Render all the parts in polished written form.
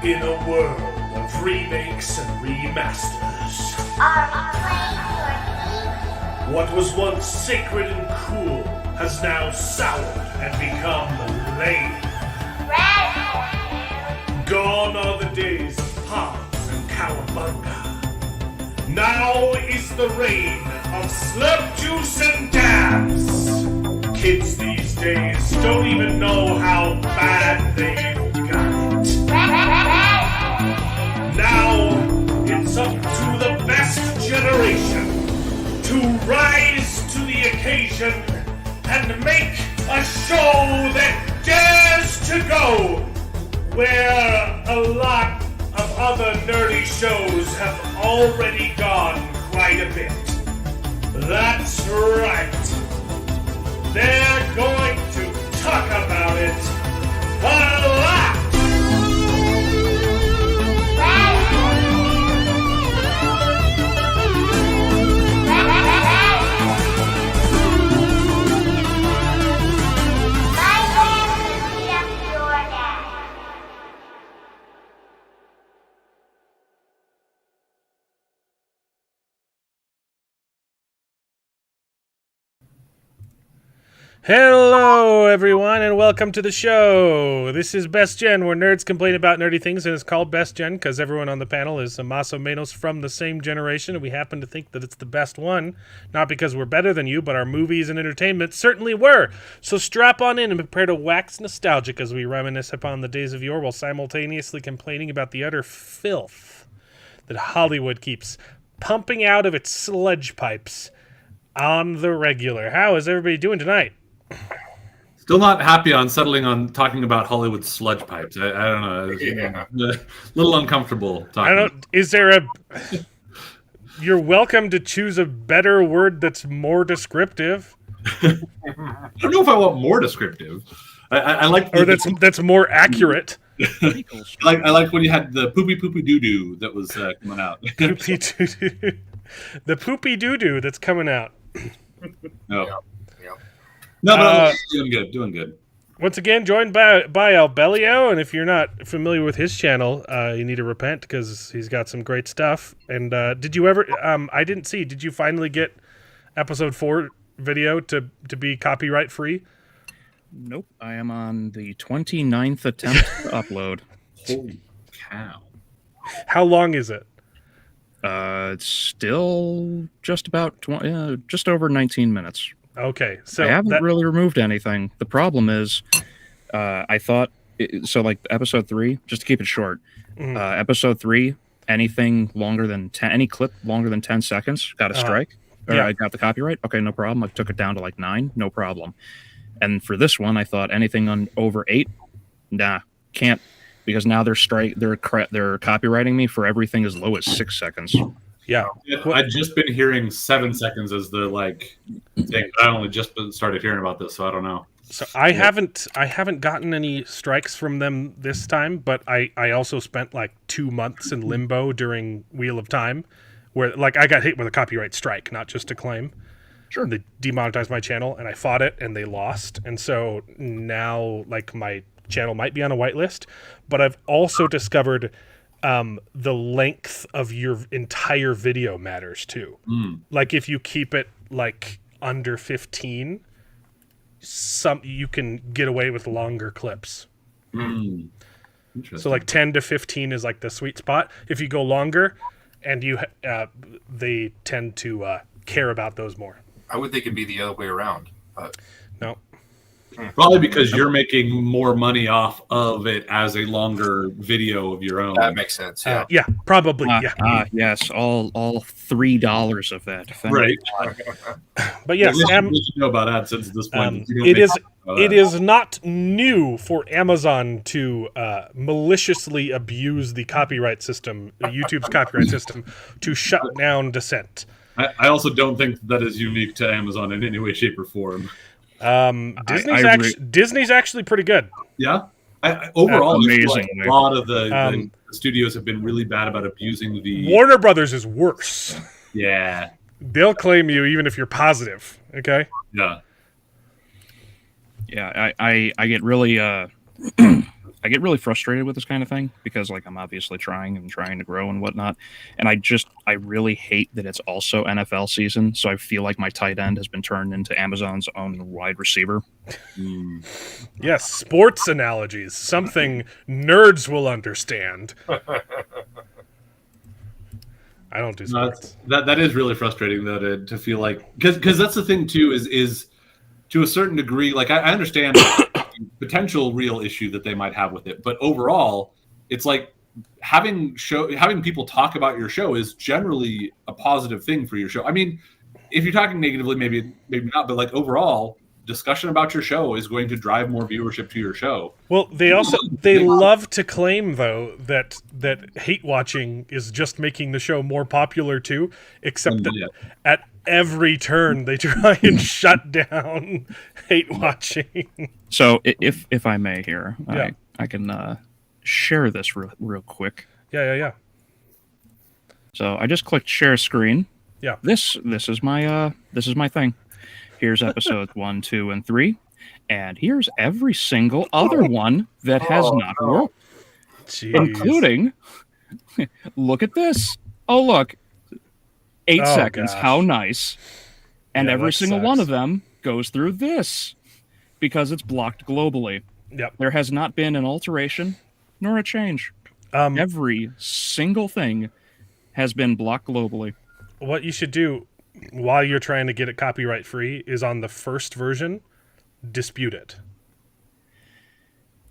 In a world of remakes and remasters, Are we playing for what was once sacred and cool has now soured and become lame. Radical? Gone are the days of Hans and Cowabunga. Now is the reign of slurp juice and dabs. Kids these days don't even know how bad they've got it. Now it's up to the best generation to rise to the occasion and make a show that dares to go where a lot of other nerdy shows have already gone quite a bit. That's right. They're going to talk about it a lot. Hello, everyone, and welcome to the show. This is Best Gen, where nerds complain about nerdy things, and it's called Best Gen because everyone on the panel is más o menos from the same generation, and we happen to think that it's the best one. Not because we're better than you, but our movies and entertainment certainly were. So strap on in and prepare to wax nostalgic as we reminisce upon the days of yore while simultaneously complaining about the utter filth that Hollywood keeps pumping out of its sludge pipes on the regular. How is everybody doing tonight? Still not happy on settling on talking about Hollywood sludge pipes. I don't know. It's a little uncomfortable talking. I don't. Is there a? You're welcome to choose a better word that's more descriptive. I don't know if I want more descriptive. I like, or that's more accurate. I like when you had the poopy doo doo that was coming out. Poopy doo doo. The poopy doo doo that's coming out. No. No, but doing good. Once again, joined by Albelio, and if you're not familiar with his channel, you need to repent because he's got some great stuff. And did you ever? I didn't see. Did you finally get episode 4 video to be copyright free? Nope. I am on the 29th attempt to upload. Holy cow! How long is it? It's still just about just over 19 minutes. Okay, so I haven't really removed anything. The problem is, I thought like episode 3. Just to keep it short, episode 3. Anything longer than 10, any clip longer than 10 seconds, got a strike. Yeah. I got the copyright. Okay, no problem. I took it down to like 9, no problem. And for this one, I thought anything on over 8, nah, can't, because now they're copywriting me for everything as low as 6 seconds. Yeah, I've just been hearing 7 seconds as the thing. I only just started hearing about this, so I don't know. So I haven't gotten any strikes from them this time, but I also spent like 2 months in limbo during Wheel of Time, where I got hit with a copyright strike, not just a claim. Sure. They demonetized my channel, and I fought it, and they lost, and so now my channel might be on a whitelist, but I've also discovered the length of your entire video matters too. Like if you keep it under 15, you can get away with longer clips. So 10 to 15 is like the sweet spot. If you go longer, and they tend to care about those more. I would think it'd be the other way around. But No. Probably because you're making more money off of it as a longer video of your own. that makes sense. Yeah. Yeah, probably. Yes, all $3 of that. Right. But yes, What you know about AdSense at this point? it is not new for Amazon to maliciously abuse the copyright system, YouTube's copyright system, to shut down dissent. I also don't think that is unique to Amazon in any way, shape, or form. Disney's actually pretty good. Yeah. Overall, amazing. A lot of the studios have been really bad about abusing the. Warner Brothers is worse. Yeah. They'll claim you even if you're positive. Okay. Yeah. Yeah, I get really I get really frustrated with this kind of thing because like I'm obviously trying to grow and whatnot, and I really hate that it's also NFL season, so I feel like my tight end has been turned into Amazon's own wide receiver. Yes, sports analogies, something nerds will understand. I don't do sports. That is really frustrating though to feel like, because that's the thing too, is to a certain degree, like I understand the potential real issue that they might have with it, but overall it's like having people talk about your show is generally a positive thing for your show. I mean, if you're talking negatively, maybe not, but like overall discussion about your show is going to drive more viewership to your show. Well, they love to claim though that hate watching is just making the show more popular too, except that at every turn they try and shut down hate watching. So if I may here, Yeah. I can share this real quick. Yeah. So I just clicked share screen. Yeah. This is my thing. Here's episodes 1, 2, and 3, and here's every single other one that has not worked, Jeez. including. Look at this! Oh look, 8 seconds. Gosh. How nice! And Yeah, every that single sucks. one of them goes through this because it's blocked globally. Yep. There has not been an alteration nor a change. Every single thing has been blocked globally. What you should do while you're trying to get it copyright free is on the first version, dispute it.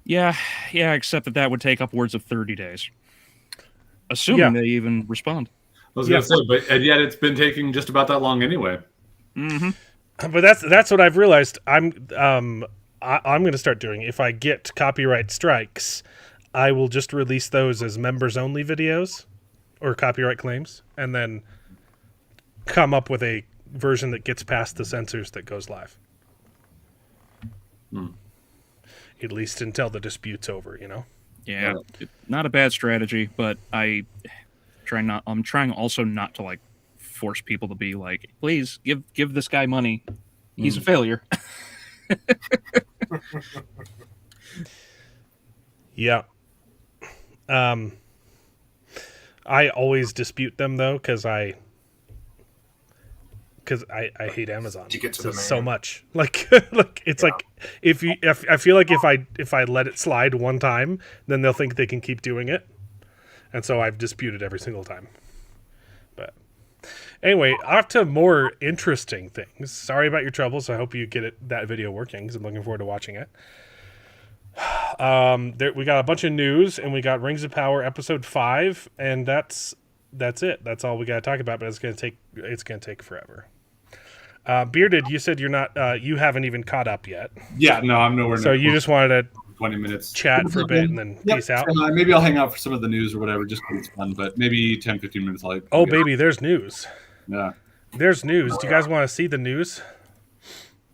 Yeah, except that would take upwards of 30 days. Assuming they even respond. I was going to say, and yet it's been taking just about that long anyway. Mm-hmm. But that's what I've realized. I'm going to start doing. If I get copyright strikes, I will just release those as members only videos or copyright claims, and then come up with a version that gets past the censors that goes live. At least until the dispute's over, you know? Yeah, not a bad strategy, but I'm trying also not to like force people to be like, please give this guy money. He's a failure. Yeah. I always dispute them though, because I hate Amazon To get to the so man. much. Like it's like if I feel like if I let it slide one time, then they'll think they can keep doing it, and so I've disputed every single time. But anyway, off to more interesting things. Sorry about your troubles. I hope you get that video working, because I'm looking forward to watching it. We got a bunch of news, and we got Rings of Power episode 5, and that's it. That's all we got to talk about. But it's gonna take forever. Bearded, you said you haven't even caught up yet. Yeah, no, I'm nowhere near. So you just wanted to 20 minutes. chat for a bit and then peace out. Maybe I'll hang out for some of the news or whatever, just because it's fun. But maybe 10, 15 minutes. Oh, baby, there's news. Yeah. There's news. Do you guys want to see the news?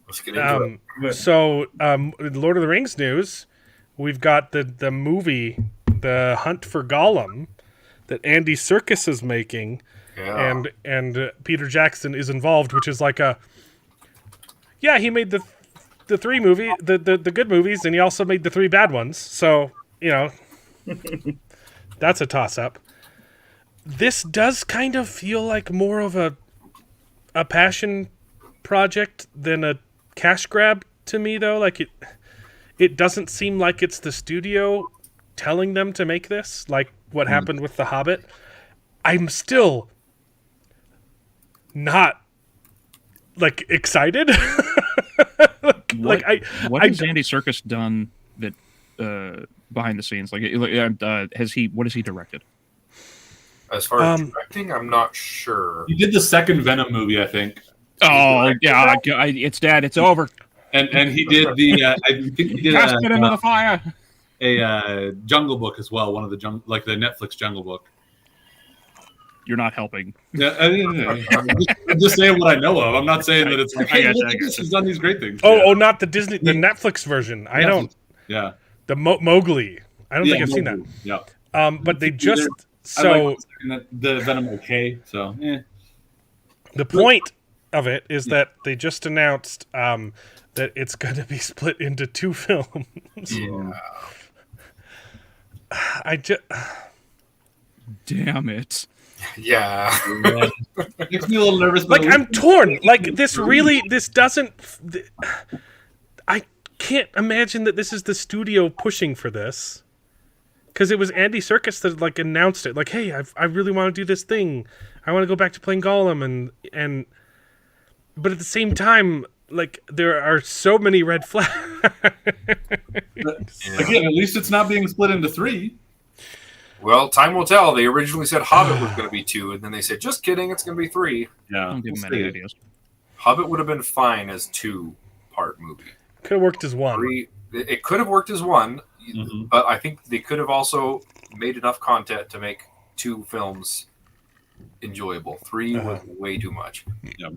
Let's get into it. So, Lord of the Rings news. We've got the movie, The Hunt for Gollum, that Andy Serkis is making. Yeah. And Peter Jackson is involved, which is like he made the 3 the good movies, and he also made the 3 bad ones. So, you know, that's a toss up. This does kind of feel like more of a passion project than a cash grab to me, though. Like it doesn't seem like it's the studio telling them to make this, like what happened with The Hobbit. I'm still not like excited. What has Andy Serkis done that behind the scenes? What has he directed? As far as directing, I'm not sure. He did the second Venom movie, I think. Oh yeah, it's dead. It's over. And he did the I think he did Cast it into the fire. a Jungle Book as well. One of the the Netflix Jungle Book. You're not helping. Yeah, I'm just saying what I know of. I'm not saying that it's like, hey, look at this, he's done these great things. Oh, not the Netflix version. I don't. Yeah. The Mowgli. I don't think I've seen that. Yeah. But they just I like the Venom. Okay, so the point of it is that they just announced that it's going to be split into 2 films. Yeah. I just. Damn it. Yeah. Makes me a little nervous. But Like, I'm torn. Like, this doesn't. I can't imagine that this is the studio pushing for this. Because it was Andy Serkis that, like, announced it. Like, hey, I really want to do this thing. I want to go back to playing Gollum. And but at the same time, like, there are so many red flags. Again, at least it's not being split into 3. Well, time will tell. They originally said Hobbit was going to be 2, and then they said, just kidding, it's going to be 3. Yeah, Don't give them any ideas. Hobbit would have been fine as 2-part movie. Could have worked as one. 3, it could have worked as 1, but I think they could have also made enough content to make 2 films enjoyable. 3 was way too much. Yep.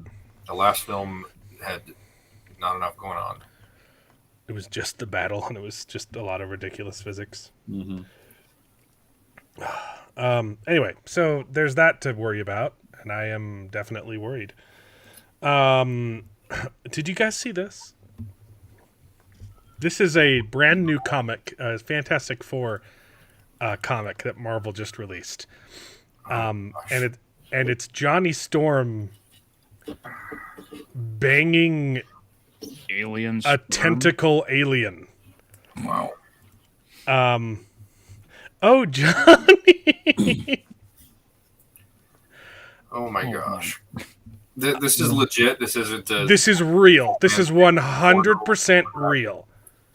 The last film had not enough going on. It was just the battle, and it was just a lot of ridiculous physics. Mm-hmm. Anyway, so there's that to worry about, and I am definitely worried. Did you guys see this? This is a brand new comic, Fantastic Four comic that Marvel just released, and it's Johnny Storm banging Aliens. a tentacle alien. Wow. Oh, Johnny! Oh my gosh. This is legit. This isn't a... This is real. This is 100% real.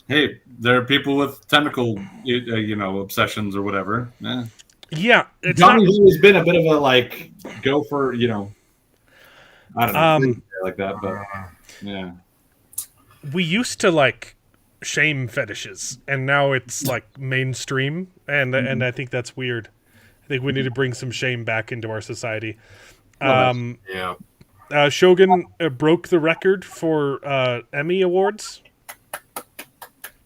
Hey, there are people with tentacle, obsessions or whatever. Yeah, it's Johnny's not, always been a bit of a go for I don't know, like that, but yeah. we used to shame fetishes, and now it's mainstream, and I think that's weird. I think we need to bring some shame back into our society. Yeah. Shogun broke the record for Emmy Awards.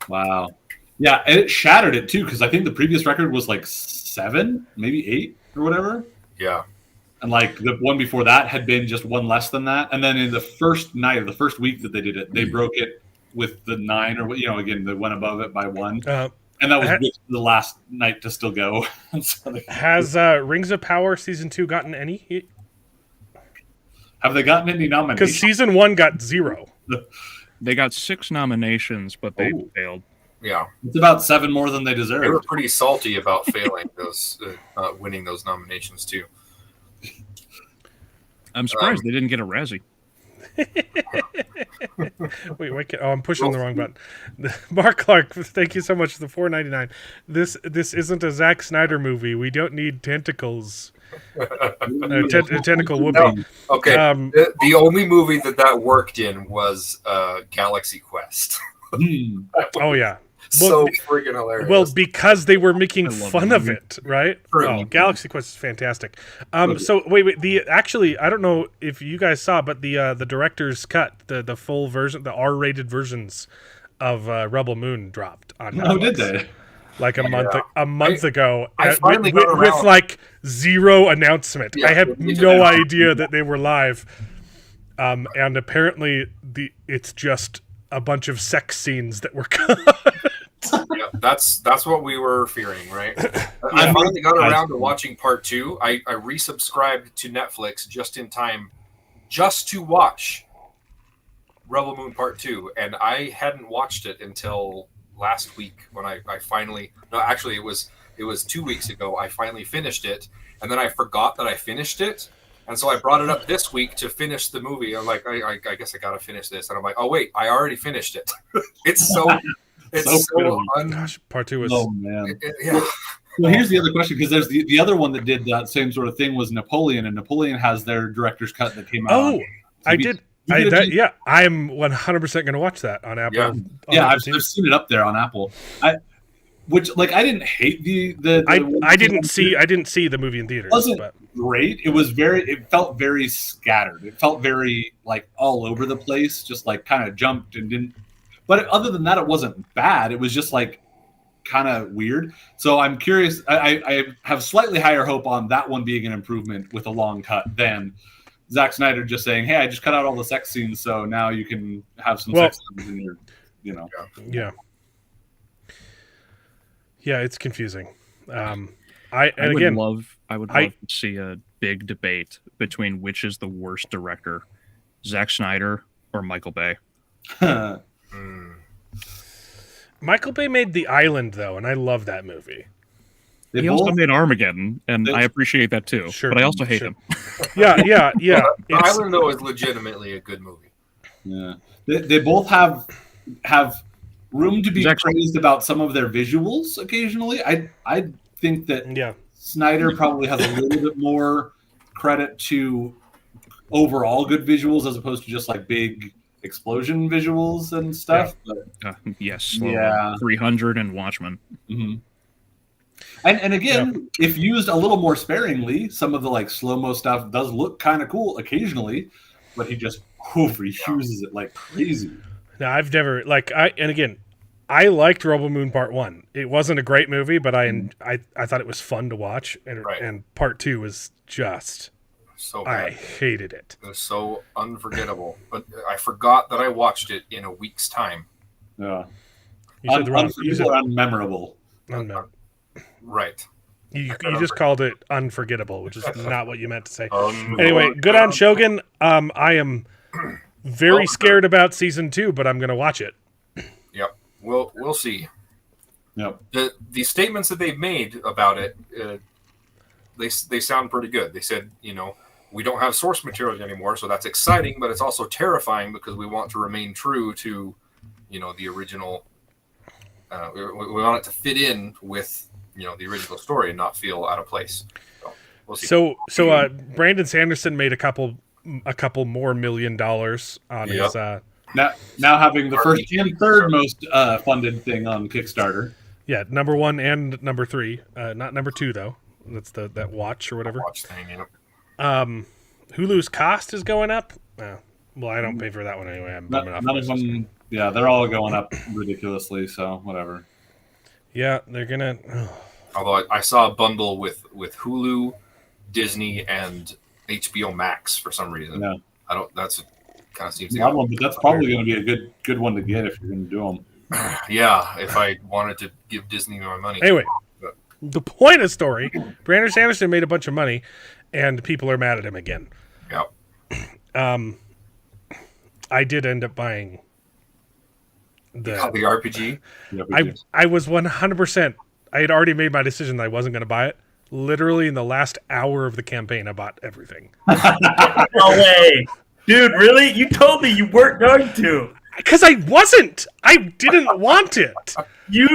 Wow. Yeah, and it shattered it too, because I think the previous record was 7, maybe 8 or whatever. Yeah. And the one before that had been just one less than that. And then in the first night or the first week that they did it, they broke it with the 9 or, again, they went above it by 1. And that was with the last night to still go. Has Rings of Power Season 2 gotten any? Have they gotten any nominations? Because Season 1 got 0. They got 6 nominations, but they failed. Yeah. It's about 7 more than they They were deserve. pretty salty about failing those, winning those nominations too. I'm surprised they didn't get a Razzie. Wait, I'm pushing the wrong button. Mark Clark, thank you so much for the $4.99. This isn't a Zack Snyder movie. We don't need tentacles. Tentacle whooping. No. Okay. The only movie that worked in was Galaxy Quest. Oh yeah. So friggin' hilarious. Well, because they were making fun of it, right? True. Oh, Galaxy Quest is fantastic. So wait. I don't know if you guys saw, but the director's cut, the full version, the R-rated versions of Rebel Moon dropped on Netflix. Oh, did they? A month ago, I finally got around. with 0 announcement. Yeah, I had me too. no idea that they were live. And apparently it's just a bunch of sex scenes that were cut. Yeah, that's what we were fearing, right? I finally got around to watching part 2. I resubscribed to Netflix just in time, just to watch Rebel Moon Part 2, and I hadn't watched it until last week when I finally. No, actually, it was 2 weeks ago. I finally finished it, and then I forgot that I finished it. And so I brought it up this week to finish the movie. I'm like, I guess I got to finish this. And I'm like, oh, wait, I already finished it. It's so Gosh, part 2 was... Oh, man. Yeah. Well, here's the other question, because there's the other one that did that same sort of thing was Napoleon, and Napoleon has their director's cut that came out. Oh, I did. Yeah, I'm 100% going to watch that on Apple. Yeah, I've seen it up there on Apple. I didn't hate the I didn't see the movie in theaters. It wasn't great. It felt very scattered. It felt very all over the place, just kind of jumped and didn't. But other than that, it wasn't bad. It was just kind of weird. So I'm curious. I have slightly higher hope on that one being an improvement with a long cut than Zack Snyder just saying, "Hey, I just cut out all the sex scenes, so now you can have some sex scenes in your, Yeah. Yeah, it's confusing. I would love to see a big debate between which is the worst director, Zack Snyder or Michael Bay. Michael Bay made The Island, though, and I love that movie. He also made Armageddon, and I appreciate that too. Sure, but I also hate him. Yeah. The Island, though, is legitimately a good movie. Yeah, they both have room to be praised about some of their visuals occasionally. I think that Snyder probably has a little bit more credit to overall good visuals as opposed to just like big explosion visuals and stuff. But, yes, 300 and Watchmen. Mm-hmm. And again, if used a little more sparingly, some of the like slow-mo stuff does look kind of cool occasionally, but he just overuses it like crazy. Now, I've never I liked Rebel Moon Part 1. It wasn't a great movie, but I thought it was fun to watch, and Part 2 was just so bad. I hated it. It was so unforgettable. But I forgot that I watched it in a week's time. Yeah. You said the wrong. Unmemorable. Right. You just called it unforgettable, which is not what you meant to say. Anyway, good on Shogun. I am very scared about season 2, but I'm going to watch it. Yep. We'll see. Yep. The statements that they've made about it, they sound pretty good. They said, we don't have source material anymore, so that's exciting, but it's also terrifying because we want to remain true to, the original. We want it to fit in with, the original story and not feel out of place. So we'll see. So Brandon Sanderson made a couple more $1 million on his. Now having the first and third most funded thing on Kickstarter. Yeah, number 1 and number 3, not number 2 though. That's that watch or whatever. Watch thing, Hulu's cost is going up. Well, I don't pay for that one anyway. None of them. Yeah, they're all going up ridiculously. So whatever. Yeah, they're gonna. Although I saw a bundle with Hulu, Disney, and HBO Max for some reason. Yeah. I don't. That's kind of seems. But that's probably going to be a good one to get if you're going to do them. Yeah, if I wanted to give Disney my money. Anyway, the point of the story: Brandon Sanderson made a bunch of money, and people are mad at him again. Yep. I did end up buying the RPG. I was 100%. I had already made my decision that I wasn't going to buy it. Literally in the last hour of the campaign, I bought everything. No way. Dude, really? You told me you weren't going to. Because I wasn't. I didn't want it. You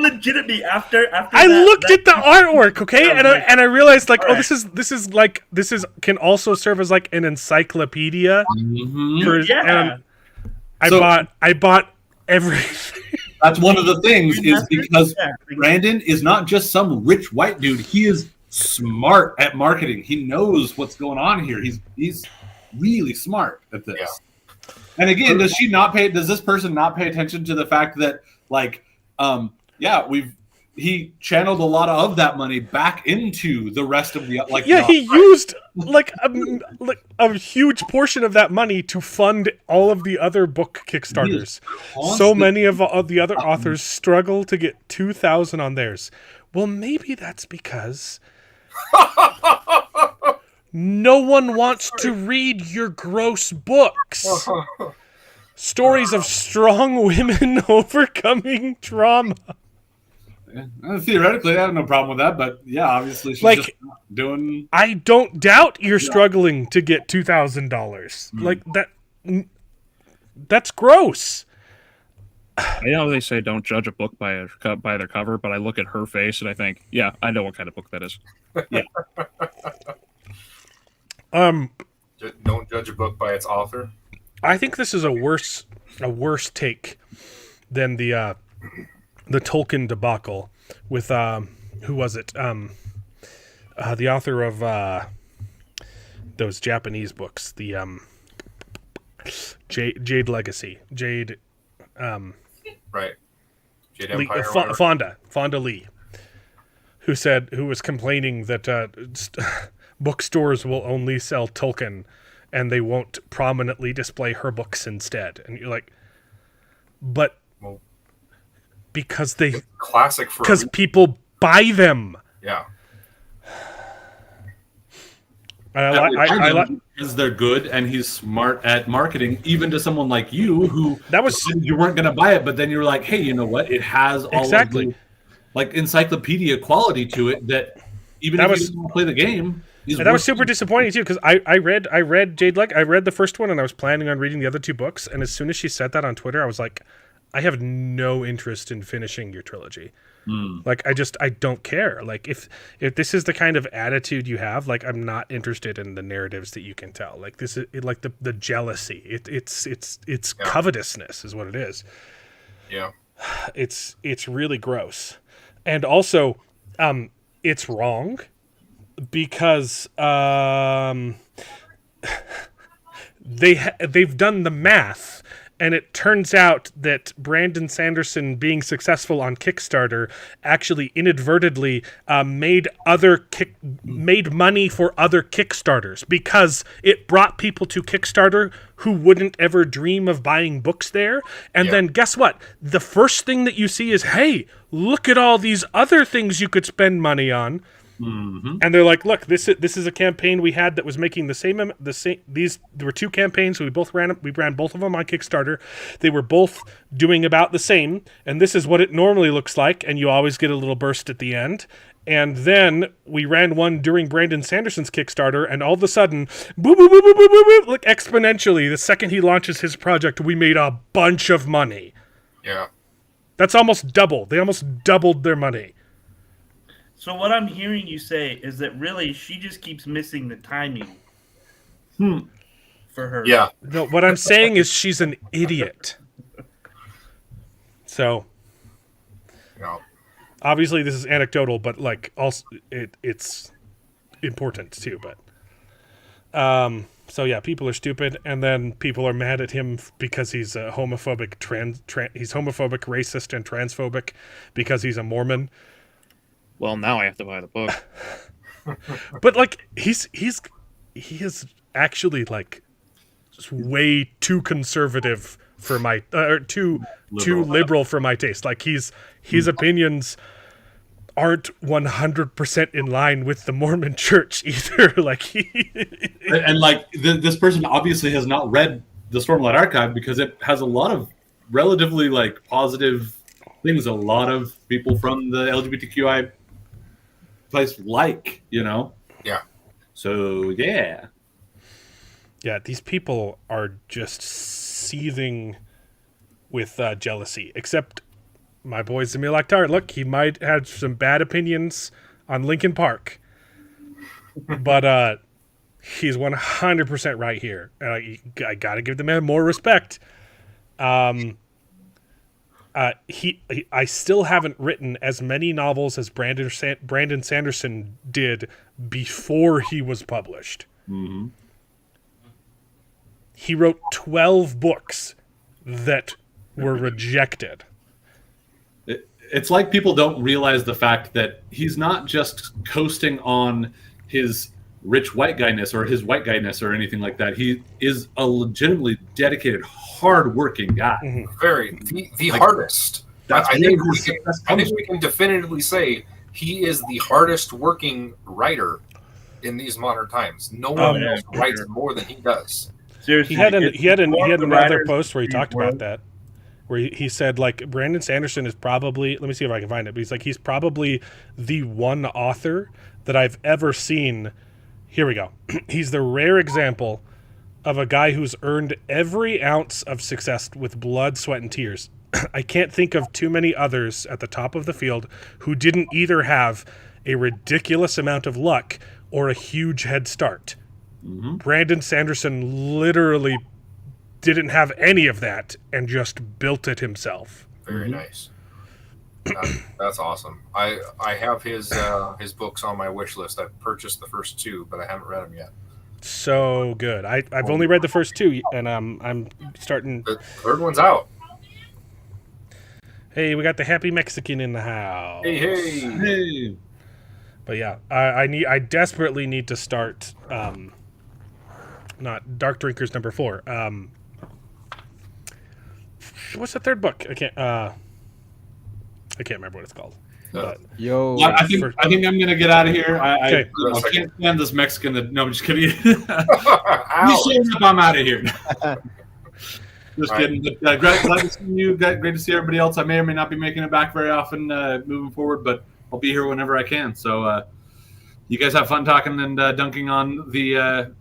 legitimately after I looked at the artwork, okay, and I realized this is can also serve as like an encyclopedia. Mm-hmm. And I bought everything. That's one of the things is because Brandon is not just some rich white dude. He is smart at marketing. He knows what's going on here. He's really smart at this. Yeah. And again, does this person not pay attention to the fact that he channeled a lot of that money back into the rest of the he used a huge portion of that money to fund all of the other book Kickstarters. So many of the other authors struggle to get 2,000 on theirs. Well, maybe that's because no one wants to read your gross books. Stories of strong women overcoming trauma. Yeah. Theoretically, I have no problem with that, but yeah, obviously she's just not doing. I don't doubt you're struggling to get $2,000. That's gross. I know they say don't judge a book by their cover, but I look at her face and I think, yeah, I know what kind of book that is. Yeah. Don't judge a book by its author. I think this is a worse take than the Tolkien debacle with who was it? The author of those Japanese books, the Jade Legacy, Jade. Right. Jade Lee, Empire. Fonda Lee, who was complaining that bookstores will only sell Tolkien and they won't prominently display her books instead. And you're like, but because classic because people buy them. Yeah. Because they're good and he's smart at marketing, even to someone like you who you weren't going to buy it, but then you're like, hey, you know what? It has all of the like encyclopedia quality to it that even if you don't play the game. And that was super disappointing too, because I read Jade Luck. I read the first one and I was planning on reading the other 2 books. And as soon as she said that on Twitter, I was like, I have no interest in finishing your trilogy. Like I don't care. Like if this is the kind of attitude you have, like I'm not interested in the narratives that you can tell. Like this is like the jealousy. It's covetousness is what it is. Yeah. It's really gross. And also it's wrong because they've done the math. And it turns out that Brandon Sanderson being successful on Kickstarter actually inadvertently made money for other Kickstarters because it brought people to Kickstarter who wouldn't ever dream of buying books there. And then guess what? The first thing that you see is, hey, look at all these other things you could spend money on. Mm-hmm. And they're like, look, this is a campaign we had that was making the same. There were 2 campaigns. We ran both of them on Kickstarter. They were both doing about the same, and this is what it normally looks like. And you always get a little burst at the end. And then we ran one during Brandon Sanderson's Kickstarter, and all of a sudden, boop, boop, boop, boop, boop, boop, boop, like exponentially, the second he launches his project, we made a bunch of money. Yeah, that's almost double. They almost doubled their money. So what I'm hearing you say is that really she just keeps missing the timing for her. Yeah. No, what I'm saying is she's an idiot. So, obviously this is anecdotal, but like also it's important too. But so yeah, people are stupid, and then people are mad at him because he's a homophobic he's homophobic, racist, and transphobic because he's a Mormon. Well, now I have to buy the book. But like he is actually like way too conservative for my or too liberal for my taste. Like his opinions aren't 100% in line with the Mormon Church either. Like and like this person obviously has not read the Stormlight Archive because it has a lot of relatively like positive things. A lot of people from the LGBTQI place Yeah. So yeah, these people are just seething with jealousy. Except my boy Zamil Akhtar. Look, he might have some bad opinions on Linkin Park, but he's 100% right here. I gotta give the man more respect. I still haven't written as many novels as Brandon Sanderson did before he was published. Mm-hmm. He wrote 12 books that were rejected. It's like people don't realize the fact that he's not just coasting on his rich white guyness or his white guyness or anything like that. He is a legitimately dedicated, hard-working guy. Mm-hmm. Very the hardest. I think we can definitively say he is the hardest working writer in these modern times. No one else writes more than he does. Seriously, he had another post where he talked about that, where he said like Brandon Sanderson is probably, let me see if I can find it, but he's like he's probably the one author that I've ever seen. Here we go. He's the rare example of a guy who's earned every ounce of success with blood, sweat, and tears. I can't think of too many others at the top of the field who didn't either have a ridiculous amount of luck or a huge head start. Mm-hmm. Brandon Sanderson literally didn't have any of that and just built it himself. Very nice. That's awesome. I have his books on my wish list. I've purchased the first 2, but I haven't read them yet. So good. I've only read the first 2, and I'm starting. The third one's out. Hey, we got the happy Mexican in the house. Hey. But yeah, I desperately need to start. Not Dark Drinkers number 4. What's the third book? I can't. I can't remember what it's called. Uh, Yo, Well, I think I'm gonna get out of here. Okay. I can't stand this Mexican. No, I'm just kidding. Ow. He's showing up. I'm out of here. Just Right. kidding. But, glad to see you. Great to see everybody else. I may or may not be making it back very often moving forward, but I'll be here whenever I can. So you guys have fun talking and dunking on the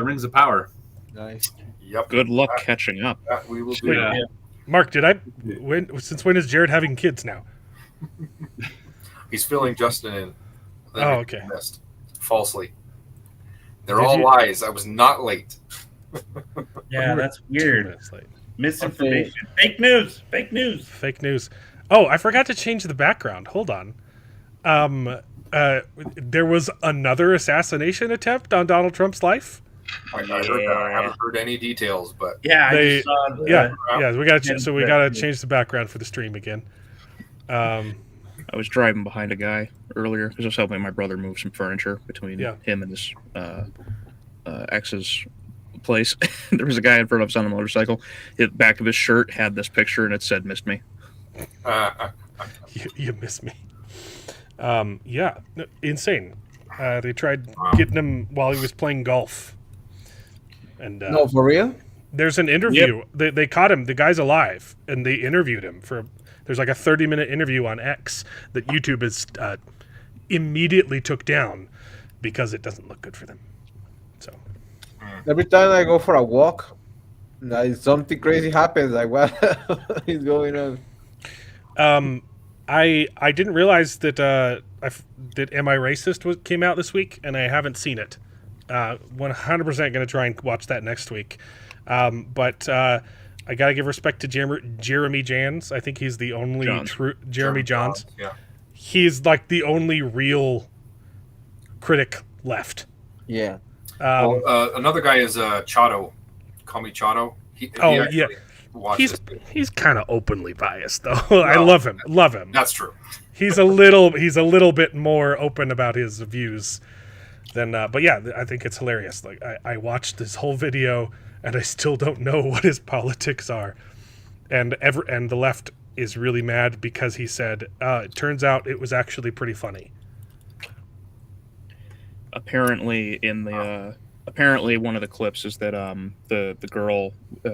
Rings of Power. nice. Yep. Good luck catching up. That we will do. Yeah. Mark, since when is Jared having kids now? He's filling Justin in. Oh, okay. Missed. Falsely. They're Did all you- lies. I was not late. Yeah, that's 2 weird. minutes late. Misinformation. Fake news. Fake news. Fake news. Oh, I forgot to change the background. Hold on. There was another assassination attempt on Donald Trump's life. I heard that. I haven't heard any details, but Yeah, I They- just saw the, Yeah, we got Yeah, so we got to change the background for the stream again. I was driving behind a guy earlier because I was helping my brother move some furniture between Yeah. him and his ex's place. There was a guy in front of us on a motorcycle. The back of his shirt had this picture and it said "Missed me." You miss me. Yeah, no, insane. They tried getting him while he was playing golf. And No, for real? there's an interview. They caught him. The guy's alive, and they interviewed him for. There's like a 30-minute interview on X that YouTube is immediately took down because it doesn't look good for them. So Every time I go for a walk, like something crazy happens. Like what is going on? I didn't realize that that Am I Racist came out this week, and I haven't seen it. 100% going to try and watch that next week. But I got to give respect to Jeremy Jahns. I think he's the only Jahns. true Jeremy Jahns. Yeah. He's like the only real critic left. Yeah. Another guy is Chato. Call me Chato. He Oh, actually yeah. watches it. He's kind of openly biased though. I love him. That's true. He's a little bit more open about his views than but yeah, I think it's hilarious. Like I watched this whole video and I still don't know what his politics are. And the left is really mad because he said it turns out it was actually pretty funny. Apparently, apparently one of the clips is that the girl who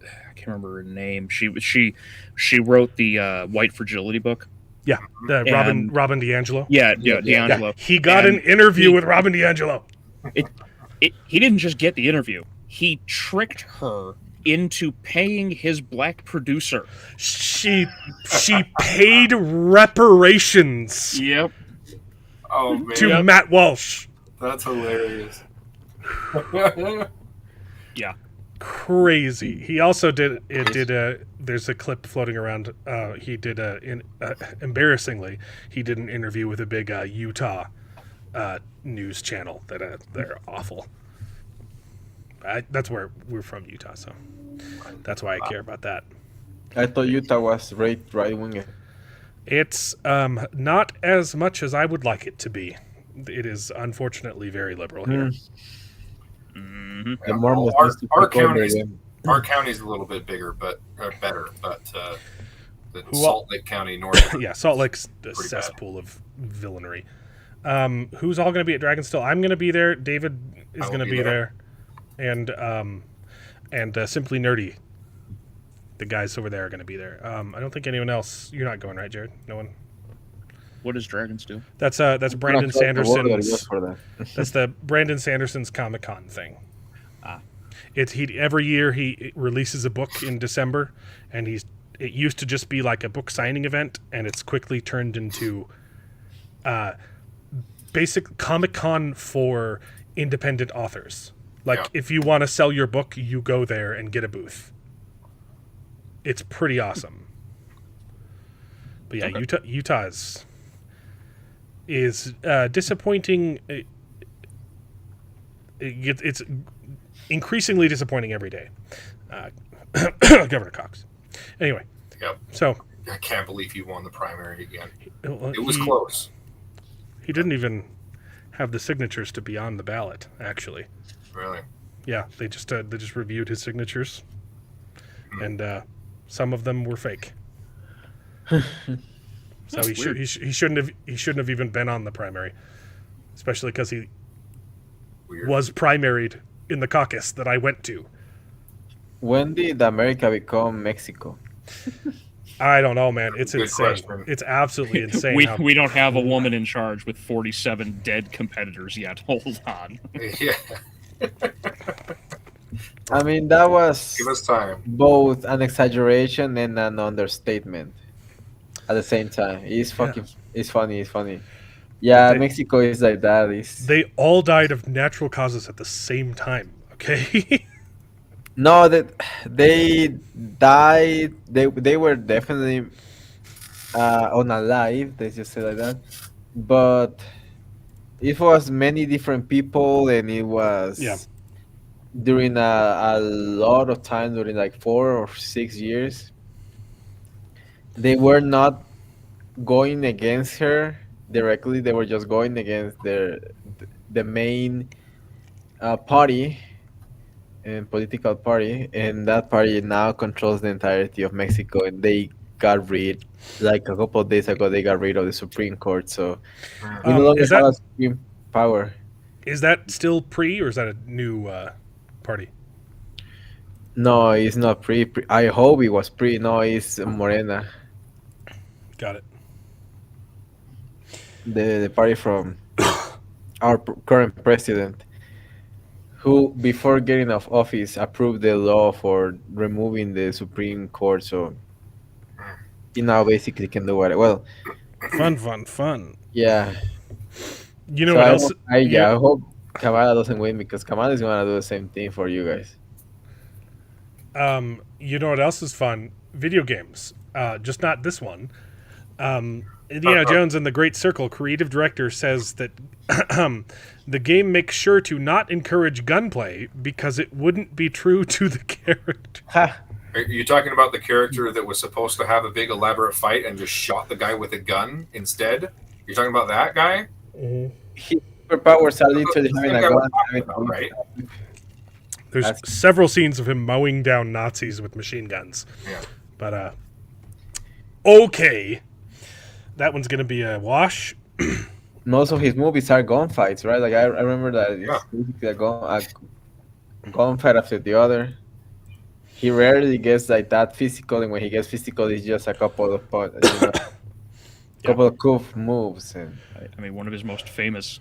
I can't remember her name. She wrote the White Fragility book. Yeah, And- Robin DiAngelo. Yeah, D'Angelo. Yeah, he got And an interview he- with Robin DiAngelo. He didn't just get the interview. He tricked her into paying his black producer. She paid reparations Yep. Oh man, to Matt Walsh. that's hilarious. Yeah. Crazy. He also did there's a clip floating around. He did embarrassingly, he did an interview with a big Utah news channel that they're awful. That's where we're from, Utah, so that's why I care about that. I thought Utah was right wing. It's not as much as I would like it to be. It is unfortunately very liberal here. Hmm. The Mormons Our- needs to our take over counties- them. Our county's a little bit bigger, but better. But the Who- Salt Lake County North. Yeah, Salt Lake's a Pretty bad. cesspool of villainy. Who's all going to be at Dragonsteel? I'm going to be there. David is I will going to be be there. there, and Simply Nerdy. The guys over there are going to be there. I don't think anyone else. You're not going, right, Jared? No one. What does Dragonsteel? That's Brandon That's the word that it Sanderson's. was for that. That's the Brandon Sanderson's Comic-Con thing. Ah. Every year he releases a book in December, and it used to just be like a book signing event, and it's quickly turned into basic Comic-Con for independent authors. Like Yeah. if you want to sell your book, you go there and get a booth. It's pretty awesome. But yeah, Okay. Utah is disappointing. It's increasingly disappointing every day. Governor Cox. Anyway, Yep. so I can't believe he won the primary again. well, It was close. He didn't even have the signatures to be on the ballot. Actually, Really. yeah, they just reviewed his signatures, and some of them were fake. So he shouldn't have even been on the primary, especially because he was primaried in the caucus that I went to. When did America become Mexico? I don't know, man. It's Good insane. question. It's absolutely insane. We don't have a woman in charge with 47 dead competitors yet. Hold on. Yeah, I mean, that was give us time. both an exaggeration and an understatement at the same time. It's fucking, it's funny, it's funny. Yeah, Mexico is like that. They all died of natural causes at the same time, okay? No, that they died. They were definitely unalive. They just say like that, but it was many different people, and it was during a lot of time, during like 4 or 6 years. They were not going against her directly. They were just going against the main party and political party, and that party now controls the entirety of Mexico. And they got rid, like a couple of days ago, they got rid of the Supreme Court. So we no longer have a supreme power. Is that still pre, or is that a new party? No, it's not pre. I hope it was pre. No, it's Morena. Got it. The party from our current president, who before getting off office approved the law for removing the Supreme Court. So he now basically can do what. Well, fun. Yeah. You know what else? I hope Kamala doesn't win, because Kamala is gonna do the same thing for you guys. You know what else is fun? Video games. Just not this one. Indiana Jones and the Great Circle creative director says that the game makes sure to not encourage gunplay because it wouldn't be true to the character. Are you talking about the character that was supposed to have a big elaborate fight and just shot the guy with a gun instead? You're talking about that guy? His superpowers are literally having a gun. Right? There's several scenes of him mowing down Nazis with machine guns. Yeah. But, okay. That one's going to be a wash. Most of his movies are gunfights, right? Like I remember that it's basically a gunfight after the other. He rarely gets like that physical, and when he gets physical, it's just a couple of couple of cool moves. And I mean, one of his most famous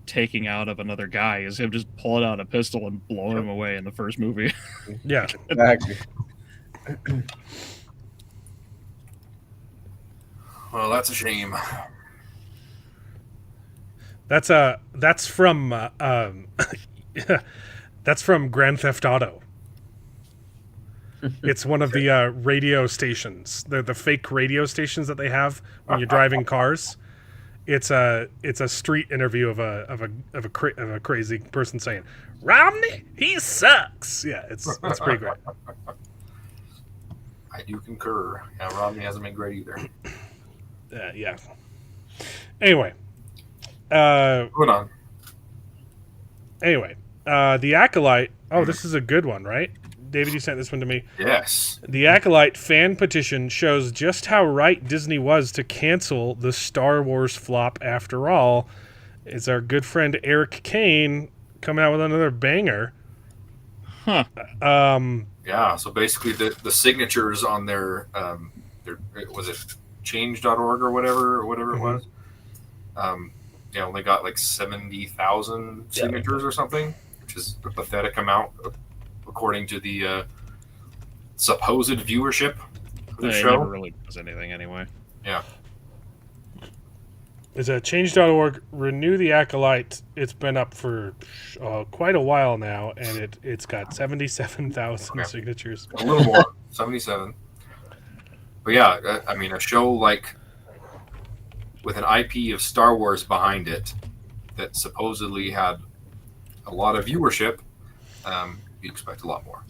taking out of another guy is him just pulling out a pistol and blowing him away in the first movie. Yeah, exactly. Well, that's a shame. That's from that's from Grand Theft Auto. It's one of the radio stations, the fake radio stations that they have when you're driving cars. It's a street interview of a crazy person saying, "Romney, he sucks." Yeah, it's pretty great. I do concur. Yeah, Romney hasn't been great either. Yeah. Anyway, hold on. Anyway, the Acolyte. Oh, this is a good one, right? David, you sent this one to me. Yes. The Acolyte fan petition shows just how right Disney was to cancel the Star Wars flop after all. It's our good friend Eric Kane coming out with another banger. Huh. Yeah, so basically the signatures on their was it change.org or whatever it was. Only got like 70,000 signatures or something, which is a pathetic amount according to the supposed viewership of the show. It never really does anything anyway. Yeah. Is a change.org renew the Acolyte? It's been up for quite a while now, and it's got 77,000 signatures. A little more, 77. But yeah, I mean, a show like with an IP of Star Wars behind it that supposedly had a lot of viewership, you expect a lot more.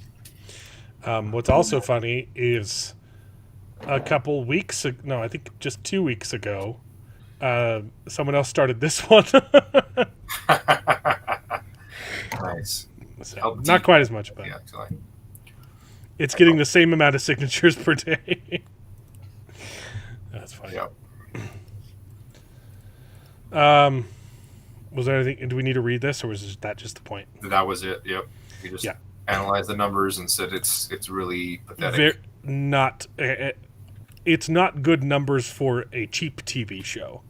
What's also funny is a couple weeks ago, no, I think just 2 weeks ago, someone else started this one. Nice. So, not quite as much, but it's getting the same amount of signatures per day. fine. Yep. Was there anything? Do we need to read this, or was that just the point? That was it. Yep. We just analyzed the numbers and said it's really pathetic. It's not good numbers for a cheap TV show.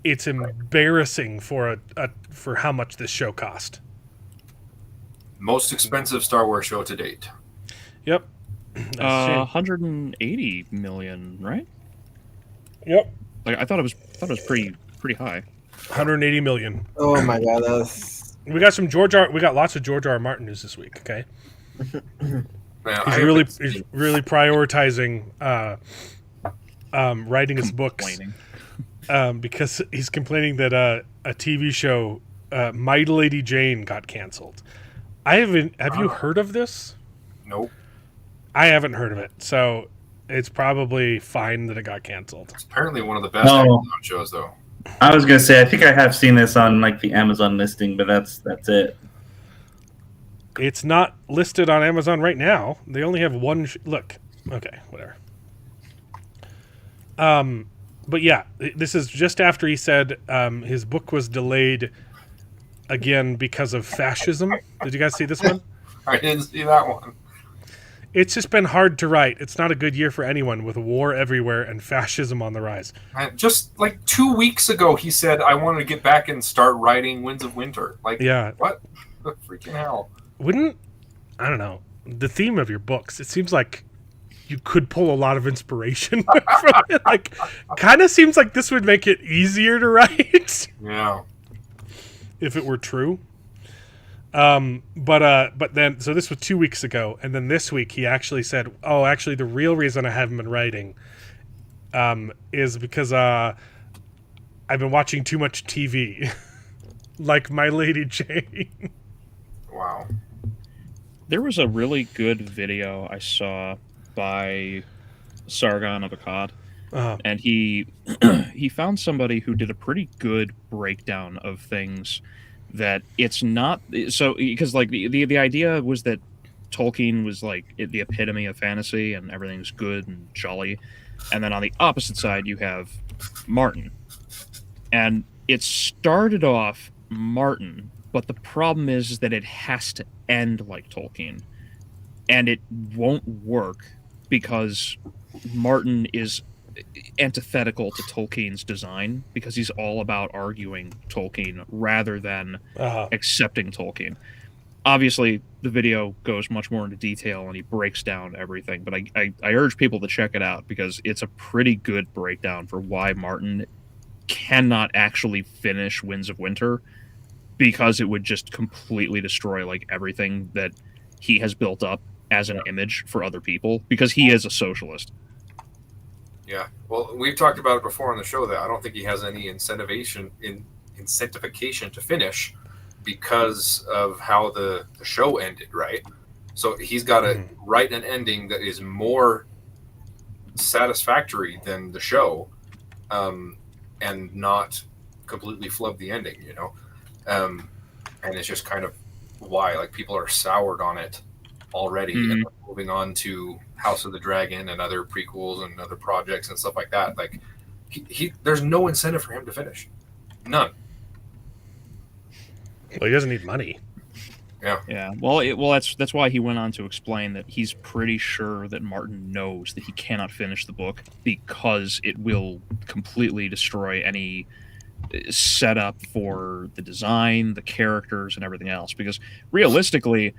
It's embarrassing for for how much this show cost. Most expensive Star Wars show to date. Yep. 180 million, right? Yep. Like I thought it was pretty high. 180 million. Oh my god, that's... We got lots of George R. R. Martin news this week. Okay. Man, He's really prioritizing writing his books because he's complaining that a TV show, Mighty Lady Jane, got canceled. Have you heard of this? Nope. I haven't heard of it, so it's probably fine that it got canceled. It's apparently one of the best Amazon shows, though. I was gonna say I think I have seen this on like the Amazon listing, but that's it. It's not listed on Amazon right now. They only have one. Look, okay, whatever. But yeah, this is just after he said his book was delayed again because of fascism. Did you guys see this one? I didn't see that one. It's just been hard to write. It's not a good year for anyone with war everywhere and fascism on the rise. Just like 2 weeks ago, he said, I wanted to get back and start writing Winds of Winter. Like, yeah. What the freaking hell? I don't know, the theme of your books, it seems like you could pull a lot of inspiration from it. Like, kind of seems like this would make it easier to write. Yeah. If it were true. But then, so this was 2 weeks ago, and then this week he actually said, "Oh, actually, the real reason I haven't been writing, is because I've been watching too much TV, like My Lady Jane." Wow. There was a really good video I saw by Sargon of Akkad, and he found somebody who did a pretty good breakdown of things. That it's not so, because like the idea was that Tolkien was like the epitome of fantasy and everything's good and jolly, and then on the opposite side you have Martin, and it started off Martin, but the problem is that it has to end like Tolkien, and it won't work because Martin is antithetical to Tolkien's design, because he's all about arguing Tolkien rather than accepting Tolkien. Obviously, the video goes much more into detail and he breaks down everything, but I urge people to check it out because it's a pretty good breakdown for why Martin cannot actually finish Winds of Winter, because it would just completely destroy like everything that he has built up as an image for other people, because he is a socialist. Yeah, well, we've talked about it before on the show that I don't think he has any incentivization to finish because of how the show ended, right? So he's got to write an ending that is more satisfactory than the show, and not completely flub the ending, you know? And it's just kind of why, like, people are soured on it already, and moving on to House of the Dragon and other prequels and other projects and stuff like that. Like, he there's no incentive for him to finish. None. Well, he doesn't need money. Yeah. Well, that's why he went on to explain that he's pretty sure that Martin knows that he cannot finish the book because it will completely destroy any setup for the design, the characters, and everything else. Because realistically,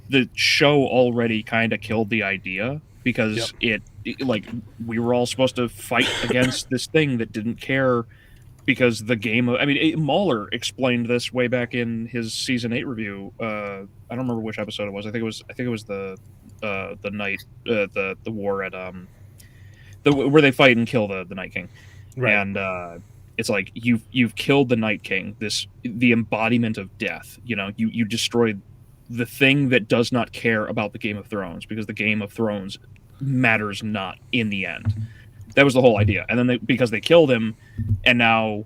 the show already kind of killed the idea, because it like, we were all supposed to fight against this thing that didn't care, because the game of, I mean, Mahler explained this way back in his season 8 review. I don't remember which episode it was. I think it was the night, the war at where they fight and kill the Night King. Right. And it's like, you've killed the Night King, the embodiment of death. You know, you destroyed the thing that does not care about the Game of Thrones, because the Game of Thrones matters not in the end. That was the whole idea. And then because they killed him, and now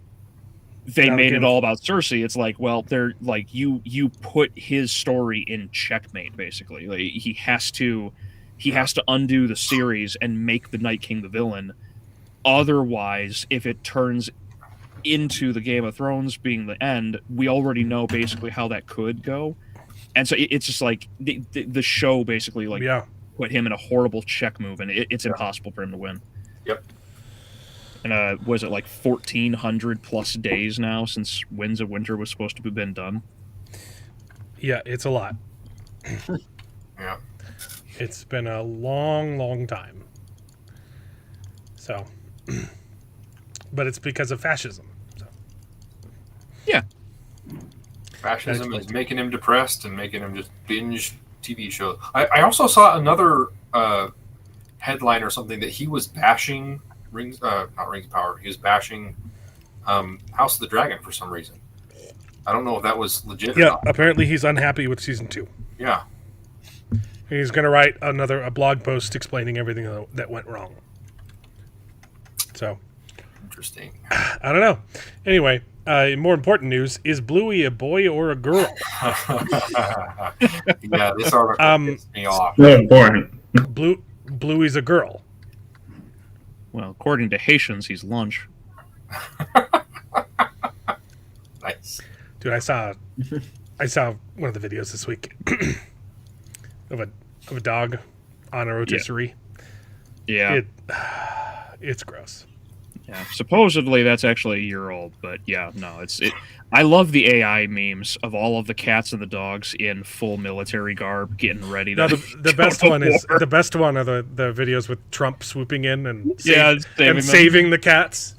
they made it all about Cersei, it's like, well, they're like, you put his story in checkmate, basically. Like, he has to undo the series and make the Night King the villain, Otherwise, if it turns into the Game of Thrones being the end, we already know basically how that could go. And so it's just like the show basically like put him in a horrible check move, and it's impossible for him to win. Yep. And was it like 1,400 plus days now since Winds of Winter was supposed to have been done? Yeah, it's a lot. Yeah. It's been a long, long time. So, but it's because of fascism. So. Yeah. Fascism is making him depressed and making him just binge TV shows. I also saw another headline or something that he was bashing not Rings of Power. He was bashing House of the Dragon for some reason. I don't know if that was legit. Yeah, or not. apparently he's unhappy with season 2. Yeah. He's going to write a blog post explaining everything that went wrong. So, interesting. I don't know. Anyway, more important news: is Bluey a boy or a girl? Yeah, this article pissed me off. Very important. Bluey's a girl. Well, according to Haitians, he's lunch. Nice. Dude, I saw one of the videos this week of a dog on a rotisserie. Yeah. It's gross. Yeah. Supposedly that's actually a year old, but yeah, no, it. I love the AI memes of all of the cats and the dogs in full military garb getting ready to. No, the best one is the best one are the videos with Trump swooping in and saving the cats.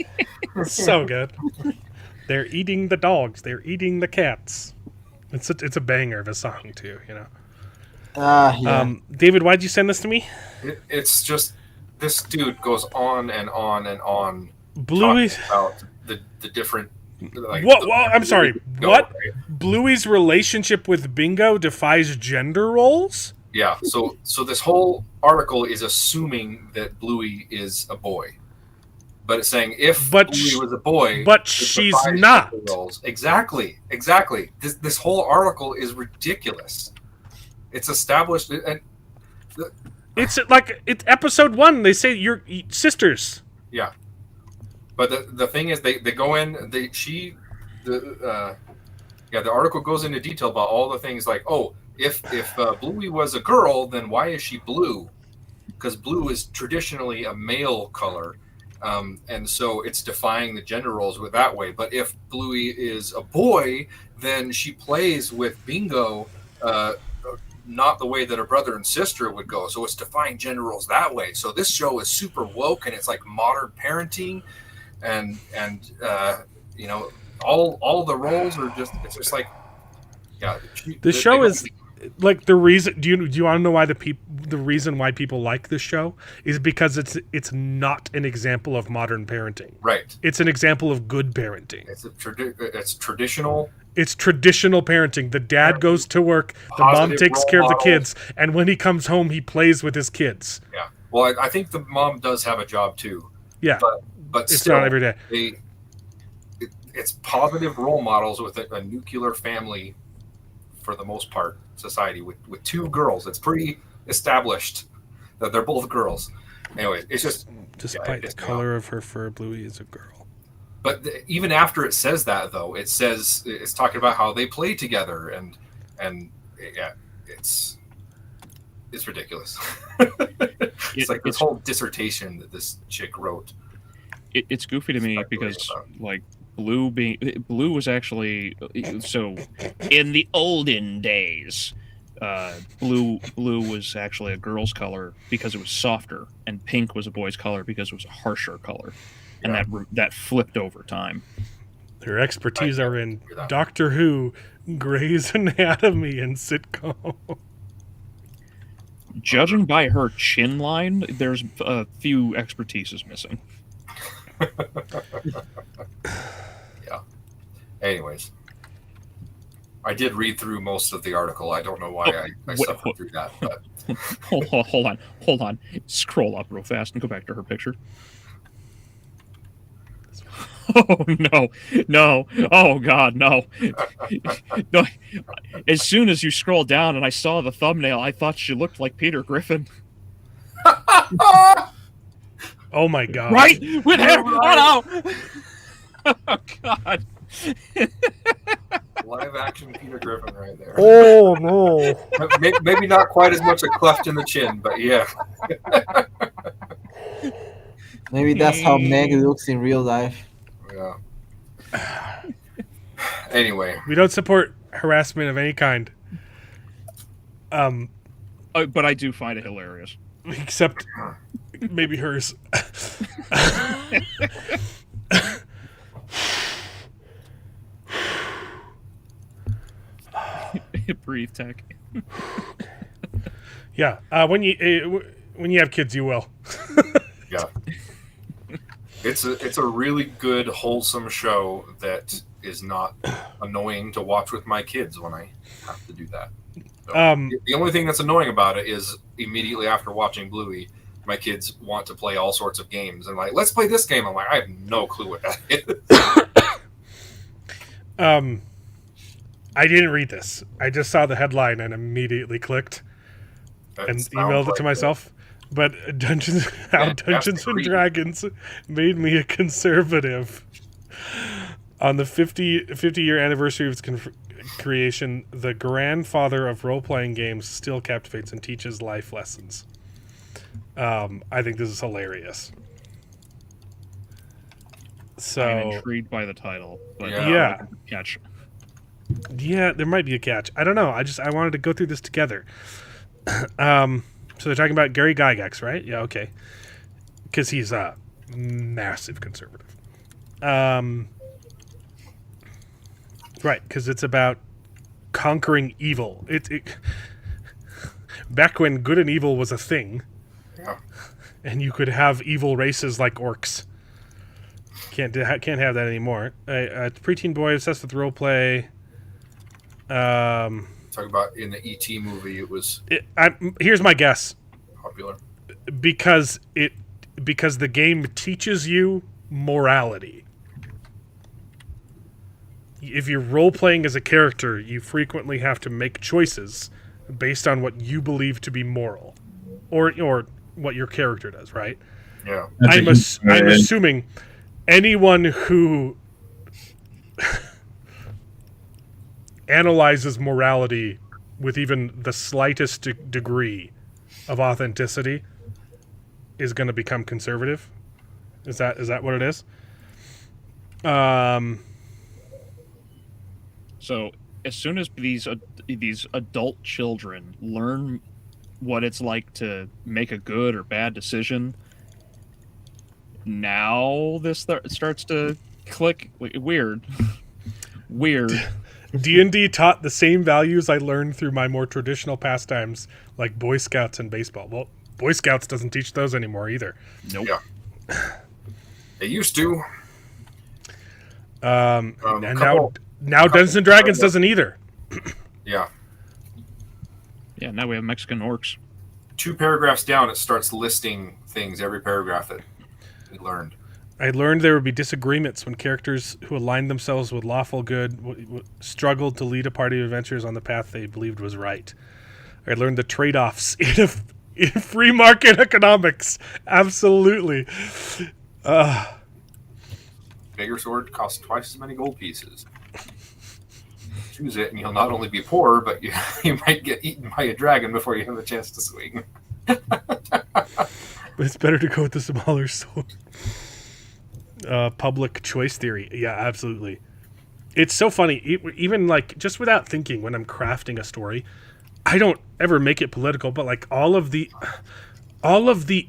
So good. They're eating the dogs. They're eating the cats. It's a banger of a song too, you know. Yeah. David, why'd you send this to me? It's just this dude goes on and on and on. Bluey's about the different. Like, what? I'm sorry. What? Right? Bluey's relationship with Bingo defies gender roles? Yeah. So this whole article is assuming that Bluey is a boy, but it's saying if Bluey was a boy, but she's not. Roles. Exactly. This whole article is ridiculous. It's established, and it's episode 1. They say you're sisters. Yeah. But the thing is, they go in. The article goes into detail about all the things like, oh, if Bluey was a girl, then why is she blue? Because blue is traditionally a male color, and so it's defying the gender roles with that way. But if Bluey is a boy, then she plays with Bingo, not the way that a brother and sister would go. So it's defying gender roles that way. So this show is super woke, and it's like modern parenting. And you know, all the roles are just, it's just like, yeah. The show is like the reason. Do you want to know why the reason why people like this show is because it's not an example of modern parenting. Right. It's an example of good parenting. It's traditional. It's traditional parenting. The dad goes to work, the mom takes care of the kids, and when he comes home, he plays with his kids. Yeah. Well, I think the mom does have a job too. Yeah. But it's still, not every day. It's positive role models with a nuclear family, for the most part, society with 2 girls. It's pretty established that they're both girls. Anyway, it's just despite the color of her fur, Bluey is a girl. But even after it says that, though, it's talking about how they play together, and yeah, it's ridiculous. It's like this whole dissertation that this chick wrote. It's goofy to me because like Blue was actually, so in the olden days, blue was actually a girl's color because it was softer, and pink was a boy's color because it was a harsher color, and that flipped over time. Their expertise are in Doctor Who, Grey's Anatomy, and sitcom. Judging by her chin line, there's a few expertises missing. Yeah. Anyways, I did read through most of the article. I don't know why I suffered through that. But Hold on. Scroll up real fast and go back to her picture. Oh no! Oh God, no! No! As soon as you scroll down and I saw the thumbnail, I thought she looked like Peter Griffin. Oh my god! Right with him. Oh no! Oh god! Live action Peter Griffin right there. Oh no! Maybe not quite as much a cleft in the chin, but yeah. Maybe that's how Meg looks in real life. Yeah. Anyway, We don't support harassment of any kind. But I do find it hilarious. Except maybe hers. Breathe tech. Yeah, when you have kids, you will. yeah. It's a really good, wholesome show that is not annoying to watch with my kids when I have to do that. So, the only thing that's annoying about it is immediately after watching Bluey, my kids want to play all sorts of games and like, let's play this game. I'm like, I have no clue what that is. I didn't read this. I just saw the headline and immediately clicked and emailed it to myself. But Dungeons and Dragons made me a conservative. On the 50-year anniversary of its creation, the grandfather of role-playing games still captivates and teaches life lessons. I think this is hilarious. So I'm intrigued by the title, but yeah. Catch. Yeah, there might be a catch. I don't know. I wanted to go through this together. So they're talking about Gary Gygax, right? Yeah, okay. Because he's a massive conservative. Right, because it's about conquering evil. Back when good and evil was a thing, and you could have evil races like orcs. Can't have that anymore. A preteen boy obsessed with roleplay. Talk about in the E.T. movie, it was. Here's my guess. Popular. Because the game teaches you morality. If you're role-playing as a character, you frequently have to make choices based on what you believe to be moral, or what your character does, right? Yeah. I'm assuming anyone who analyzes morality with even the slightest degree of authenticity is going to become conservative. Is that what it is? So as soon as these adult children learn what it's like to make a good or bad decision, now this starts to click weird. Weird. D&D taught the same values I learned through my more traditional pastimes like Boy Scouts and baseball. Well, Boy Scouts doesn't teach those anymore either. Nope. Yeah. They used to. And now Dungeons and Dragons doesn't either. Yeah. Yeah, now we have Mexican orcs. 2 paragraphs down, it starts listing things, every paragraph that we learned. I learned there would be disagreements when characters who aligned themselves with lawful good struggled to lead a party of adventurers on the path they believed was right. I learned the trade-offs in free market economics. Absolutely. Bigger sword costs twice as many gold pieces. Choose it, and you'll not only be poor, but you might get eaten by a dragon before you have a chance to swing. But it's better to go with the smaller sword. Public choice theory. Yeah, absolutely. It's so funny. Even like just without thinking, when I'm crafting a story, I don't ever make it political, but like all of the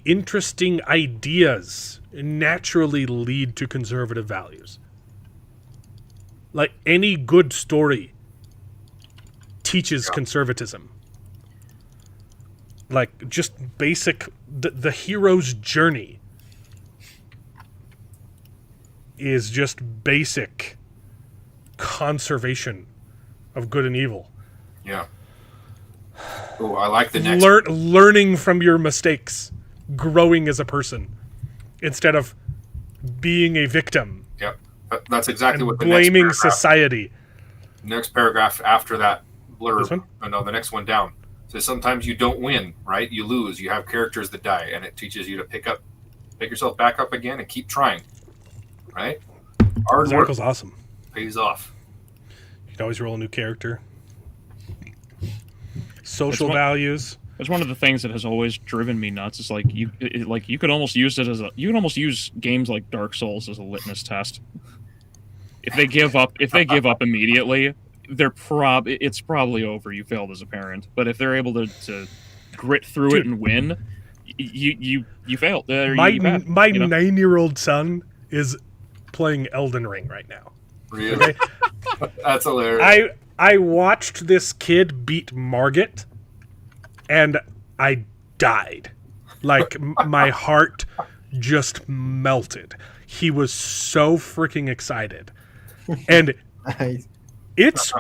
interesting ideas naturally lead to conservative values. Like any good story teaches conservatism. Like just basic, the hero's journey is just basic conservation of good and evil. Yeah. Oh, I like the next. Learning from your mistakes, growing as a person, instead of being a victim. Yeah, that's exactly and what the blaming next paragraph, society. Next paragraph after that blurb. This one? Oh, no, the next one down. So sometimes you don't win, right? You lose. You have characters that die, and it teaches you to pick up Pick yourself back up again and keep trying. Right? Hard Zack work was awesome. pays off. You could always roll a new character. Social values. It's one of the things that has always driven me nuts. It's like you could almost use it as you can almost use games like Dark Souls as a litmus test. If they give up immediately, it's probably over. You failed as a parent. But if they're able to grit through it and win, you failed. My 9-year-old son is playing Elden Ring right now. Really? Okay? That's hilarious. I watched this kid beat Margit, and I died. Like, my heart just melted. He was so freaking excited. And it's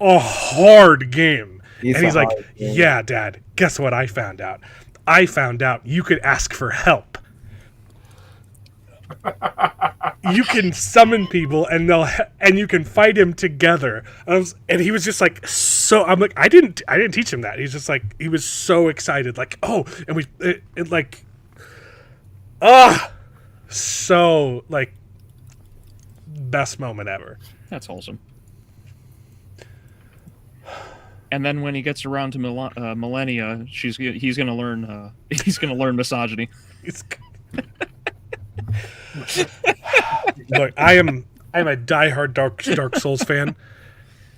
a hard game. And he's like, yeah, Dad, guess what I found out? I found out you could ask for help. You can summon people and you can fight him together. And he was just like, so I'm like, I didn't teach him that. He's just like, he was so excited, like, oh, and so like best moment ever. That's awesome. And then when he gets around to Millennia, he's gonna learn misogyny. Look, I'm a diehard Dark Souls fan.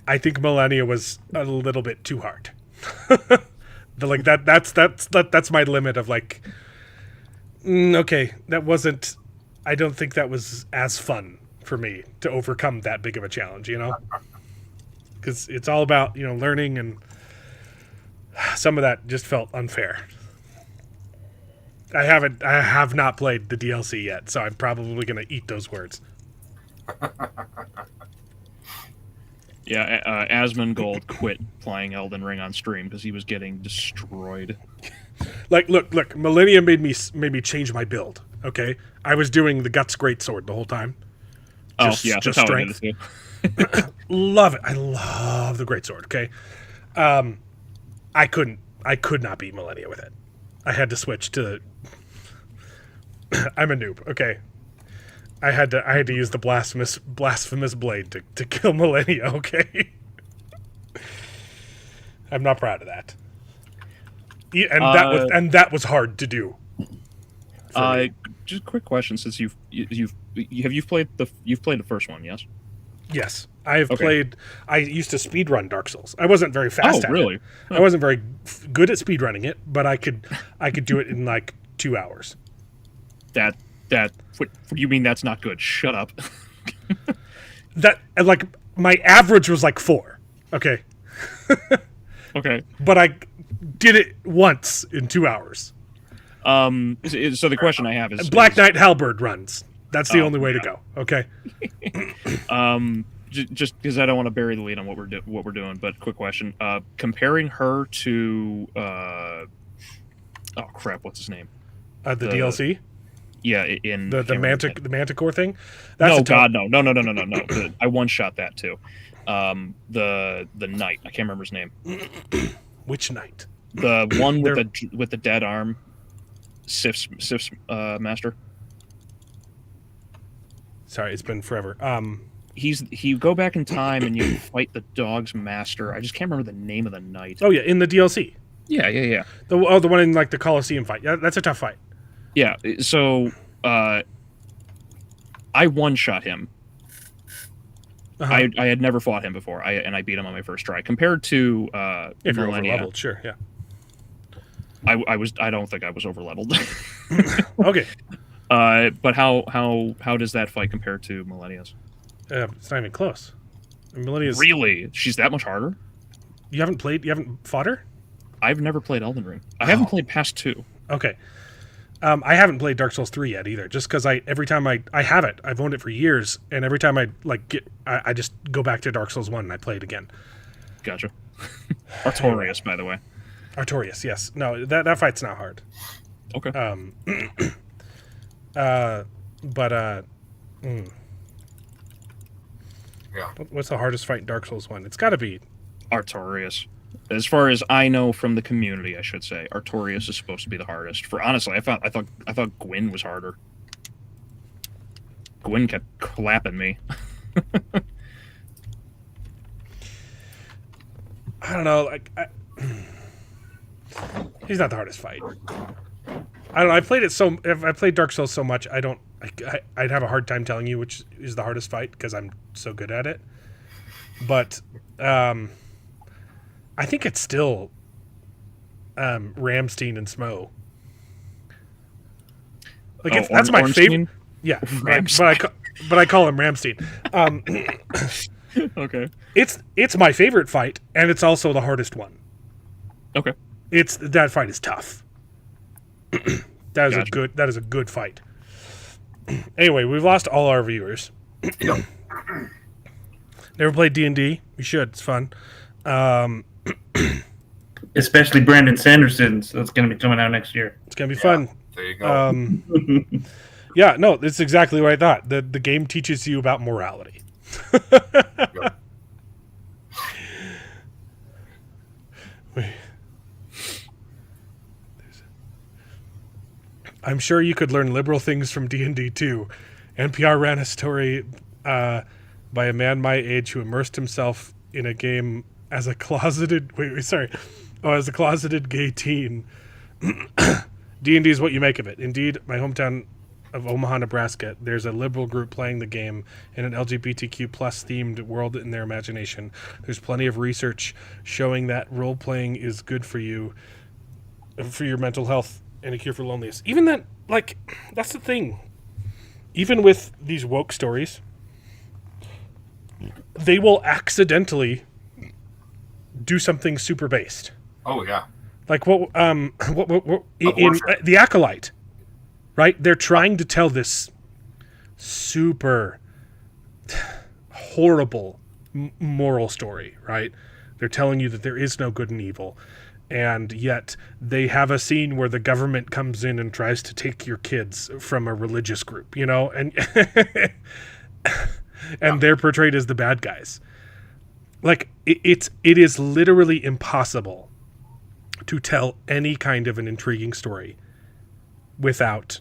I think Millennia was a little bit too hard. Like that's my limit of like. Okay, that wasn't. I don't think that was as fun for me to overcome that big of a challenge. You know, because it's all about learning, and some of that just felt unfair. I have not played the DLC yet, so I'm probably going to eat those words. Yeah, Asmongold quit playing Elden Ring on stream because he was getting destroyed. Like, look, Millennia made me change my build. Okay, I was doing the Guts Greatsword the whole time. Just strength. Love it. I love the Greatsword. Okay, I could not beat Millennia with it. I had to switch to. I'm a noob. Okay, I had to use the blasphemous blade to kill Millennia. Okay, I'm not proud of that. And that was hard to do. Just a quick question: since you've played the first one, yes? Yes, I've played. I used to speedrun Dark Souls. I wasn't very fast at really? it. I wasn't very good at speedrunning it, but I could do it in like 2 hours. What do you mean that's not good? Shut up. That like my average was like 4. Okay. Okay. But I did it once in 2 hours. So the question I have is Black Knight Halberd runs. That's the only way to go. Okay. Just because I don't want to bury the lead on what we're doing, but quick question: comparing her to oh crap, what's his name? The DLC. Yeah, in the Manticore thing. No. I one shot that too. The knight. I can't remember his name. Which knight? The one with the dead arm. Sif's master. Sorry, it's been forever. You go back in time and you fight the dog's master. I just can't remember the name of the knight. Oh yeah, in the DLC. Yeah. The one in like the Colosseum fight. Yeah, that's a tough fight. Yeah. So I one shot him. Uh-huh. I had never fought him before. I beat him on my first try. Compared to if you're over Millennia, leveled, sure, yeah. I don't think I was over leveled. Okay. But how does that fight compare to Millennia's? It's not even close. Millennia's really? She's that much harder? You haven't fought her? I've never played Elden Ring. I haven't played past 2. Okay. I haven't played Dark Souls 3 yet either, just because every time I have it, I've owned it for years, and every time I just go back to Dark Souls 1 and I play it again. Gotcha. Artorias, by the way. Artorias, yes. No, that fight's not hard. Okay. Yeah. What's the hardest fight in Dark Souls 1? It's got to be Artorias. As far as I know from the community, I should say, Artorias is supposed to be the hardest. For honestly, I thought Gwyn was harder. Gwyn kept clapping me. I don't know. He's not the hardest fight. I don't know. I played Dark Souls so much. I'd have a hard time telling you which is the hardest fight because I'm so good at it. But I think it's still Ramstein and Smo. Like that's my favorite. Yeah, but I call him Ramstein. Okay. It's my favorite fight, and it's also the hardest one. Okay. That fight is tough. That is a good fight. Anyway, we've lost all our viewers. Never played D&D? You should. It's fun. Especially Brandon Sanderson. So it's going to be coming out next year. It's going to be fun. There you go. Yeah, no, it's exactly what I thought. The game teaches you about morality. I'm sure you could learn liberal things from D&D too. NPR ran a story by a man my age who immersed himself in a game as a closeted as a closeted gay teen. D&D is what you make of it. Indeed, my hometown of Omaha, Nebraska, there's a liberal group playing the game in an LGBTQ plus themed world in their imagination. There's plenty of research showing that role playing is good for you, for your mental health, and a cure for loneliness. Even that, that's the thing. Even with these woke stories, they will accidentally do something super based. Oh yeah. Like what in the Acolyte, right? They're trying to tell this super horrible moral story, right? They're telling you that there is no good and evil, and yet they have a scene where the government comes in and tries to take your kids from a religious group, and and they're portrayed as the bad guys. Like it is literally impossible to tell any kind of an intriguing story without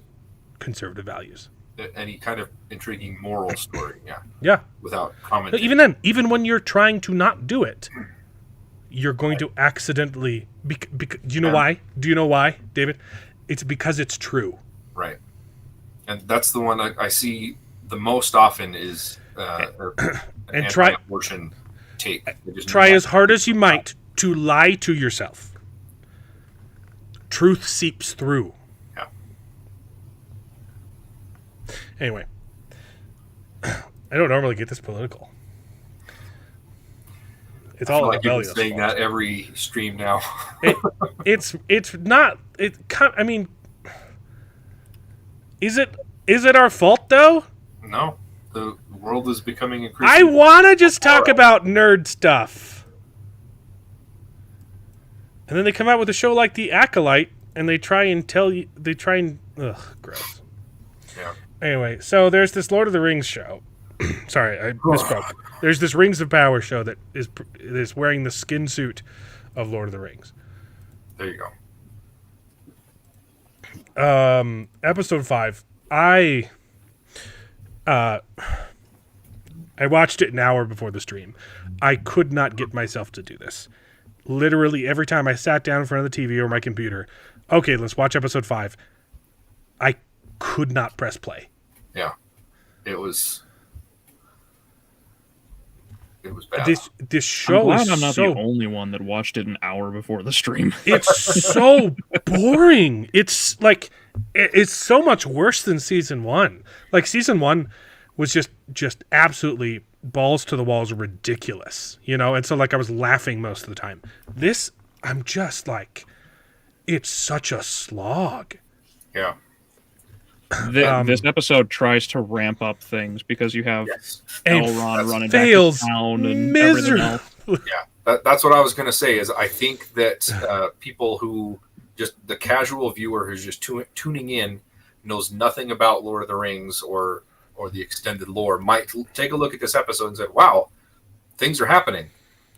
conservative values. Any kind of intriguing moral story, Yeah. without commentary. Even then, even when you're trying to not do it, you're going to accidentally. Do you know why? Do you know why, David? It's because it's true. Right. And that's the one I see the most often is an try anti-abortion take. Try as hard as you might to lie to yourself. Truth seeps through. Yeah. Anyway, I don't normally get this political. It's all like rebellious. You've been saying that every stream now. It's not. I mean, is it our fault though? No, the world is becoming increasingly. I want to just talk about nerd stuff. And then they come out with a show like The Acolyte, and they try and ugh, gross. Yeah. Anyway, so there's this Lord of the Rings show. Sorry, I misspoke. There's this Rings of Power show that is wearing the skin suit of Lord of the Rings. There you go. Episode 5. I watched it an hour before the stream. I could not get myself to do this. Literally every time I sat down in front of the TV or my computer, okay, let's watch episode 5. I could not press play. Yeah, it was bad. This show I'm glad is I'm not so the only one that watched it an hour before the stream. It's so boring. It's like it's so much worse than season 1. Like season 1 was just absolutely balls to the walls ridiculous, and so I was laughing most of the time. This, I'm just like, it's such a slog. Yeah. This episode tries to ramp up things because you have Elrond running back to town and everything else. Yeah, that's what I was going to say. Is I think that people who just the casual viewer who's just tuning in knows nothing about Lord of the Rings or the extended lore might take a look at this episode and say, "Wow, things are happening."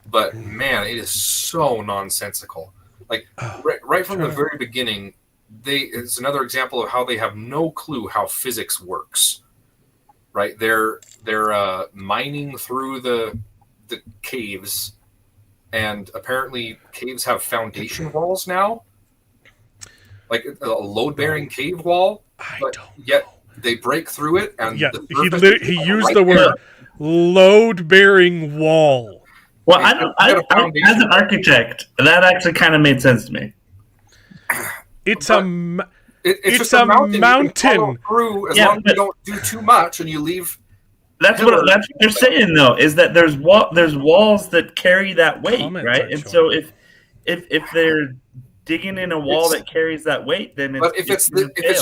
but man, it is so nonsensical. Like right from the very beginning, it's another example of how they have no clue how physics works. Right? They're mining through the caves, and apparently caves have foundation walls now, like a load-bearing cave wall. But yet they break through it, and he used the word load-bearing wall. Well, I as an architect, that actually kind of made sense to me. It's a mountain. You can follow through as long as you don't do too much, and you leave. That's what they're saying, though, is that there's walls that carry that weight, right? And so if they're digging in a wall that carries that weight, then if it's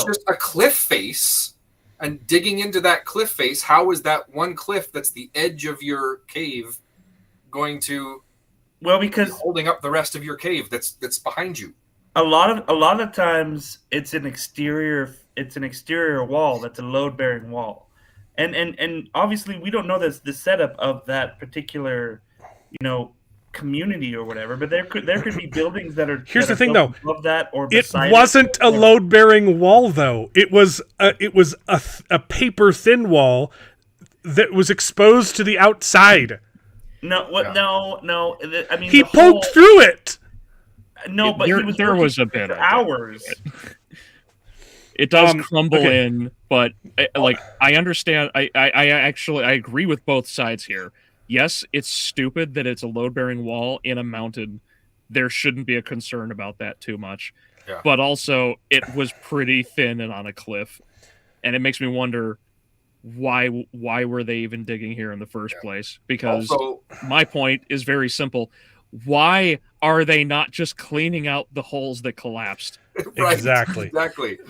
just a cliff face and digging into that cliff face, how is that one cliff that's the edge of your cave going to because holding up the rest of your cave that's behind you? A lot of times it's an exterior wall that's a load bearing wall, and obviously we don't know the setup of that particular community or whatever, but there could be buildings that are here's the thing though above that or it wasn't a load bearing wall though. It was a paper thin wall that was exposed to the outside. No. I mean, he poked through it. No, but there was a bit for hours. It does crumble in, but I understand. I actually agree with both sides here. Yes, it's stupid that it's a load-bearing wall in a mountain. There shouldn't be a concern about that too much. Yeah. But also, it was pretty thin and on a cliff, and it makes me wonder why were they even digging here in the first place? Because my point is very simple. Why are they not just cleaning out the holes that collapsed? Right, exactly.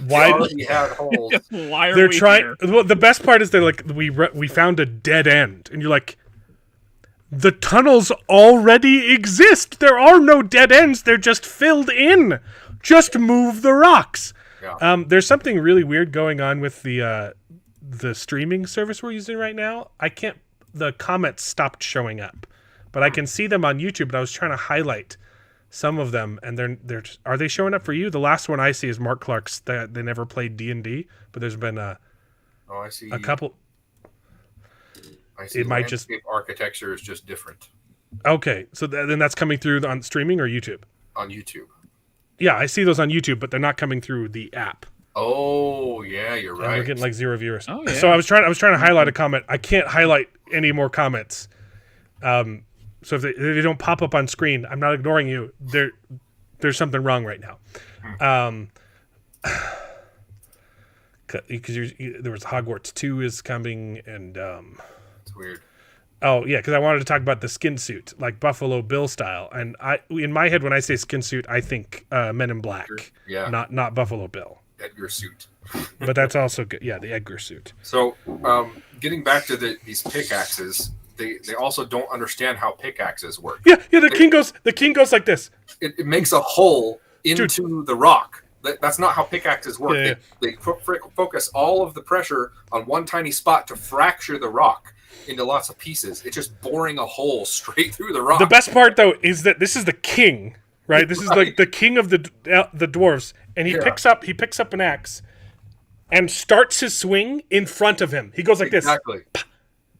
Why already had holes? Why are they're we trying? here? Well, the best part is they're like, we found a dead end, and you're like, the tunnels already exist. There are no dead ends. They're just filled in. Just move the rocks. Yeah. There's something really weird going on with the streaming service we're using right now. The comments stopped showing up, but I can see them on YouTube. And I was trying to highlight some of them, and are they showing up for you? The last one I see is Mark Clark's. They never played D&D, but there's been a couple. I see. It might just architecture is just different. Okay, so then that's coming through on streaming or YouTube? On YouTube. Yeah, I see those on YouTube, but they're not coming through the app. Oh yeah, you're right. And we're getting like 0 viewers. Oh, yeah. So I was trying to highlight a comment. I can't highlight any more comments. So if they don't pop up on screen, I'm not ignoring you. There's something wrong right now. Because there was Hogwarts 2 is coming, and it's weird. Oh yeah, because I wanted to talk about the skin suit, like Buffalo Bill style. And in my head, when I say skin suit, I think Men in Black, not Buffalo Bill. Edgar suit. But that's also good. Yeah, the Edgar suit. So, getting back to these pickaxes, they also don't understand how pickaxes work. Yeah. The king goes like this. It makes a hole into the rock. That's not how pickaxes work. Yeah. They focus all of the pressure on one tiny spot to fracture the rock into lots of pieces. It's just boring a hole straight through the rock. The best part, though, is that this is the king, right? This is like the king of the dwarves, and he picks up an axe and starts his swing in front of him. He goes like this. Exactly.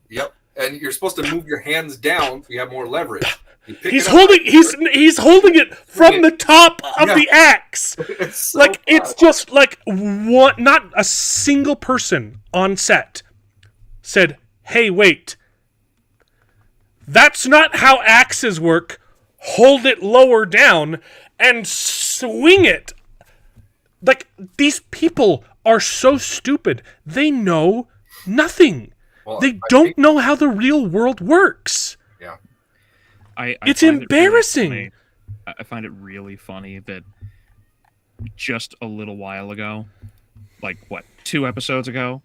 Yep. And you're supposed to move your hands down so you have more leverage. He's holding it from the top of the axe. It's just like one. Not a single person on set said, "Hey, wait. That's not how axes work. Hold it lower down and swing it." Like, these people are so stupid. They know nothing. Well, they don't know how the real world works. Yeah. It's embarrassing. I find it really funny that just a little while ago, like 2 episodes ago,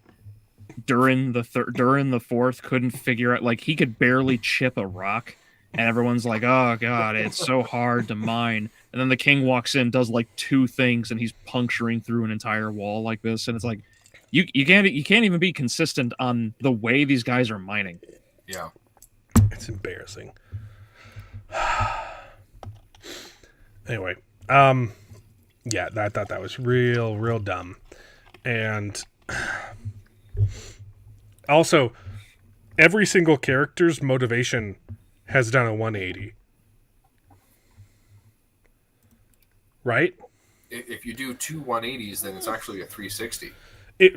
during the fourth, couldn't figure out, like, he could barely chip a rock, and everyone's like, "Oh god, it's so hard to mine." And then the king walks in, does like 2 things, and he's puncturing through an entire wall like this, and it's like, you can't even be consistent on the way these guys are mining. Yeah, it's embarrassing. Anyway, yeah, I thought that was real dumb. And also, every single character's motivation has done a 180. Right? If you do two 180s, then it's actually a 360.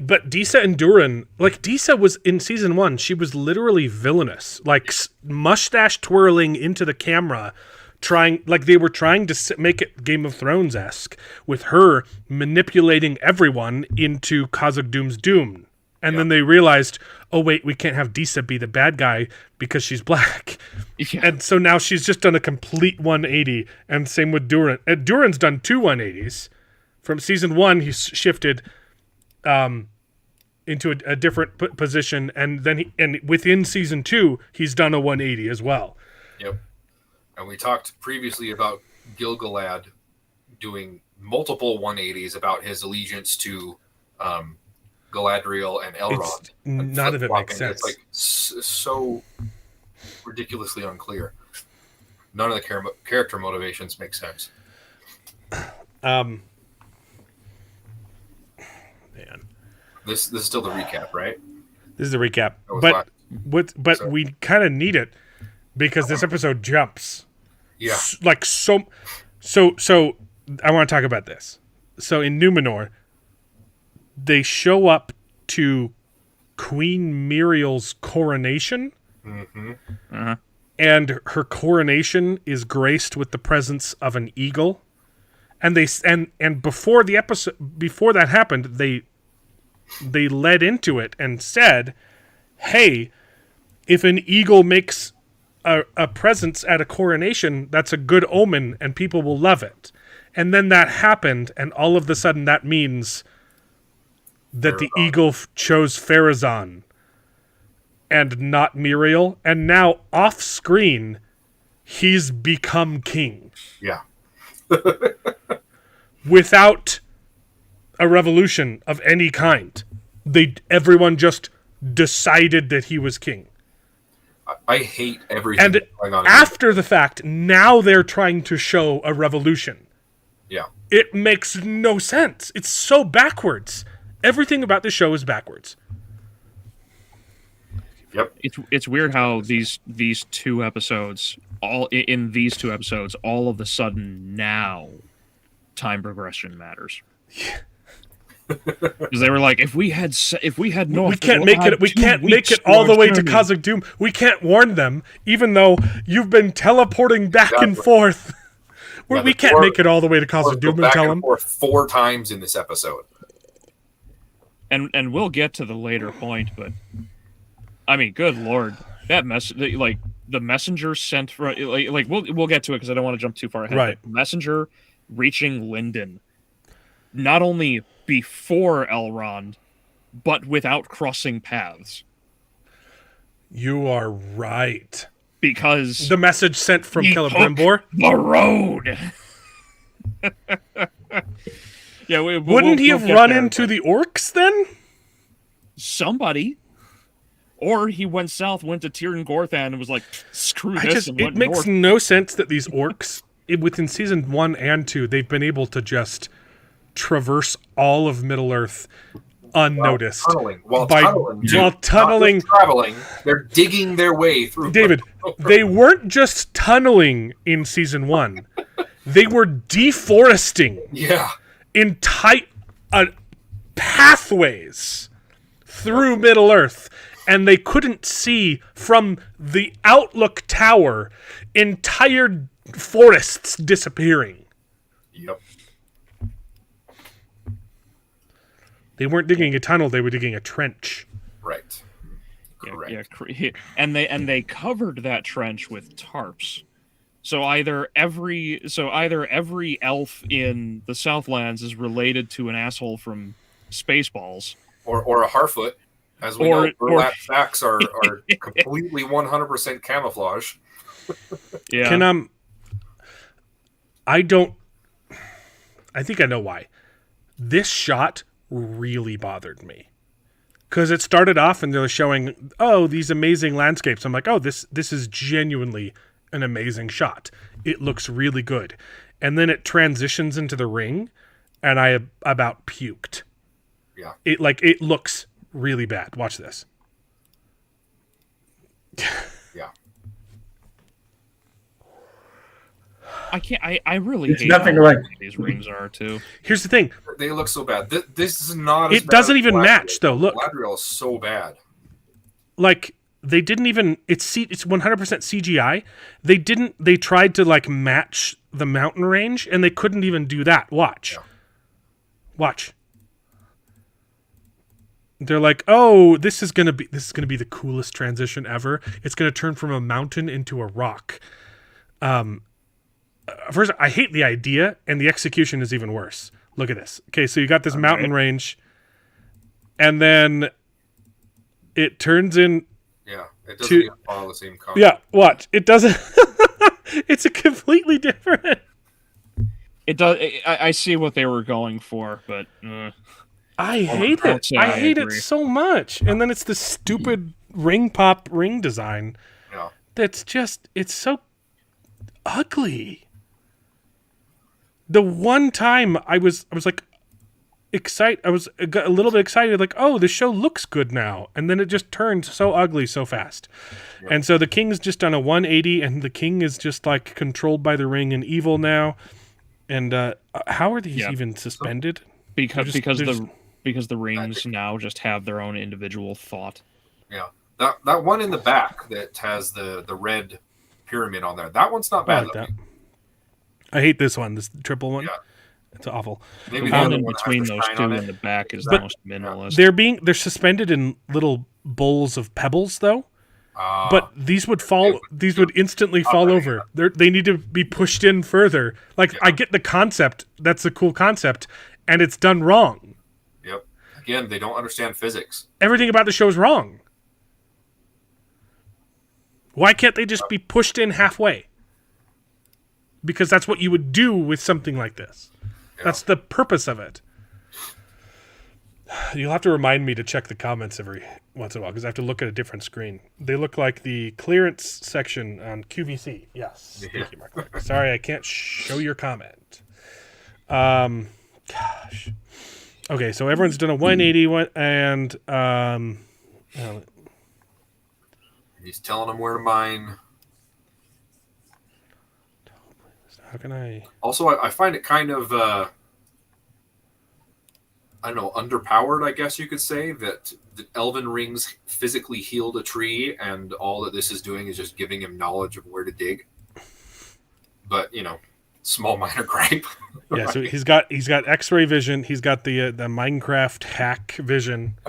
But Disa and Durin, like Disa was in season 1, she was literally villainous, like mustache twirling into the camera, they were trying to make it Game of Thrones-esque, with her manipulating everyone into Khazad-dûm's doom. And then they realized, oh wait, we can't have Disa be the bad guy because she's black. Yeah. And so now she's just done a complete 180, and same with Durin. Durin's done 2 180s. From season 1, he's shifted into a different position, and then within season 2, he's done a 180 as well. Yep. And we talked previously about Gil-galad doing multiple 180s about his allegiance to Galadriel and Elrond. None of it makes sense. It's like so ridiculously unclear. None of the character motivations make sense. Man. This is still the recap, right? This is the recap. So, we kind of need it because this episode jumps. Yeah. So I want to talk about this. So in Numenor, they show up to Queen Muriel's coronation. Mm-hmm. Uh-huh. And her coronation is graced with the presence of an eagle. And before that happened, they led into it and said, hey, if an eagle makes a presence at a coronation, that's a good omen and people will love it. And then that happened, and all of a sudden that means that the eagle chose Pharazôn and not Muriel, and now off screen he's become king. Yeah. Without a revolution of any kind. Everyone just decided that he was king. I hate everything and going on. After the fact, now they're trying to show a revolution. Yeah. It makes no sense. It's so backwards. Everything about this show is backwards. Yep. It's weird how these two episodes, all of a sudden now time progression matters. Because they were like, if we had no, we can't make it all the way to Khazad-dûm. We can't warn them, even though you've been teleporting back and forth. We can't make it all the way to Khazad-dûm and tell them. 4 times in this episode. And we'll get to the later point, but I mean, good lord, that the messenger sent for we'll get to it because I don't want to jump too far ahead. Right, messenger reaching Lindon, not only before Elrond, but without crossing paths. You are right. Because the message sent from Celebrimbor, the road. Yeah, wouldn't he have run into the orcs then? Somebody. Or he went south, went to Tir Gorthan, and was like, screw this. It makes no sense that these orcs, within season 1 and 2, they've been able to just traverse all of Middle-earth unnoticed. While tunneling. Traveling, they're digging their way through. David, they weren't just tunneling in season 1. They were deforesting. Yeah. Entire pathways through Middle-earth. And they couldn't see from the Outlook Tower entire forests disappearing. Yep. They weren't digging a tunnel, they were digging a trench. Right. Correct. Yeah, and they covered that trench with tarps. So either every elf in the Southlands is related to an asshole from Spaceballs, or a Harfoot. As we know, burlap sacks are completely 100% camouflage. Yeah. I think I know why. This shot really bothered me. Because it started off and they were showing, these amazing landscapes. I'm like, this is genuinely an amazing shot. It looks really good. And then it transitions into the ring, and I about puked. Yeah. It looks really bad. Watch this. Yeah. I can't. I really It's hate nothing how like- these rings are too. Here's the thing. They look so bad. This is not. It doesn't even match, though. Look. Galadriel is so bad. Like, they didn't even... It's 100% CGI. They tried to, like, match the mountain range, and they couldn't even do that. Watch. Yeah. Watch. They're like, oh, this is gonna be the coolest transition ever. It's gonna turn from a mountain into a rock. First, I hate the idea, and the execution is even worse. Look at this. Okay, so you got this mountain range, and then it turns in. Yeah, it doesn't even follow the same concept. Yeah, watch. It doesn't. It's a completely different. It does. I see what they were going for, but I hate it. I hate it so much. And then it's the stupid ring design. Yeah. That's just, it's so ugly. The one time I was like excited, I got a little bit excited, like, oh, the show looks good now. And then it just turned so ugly so fast. Yeah. And so the king's just done a 180, and the king is just like controlled by the ring and evil now. And how are these even suspended? Because the rings now just have their own individual thought. Yeah, that one in the back that has the red pyramid on there. That one's not bad. I hate this one. This triple one. Yeah. It's awful. Maybe the one in between those two in the back is the most minimalist. They're suspended in little bowls of pebbles, though. But these would fall. These would instantly fall over. They need to be pushed in further. Like, I get the concept. That's a cool concept, and it's done wrong. Yep. Again, they don't understand physics. Everything about the show is wrong. Why can't they just be pushed in halfway? Because that's what you would do with something like this. Yeah. That's the purpose of it. You'll have to remind me to check the comments every once in a while, because I have to look at a different screen. They look like the clearance section on QVC. Yes. Yeah. Thank you, Mark. Sorry, I can't show your comment. Gosh. Okay, so everyone's done a 180 and he's telling them where to mine. How can I? Also, I find it kind of I don't know, underpowered, I guess you could say, that the Elden Rings physically healed a tree, and all that this is doing is just giving him knowledge of where to dig. But, you know, small minor gripe. Yeah, so he's got X-ray vision. He's got the Minecraft hack vision,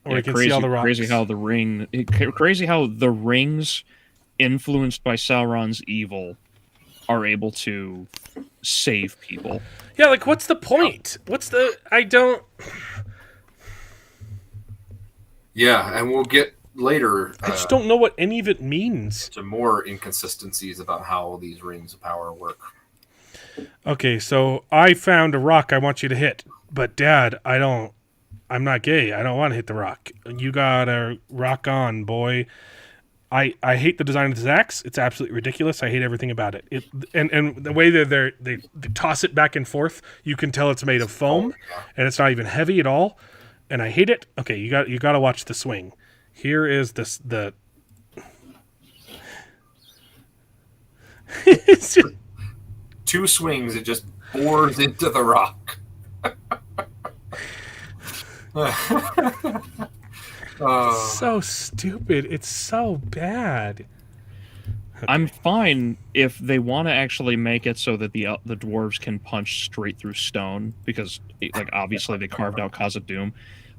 where he can see all the rocks. Crazy how the rings, influenced by Sauron's evil, are able to save people. Yeah, like, what's the point? I don't... Yeah, and we'll get later... I just don't know what any of it means. To more inconsistencies about how these rings of power work. Okay, so I found a rock I want you to hit. But, Dad, I'm not gay. I don't want to hit the rock. You gotta rock on, boy. I hate the design of the Zacks. It's absolutely ridiculous. I hate everything about it. And the way that they toss it back and forth, you can tell it's made of foam, and it's not even heavy at all. And I hate it. Okay, you got to watch the swing. Here is the. It's just... 2 swings, it just bores into the rock. So stupid. It's so bad. Okay. I'm fine if they want to actually make it so that the dwarves can punch straight through stone, because like obviously they carved out Khazad-dûm.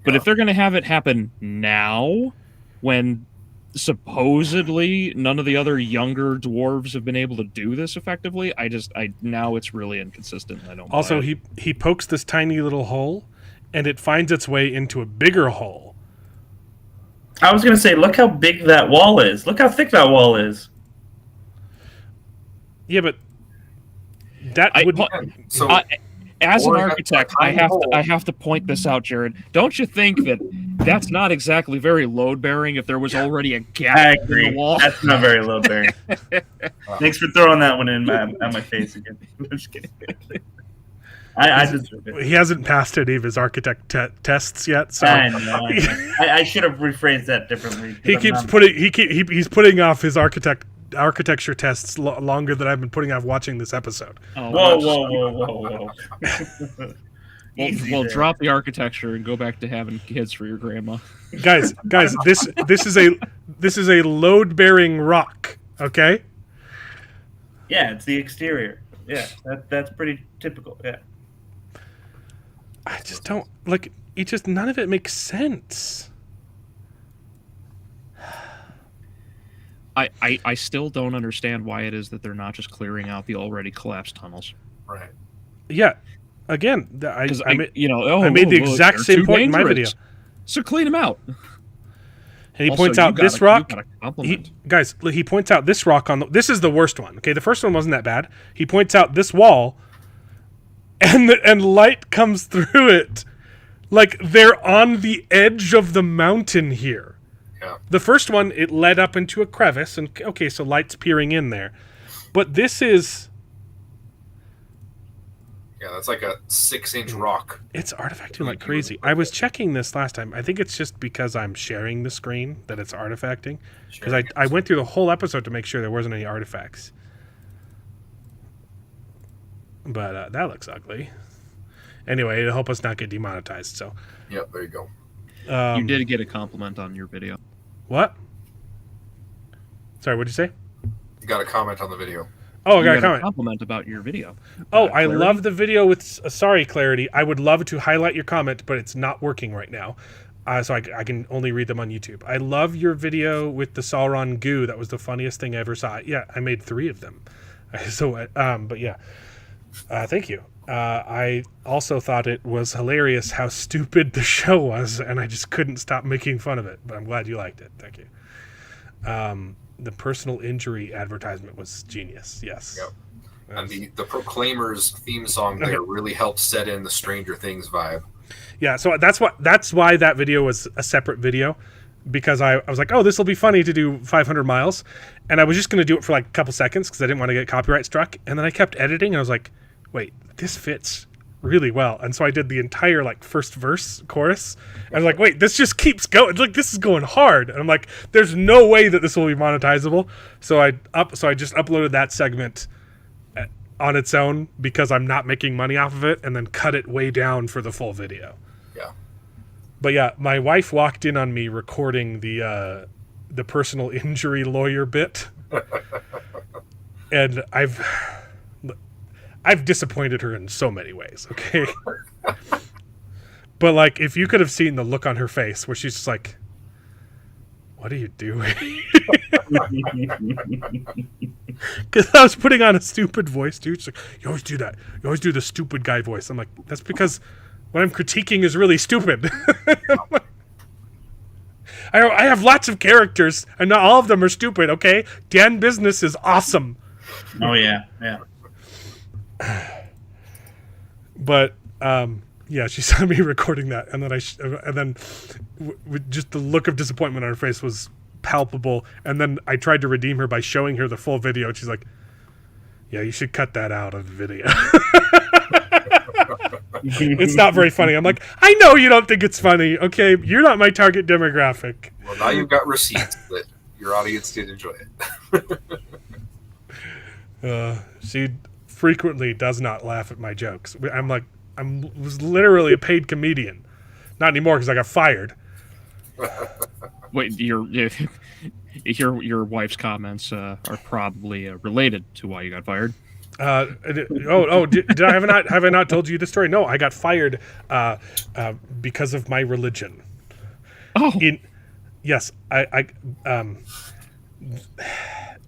But if they're going to have it happen now, when supposedly none of the other younger dwarves have been able to do this effectively, now it's really inconsistent. I don't. Also, he pokes this tiny little hole, and it finds its way into a bigger hole. I was going to say, look how big that wall is. Look how thick that wall is. Yeah, but that would... as an Or architect, a I have hole. to point this out, Jared. Don't you think that that's not exactly very load bearing if there was already a gap I in agree. the wall? That's not very low bearing. Thanks for throwing that one in at my face again. I'm just kidding. I deserve it. He hasn't passed any of his architect tests yet, so I know. I should have rephrased that differently. he's putting off his architecture tests longer than I've been putting off watching this episode. Oh, Whoa. Well, drop the architecture and go back to having kids for your grandma. Guys, this is a load bearing rock. Okay. Yeah, it's the exterior. Yeah, that's pretty typical. Yeah. I just don't like. It just none of it makes sense. I still don't understand why it is that they're not just clearing out the already collapsed tunnels. Right. Yeah. Again, I made the exact they're same too point in my video. dangerous. So clean them out. And he Also, points out this rock. Guys, He points out this rock on this is the worst one. Okay, the first one wasn't that bad. He points out this wall, and light comes through it, like they're on the edge of the mountain here. Yeah. The first one, it led up into a crevice, and okay, so light's peering in there, but this is. Yeah, that's like a 6-inch rock. It's artifacting like crazy. I was checking this last time. I think it's just because I'm sharing the screen that it's artifacting. Because I went through the whole episode to make sure there wasn't any artifacts. But that looks ugly. Anyway, it'll help us not get demonetized. So. Yep, there you go. You did get a compliment on your video. What? Sorry, what'd you say? You got a comment on the video. Oh, I got a got comment. compliment about your video. Oh, I Clarity? love the video with... sorry, Clarity. I would love to highlight your comment, but it's not working right now. So I can only read them on YouTube. I love your video with the Sauron goo. That was the funniest thing I ever saw. Yeah, I made 3 of them. So, but yeah. Thank you. I also thought it was hilarious how stupid the show was, and I just couldn't stop making fun of it. But I'm glad you liked it. Thank you. The personal injury advertisement was genius. Yes. Yep. And the Proclaimers theme song there really helped set in the Stranger Things vibe. Yeah, so that's why that video was a separate video, because I was like, oh, this will be funny to do 500 miles, and I was just going to do it for like a couple seconds because I didn't want to get copyright struck, and then I kept editing, and I was like, wait, this fits really well, and so I did the entire like first verse chorus. I was like, wait, this just keeps going. Like, this is going hard, and I'm like, there's no way that this will be monetizable. So I just uploaded that segment on its own because I'm not making money off of it, and then cut it way down for the full video. Yeah. But yeah, my wife walked in on me recording the personal injury lawyer bit, and I've disappointed her in so many ways, okay? But, like, if you could have seen the look on her face where she's just like, what are you doing? Because I was putting on a stupid voice, dude. She's like, you always do that. You always do the stupid guy voice. I'm like, that's because what I'm critiquing is really stupid. I have lots of characters, and not all of them are stupid, okay? Dan Business is awesome. Oh, yeah, yeah. But yeah, she saw me recording that, and then just the look of disappointment on her face was palpable. And then I tried to redeem her by showing her the full video, and she's like, "Yeah, you should cut that out of the video." It's not very funny. I'm like, I know you don't think it's funny. Okay, you're not my target demographic. Well, now you've got receipts that your audience did enjoy it. She frequently does not laugh at my jokes. I was literally a paid comedian. Not anymore because I got fired. Wait, your wife's comments are probably related to why you got fired. Did I have I not told you the story? No, I got fired because of my religion. Oh,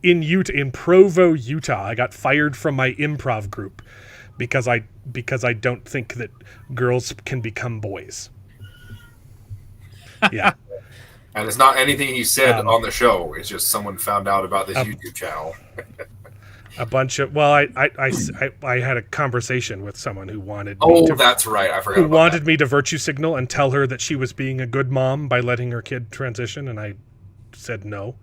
in Provo, Utah, I got fired from my improv group because I don't think that girls can become boys. Yeah. And it's not anything he said on the show. It's just someone found out about this YouTube channel. a bunch of I had a conversation with someone who wanted that's right, I forgot who about wanted that. me to virtue signal and tell her that she was being a good mom by letting her kid transition, and I said no,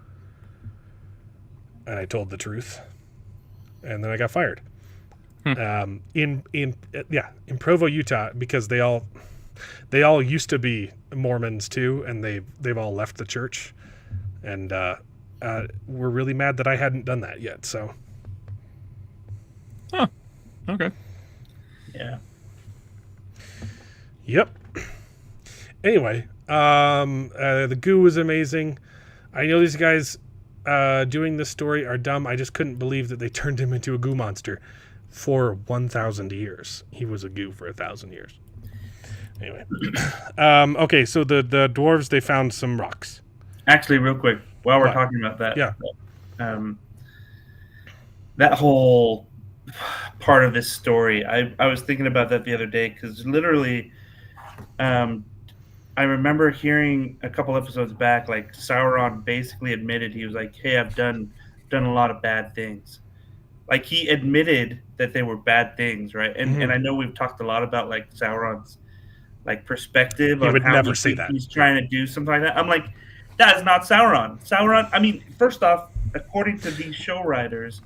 and I told the truth, and then I got fired. In Provo, Utah, because they all used to be Mormons too, and they've all left the church, and we're really mad that I hadn't done that yet. So, Okay. Yeah. Yep. Anyway, the goo was amazing. I know these guys doing this story are dumb. I just couldn't believe that they turned him into a goo monster for 1,000 years. He was a goo for 1,000 years. Anyway. Okay, so the dwarves, they found some rocks. Actually, real quick, while we're talking about that, that whole part of this story, I was thinking about that the other day, because literally, I remember hearing a couple episodes back, like Sauron basically admitted, he was like, "Hey, I've done a lot of bad things." Like, he admitted that they were bad things, right? And and I know we've talked a lot about like Sauron's like perspective on how never say that. He's trying to do something like that. I'm like, that is not Sauron. Sauron, I mean, first off, according to these show writers,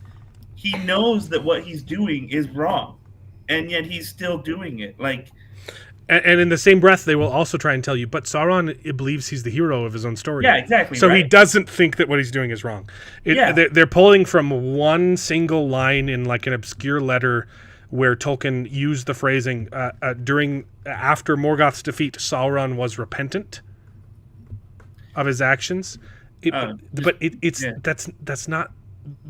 he knows that what he's doing is wrong, and yet he's still doing it. Like, and in the same breath, they will also try and tell you, but Sauron believes he's the hero of his own story. Yeah, exactly. So he doesn't think that what he's doing is wrong. They're pulling from one single line in like an obscure letter where Tolkien used the phrasing after Morgoth's defeat, Sauron was repentant of his actions. That's not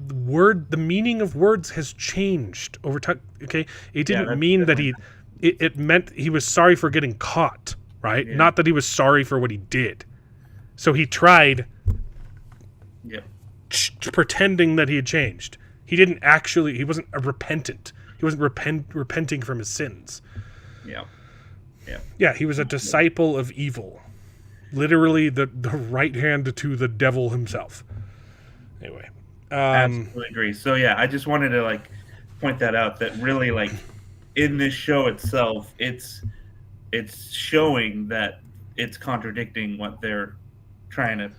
the word. The meaning of words has changed over time. Okay, it didn't mean that he. It meant he was sorry for getting caught, right? Yeah. Not that he was sorry for what he did. So he tried pretending that he had changed. He didn't actually, he wasn't a repentant. He wasn't repenting from his sins. Yeah. Yeah. Yeah, he was a disciple of evil. Literally the right hand to the devil himself. Anyway. Absolutely agree. So yeah, I just wanted to like point that out, that really like in this show itself, it's showing that it's contradicting what they're trying to,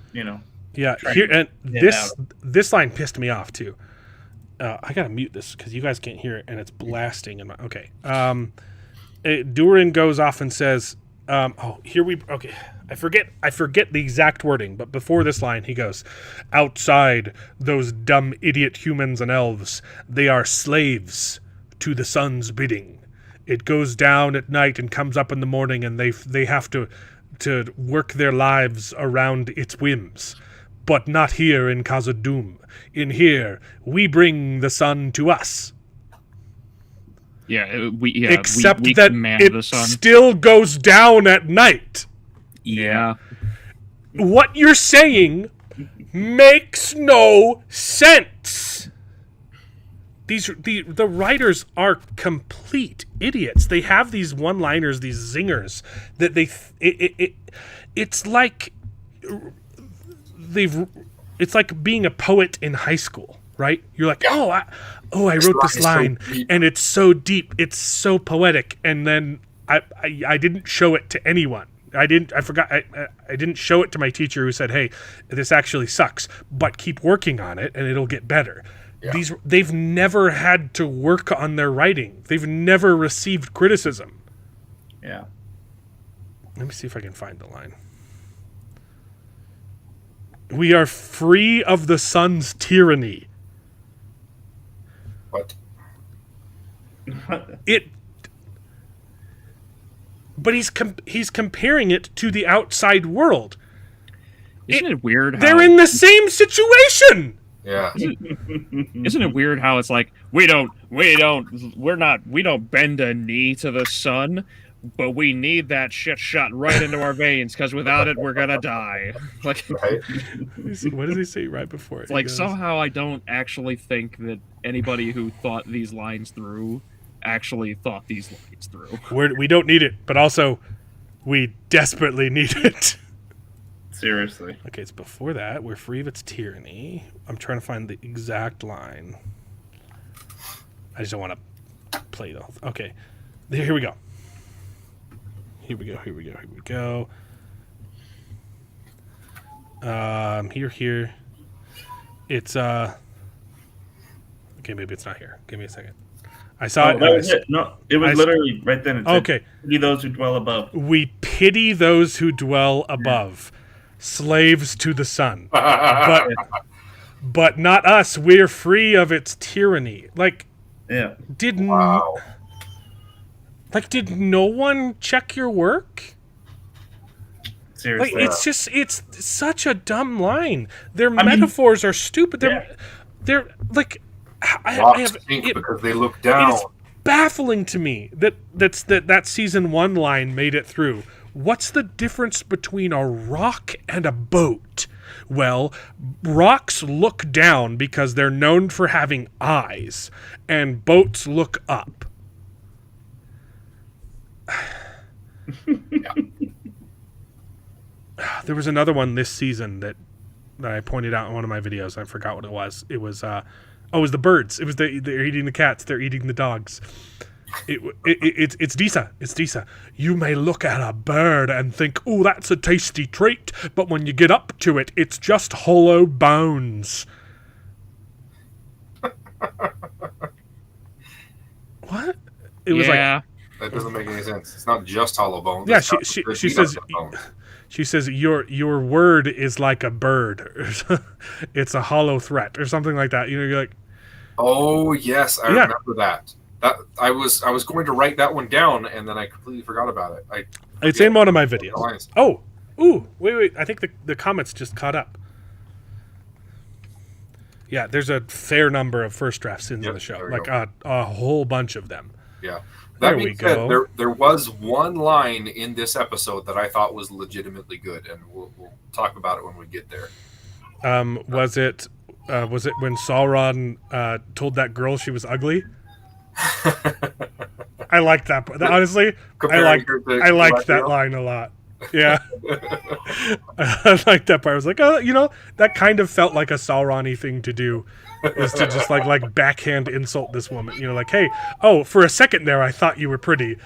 Yeah, here and this line pissed me off too. I gotta mute this because you guys can't hear it and it's blasting in my. Okay, Durin goes off and says, okay. I forget the exact wording, but before this line, he goes, "Outside, those dumb idiot humans and elves, they are slaves to the sun's bidding. It goes down at night and comes up in the morning, and they have to work their lives around its whims. But not here in Khazad-dûm. In here, we bring the sun to us." Except we that command the it sun. still goes down at night. Yeah. What you're saying makes no sense. The writers are complete idiots. They have these one-liners, these zingers that it's like it's like being a poet in high school, right? You're like, I wrote this line and it's so deep, it's so poetic, and then I didn't show it to anyone. I didn't show it to my teacher who said, "Hey, this actually sucks, but keep working on it and it'll get better." Yeah. They've never had to work on their writing. They've never received criticism. Yeah. Let me see if I can find the line. "We are free of the sun's tyranny." What? But he's comparing it to the outside world. Isn't it weird how they're in the same situation? Yeah. Isn't it weird how it's like we don't bend a knee to the sun, but we need that shit shot right into our veins because without it we're gonna die. Like, right? What does he say right before it? Like, somehow I don't actually think that anybody who thought these lines through actually thought these lines through. We don't need it, but also we desperately need it. Seriously. Okay, it's before that. We're free of its tyranny. I'm trying to find the exact line. I just don't want to play the whole okay. Here we go. Here we go. Here. It's okay, maybe it's not here. Give me a second. I saw it. That was it. No, it was literally right then. It said, okay. Pity those who dwell above. We pity those who dwell above, slaves to the sun. But not us. We're free of its tyranny. Like, did no one check your work? Seriously, like it's such a dumb line. Their metaphors are stupid. They're like. Rocks sink because they look down. It's baffling to me that season 1 line made it through. What's the difference between a rock and a boat? Well, rocks look down because they're known for having eyes, and boats look up. There was another one this season that I pointed out in one of my videos. I forgot what it was. It was it was the birds. It was they're eating the cats. They're eating the dogs. It's Disa. It's Disa. You may look at a bird and think, "Oh, that's a tasty treat," but when you get up to it, it's just hollow bones. What? It was like that doesn't make any sense. It's not just hollow bones. Yeah, she says. She says, your word is like a bird. It's a hollow threat or something like that. You know, you're like... Oh, yes, I remember that. I was going to write that one down, and then I completely forgot about it. It's in one of my videos. Oh, ooh, wait. I think the comments just caught up. Yeah, there's a fair number of first draft sins in the show. Like a whole bunch of them. Yeah. That being said, there was one line in this episode that I thought was legitimately good, and we'll talk about it when we get there. Was it when Sauron told that girl she was ugly? I liked that. Honestly, I liked that line a lot. Yeah, I liked that part. I was like, oh, that kind of felt like a Sauron-y thing to do. Is to just like backhand insult this woman, like, hey, for a second there I thought you were pretty.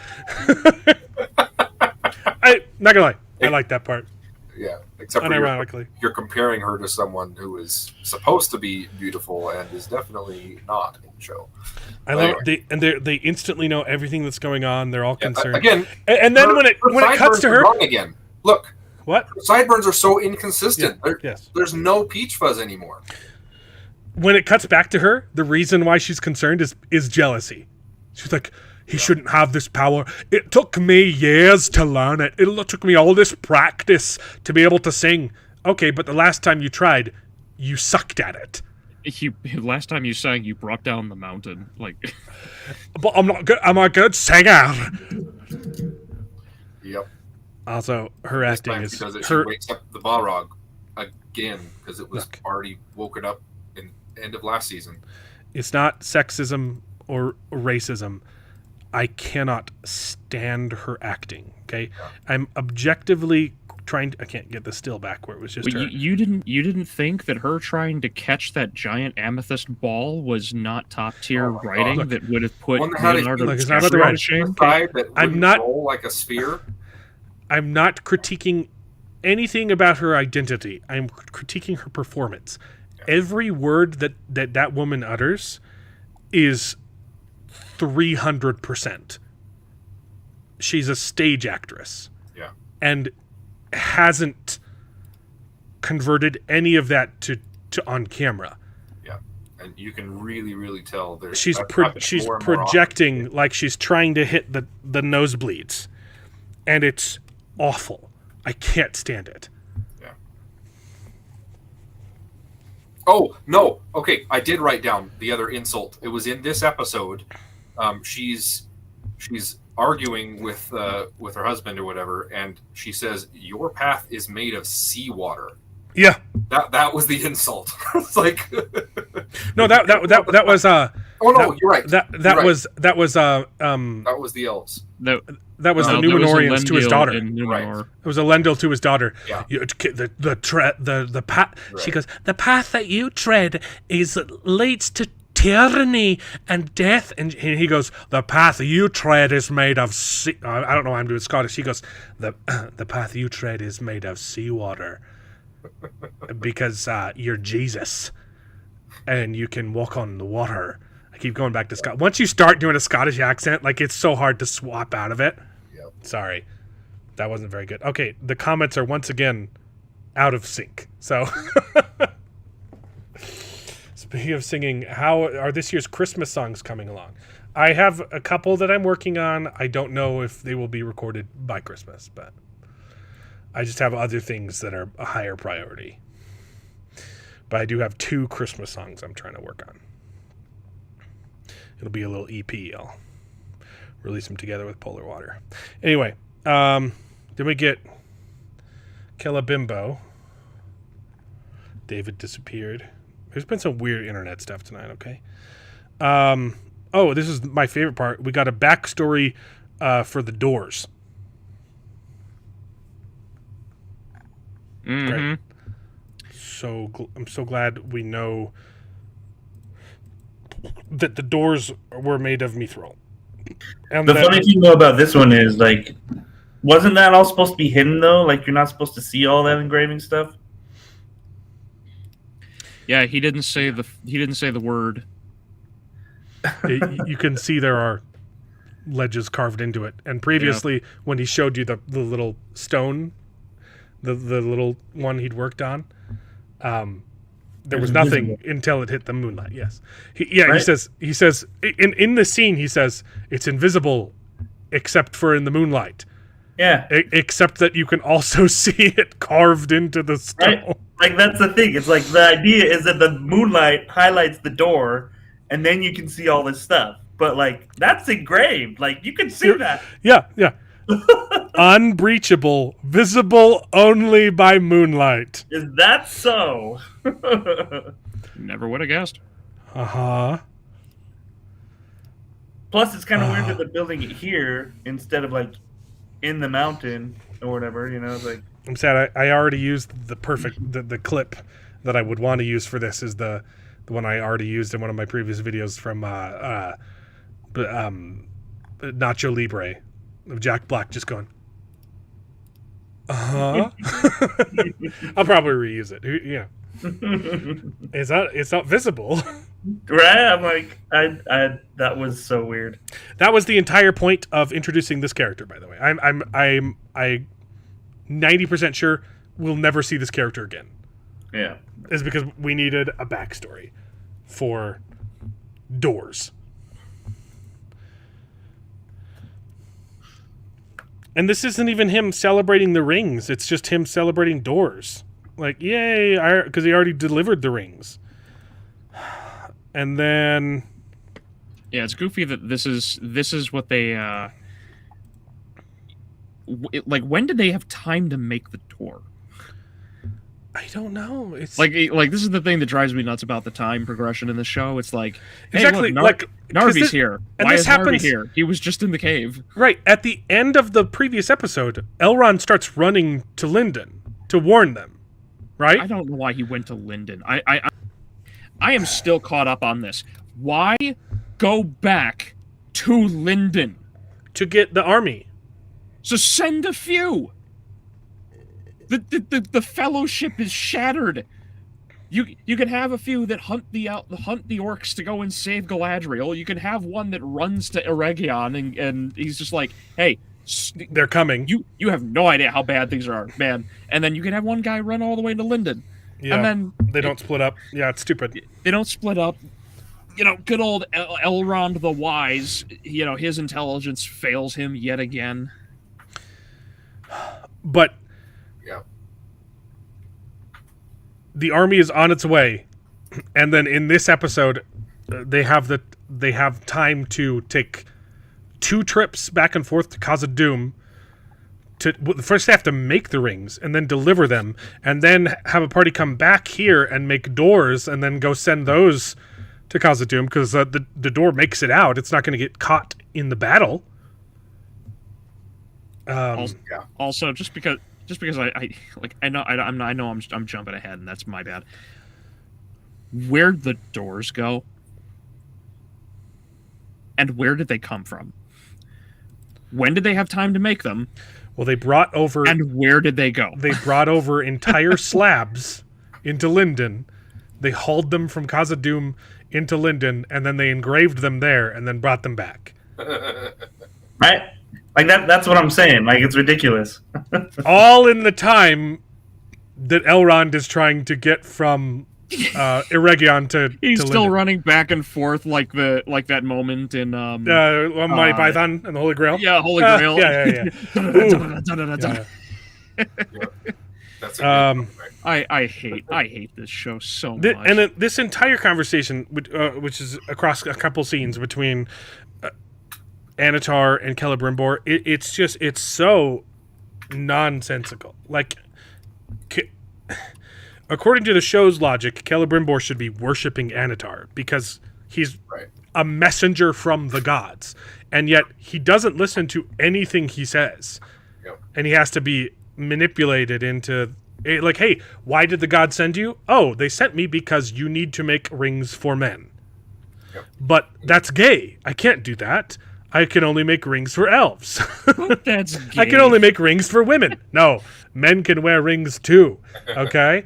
I not gonna lie, I like that part. Yeah, except unironically, you're comparing her to someone who is supposed to be beautiful and is definitely not in the show. I love it. They instantly know everything that's going on. They're all concerned again, and then when it cuts to her again, look, what her sideburns are so inconsistent. Yeah, there's no peach fuzz anymore. When it cuts back to her, the reason why she's concerned is jealousy. She's like, he shouldn't have this power. It took me years to learn it. It took me all this practice to be able to sing. Okay, but the last time you tried, you sucked at it. Last time you sang, you brought down the mountain. Like, but I'm not good. I'm a good singer. Yep. Also, her acting is she wakes up the Balrog again because it was already woken up. End of last season. It's not sexism or racism. I cannot stand her acting. Okay, I'm objectively trying to. I can't get the still back where it was just her. You didn't think that her trying to catch that giant amethyst ball was not top tier writing that would have put Leonardo to shame? I'm not like a sphere. I'm not critiquing anything about her identity. I'm critiquing her performance. Every word that woman utters is 300%. She's a stage actress. Yeah. And hasn't converted any of that to on camera. Yeah. And you can really, really tell she's projecting like she's trying to hit the nosebleeds. And it's awful. I can't stand it. Oh, no. Okay, I did write down the other insult. It was in this episode. She's arguing with her husband or whatever, and she says, "Your path is made of seawater." Yeah. That was the insult. It's like no, that was oh no, you're right. That was that was the elves. That was the Numenorians to his daughter. Right. It was Elendil to his daughter. Yeah. The path. Right. She goes, the path that you tread leads to tyranny and death. And he goes, the path you tread is made of I don't know why I'm doing Scottish. He goes, the path you tread is made of seawater because you're Jesus and you can walk on the water. I keep going back to Scott. Once you start doing a Scottish accent, like, it's so hard to swap out of it. Yep. Sorry. That wasn't very good. Okay, the comments are once again out of sync. So, speaking of singing, how are this year's Christmas songs coming along? I have a couple that I'm working on. I don't know if they will be recorded by Christmas, but I just have other things that are a higher priority. But I do have 2 Christmas songs I'm trying to work on. It'll be a little EP. I'll release them together with Polar Water. Anyway, then we get Kelabimbo. David disappeared. There's been some weird internet stuff tonight, okay? Oh, this is my favorite part. We got a backstory for the Doors. Mm-hmm. Great. So I'm so glad we know that the Doors were made of mithril. And the funny thing though about this one is, like, wasn't that all supposed to be hidden though? Like, you're not supposed to see all that engraving stuff. Yeah, he didn't say the word. You can see there are ledges carved into it. And previously, when he showed you the little stone, the little one he'd worked on, there was nothing until it hit the moonlight. Yes, right? He says in the scene, he says it's invisible except for in the moonlight. Yeah, except that you can also see it carved into the stone. Right? Like, that's the thing. It's like, the idea is that the moonlight highlights the door, and then you can see all this stuff. But, like, that's engraved. Like, you can see that. Yeah. Unbreachable, visible only by moonlight. Is that so? Never would have guessed. Uh-huh. Plus, it's kind of weird that they're building it here instead of, like, in the mountain or whatever, you know? It's like, I'm sad I already used the clip that I would want to use for this is the one I already used in one of my previous videos from Nacho Libre of Jack Black just going, uh-huh. I'll probably reuse it. Yeah. It's not visible. Right? I'm like, I that was so weird. That was the entire point of introducing this character, by the way. I'm 90% sure we'll never see this character again. Yeah. Is because we needed a backstory for Doors. And this isn't even him celebrating the rings. It's just him celebrating Doors. Like, yay, because he already delivered the rings. And then... Yeah, it's goofy that this is what they... like, when did they have time to make the tour? I don't know. It's like this is the thing that drives me nuts about the time progression in the show. It's like, hey, exactly, look, Narvi's here. And why this is happens Narvi here? He was just in the cave. Right at the end of the previous episode. Elrond starts running to Lindon to warn them. Right? I don't know why he went to Lindon. I am still caught up on this. Why go back to Lindon to get the army? So send a few. The fellowship is shattered. You can have a few that hunt the orcs to go and save Galadriel. You can have one that runs to Eregion and he's just like, hey, they're coming. You have no idea how bad things are, man. And then you can have one guy run all the way to Lindon. Yeah, and then they don't split up. Yeah, it's stupid. They don't split up. You know, good old Elrond the Wise, you know, his intelligence fails him yet again. But yeah, the army is on its way, and then in this episode, they have time to take 2 trips back and forth to Khazad-dûm. First, they have to make the rings and then deliver them, and then have a party come back here and make doors, and then go send those to Khazad-dûm because the door makes it out. It's not going to get caught in the battle. Also, just because I know I'm jumping ahead, and that's my bad. Where'd the doors go? And where did they come from? When did they have time to make them? Well, they brought over... And where did they go? They brought over entire slabs into Linden. They hauled them from Khazad-dûm into Linden, and then they engraved them there, and then brought them back. Right? Like that's what I'm saying. Like, it's ridiculous. All in the time that Elrond is trying to get from Eregion to He's to still Linden. running back and forth like that moment in Monty Python and the Holy Grail. Yeah, Holy Grail. Yeah. That's a good I hate this show so much. And this entire conversation, which is across a couple scenes between Anatar and Celebrimbor, it's so nonsensical. Like, according to the show's logic, Celebrimbor should be worshipping Anatar because he's a messenger from the gods, and yet he doesn't listen to anything he says, and he has to be manipulated into, like, hey, why did the gods send you? Oh, they sent me because you need to make rings for men. But that's gay. I can't do that. I can only make rings for elves. That's gay. I can only make rings for women. No, men can wear rings too. Okay?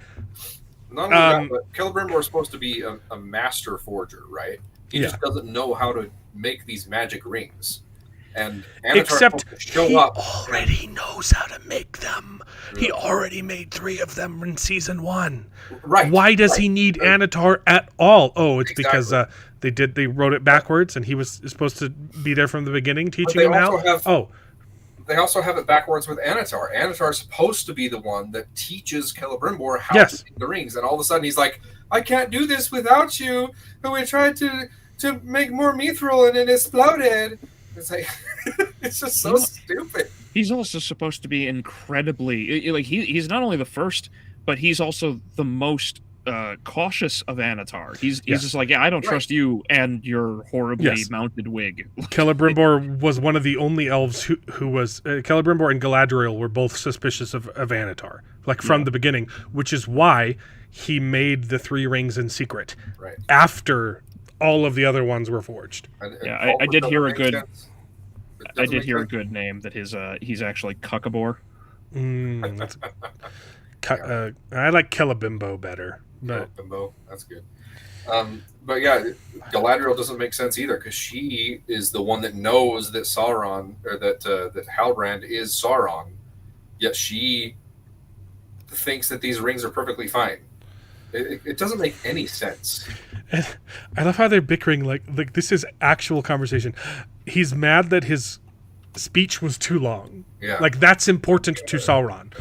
Not only that, but Celebrimbor is supposed to be a master forger, right? He just doesn't know how to make these magic rings. And except he already knows how to make them. He already made 3 of them in season 1. Right. Why does he need Anatar at all? Oh, it's because they wrote it backwards, and he was supposed to be there from the beginning, teaching him how. They also have it backwards with Anatar. Anatar is supposed to be the one that teaches Celebrimbor how to make the rings, and all of a sudden he's like, "I can't do this without you. And we tried to make more mithril, and it exploded." It's like, it's just so stupid. He's also supposed to be incredibly, like, he's not only the first, but he's also the most cautious of Anatar. He's just like, I don't trust you and your horribly mounted wig. Celebrimbor was one of the only elves who was... Celebrimbor and Galadriel were both suspicious of Anatar, like, from the beginning, which is why he made the 3 rings in secret after all of the other ones were forged. I did hear a good... I did hear a good name that he's actually Cuckabor. I like Celebimbo better. But Celebimbo, that's good. But yeah, Galadriel doesn't make sense either because she is the one that knows that Sauron or that Halbrand is Sauron, yet she thinks that these rings are perfectly fine. It doesn't make any sense. And I love how they're bickering like this is actual conversation. He's mad that his speech was too long. Yeah. Like, that's important to Sauron.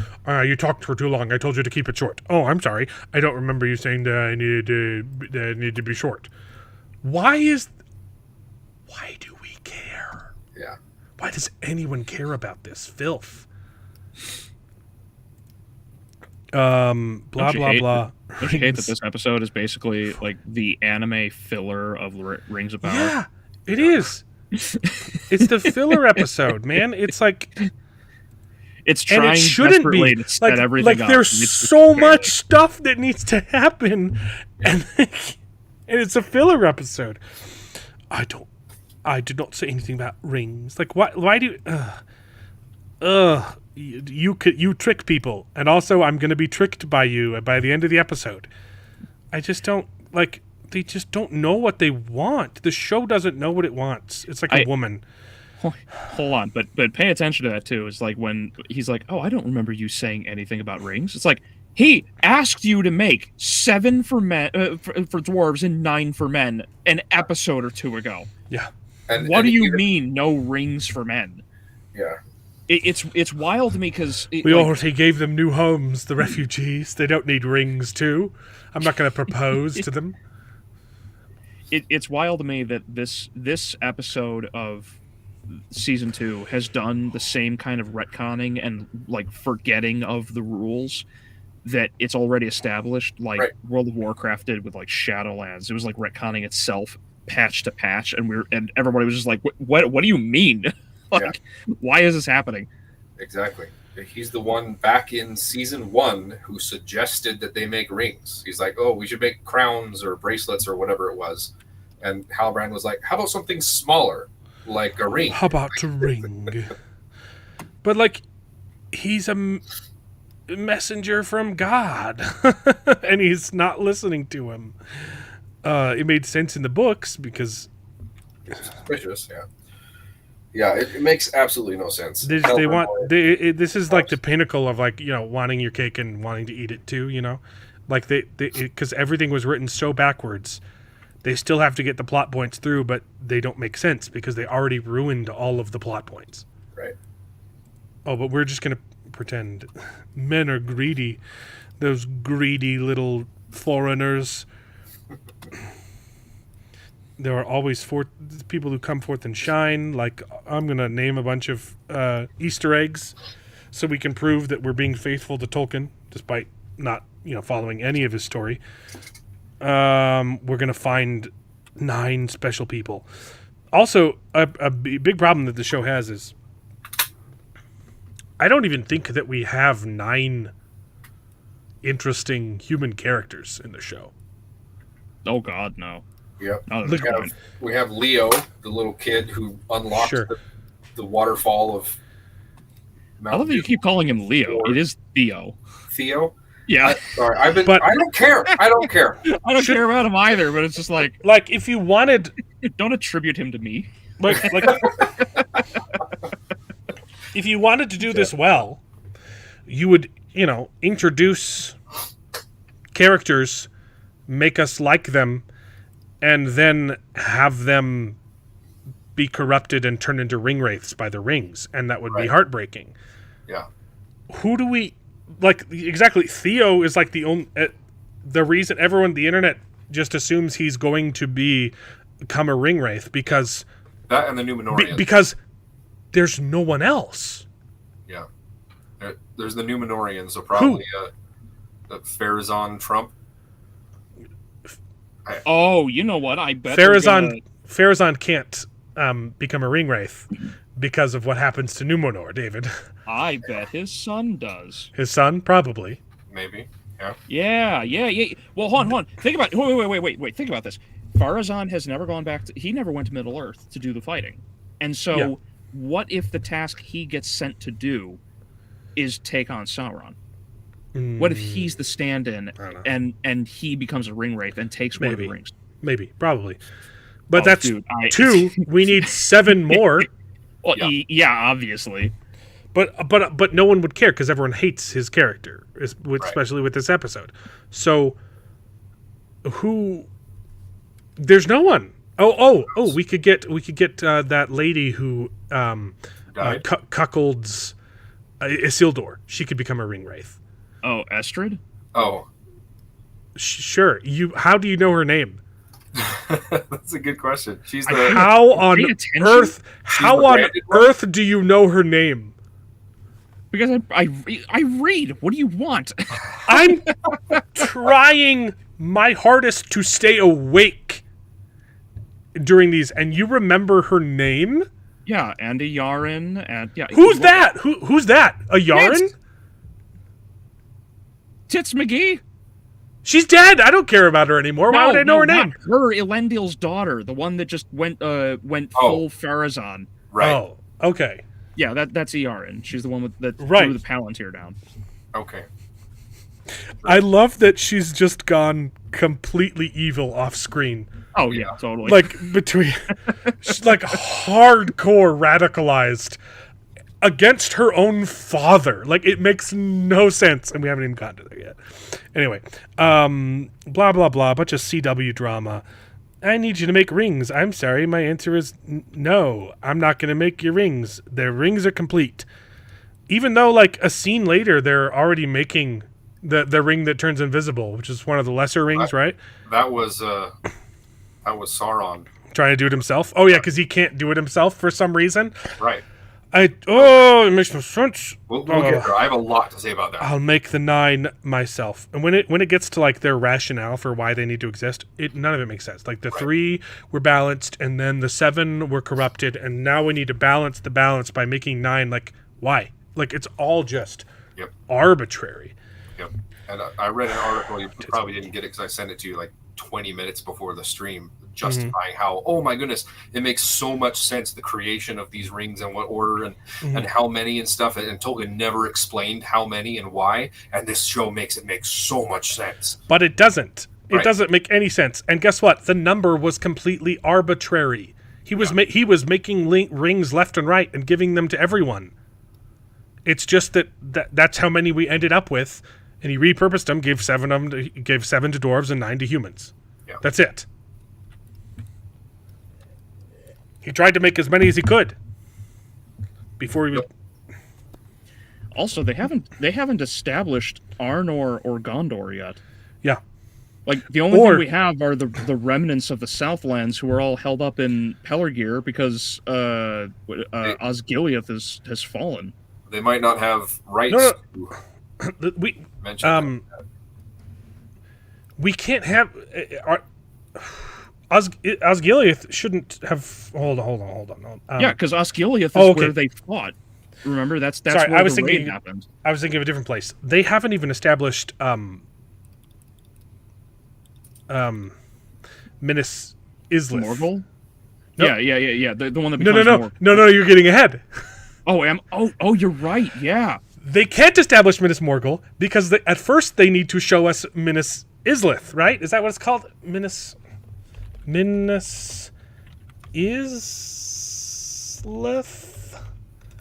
You talked for too long. I told you to keep it short. Oh, I'm sorry. I don't remember you saying that I needed to be short. Why do we care? Yeah. Why does anyone care about this filth? Blah, blah, blah. Don't you hate that this episode is basically like the anime filler of Rings of Power? Yeah, it is. It's the filler episode, man. It's like... It's trying and it shouldn't desperately be. to set everything up. There's so much stuff that needs to happen, and it's a filler episode. I did not say anything about rings. Like, why do you trick people, and also I'm going to be tricked by you by the end of the episode. I just don't like. They just don't know what they want. The show doesn't know what it wants. It's like a woman. Hold on, but pay attention to that too. It's like when he's like, "Oh, I don't remember you saying anything about rings." It's like he asked you to make 7 for men for dwarves and 9 for men an episode or 2 ago. Yeah. What do you mean no rings for men? Yeah. It's wild to me because we already gave them new homes. The refugees, they don't need rings too. I'm not going to propose to them. It's wild to me that this episode of season 2 has done the same kind of retconning and like forgetting of the rules that it's already established, like World of Warcraft did with like Shadowlands. It was like retconning itself patch to patch, and everybody was just like, what do you mean? Like, why is this happening? Exactly. He's the one back in season 1 who suggested that they make rings. He's like, oh, we should make crowns or bracelets or whatever it was. And Halbrand was like, "How about something smaller, like a ring?" How about a ring? But like, he's a messenger from God, and he's not listening to him. It made sense in the books because Suspicious, yeah. Yeah, it makes absolutely no sense. This is like the pinnacle of like, you know, wanting your cake and wanting to eat it too, you know, like because everything was written so backwards. They still have to get the plot points through, but they don't make sense because they already ruined all of the plot points. Right. Oh, but we're just gonna pretend men are greedy. Those greedy little foreigners. There are always people who come forth and shine. Like, I'm going to name a bunch of Easter eggs so we can prove that we're being faithful to Tolkien, despite not, you know, following any of his story. We're going to find 9 special people. Also, a big problem that the show has is I don't even think that we have 9 interesting human characters in the show. Oh, God, no. Yep. No, we have Leo, the little kid who unlocked the waterfall of Mount I love that you keep calling him Leo. It is Theo. Theo? Yeah. Sorry, I don't care. I don't care. I don't care about him either, but it's just like if you wanted... Don't attribute him to me. Like if you wanted to do this well, you would, you know, introduce characters, make us like them, and then have them be corrupted and turned into ring wraiths by the rings, and that would be heartbreaking. Yeah. Who do we like? Exactly, Theo is like the only the reason everyone the internet just assumes he's going to become a ring wraith because that and the Numenorians. Because there's no one else. Yeah. There's the Numenorians, so probably Farazan Trump. Oh, you know what? I bet Farazan can't become a ring wraith because of what happens to Numenor, David. I bet his son does. His son, probably. Maybe. Yeah. Yeah. Well, hold on. Think about wait. Think about this. Farazan has never gone back to. He never went to Middle Earth to do the fighting, and so what if the task he gets sent to do is take on Sauron? What if he's the stand-in and he becomes a ring wraith and takes one of the rings? Maybe, probably. But that's 2. We need 7 more. Well, yeah, obviously. But no one would care because everyone hates his character, especially with this episode. So who? There's no one. Oh! We could get that lady who cuckolds Isildur. She could become a ring wraith. Oh, Estrid? Oh. Sure. How do you know her name? That's a good question. She's the How on earth do you know her name? Because I read. What do you want? I'm trying my hardest to stay awake during these, and you remember her name? Yeah, and a Yaren, and yeah. Who's that? Who's that? A Yaren? Tits McGee? She's dead. I don't care about her anymore. Why would I know her name? Her, Elendil's daughter, the one that just went full Farazan. Right. Oh, okay. Yeah, that's Yaren. She's the one that threw the Palantir down. Okay. I love that she's just gone completely evil off screen. Oh yeah, totally. Like she's like hardcore radicalized against her own father. Like, it makes no sense, and we haven't even gotten to there yet. Anyway, blah blah blah, bunch of CW drama. I need you to make rings. I'm sorry, my answer is no. I'm not going to make your rings. The rings are complete. Even though, like, a scene later, they're already making the ring that turns invisible, which is one of the lesser rings, right? That was Sauron trying to do it himself. Oh yeah, because he can't do it himself for some reason. Right. It makes no sense. We'll get there. I have a lot to say about that. I'll make the 9 myself. And when it gets to like their rationale for why they need to exist, none of it makes sense. Like the 3 were balanced, and then the 7 were corrupted, and now we need to balance the balance by making 9. Like, why? Like, it's all just arbitrary. Yep. And I read an article, you probably didn't get it because I sent it to you like 20 minutes before the stream, justifying how, oh my goodness, it makes so much sense, the creation of these rings and what order and how many and stuff. And Tolkien never explained how many and why. And this show makes so much sense. But it doesn't. It doesn't make any sense. And guess what? The number was completely arbitrary. He was making rings left and right and giving them to everyone. It's just that's how many we ended up with, and he repurposed them, gave 7 to dwarves and 9 to humans. Yeah. That's it. He tried to make as many as he could before he. Also, they haven't established Arnor or Gondor yet. Yeah. Like, the only thing we have are the remnants of the Southlands who are all held up in Pelargir because Osgiliath has fallen. They might not have rights to mention we can't have... Osgiliath shouldn't have... Hold on. Yeah, because Osgiliath is where they fought. Remember, that's where the raid happened. I was thinking of a different place. They haven't even established... Minas Islith. Morgul? Nope. Yeah. The one that becomes Morgul. No, you're getting ahead. Oh, you're right, yeah. They can't establish Minas Morgul because at first they need to show us Minas Islith, right? Is that what it's called? Minas Islith?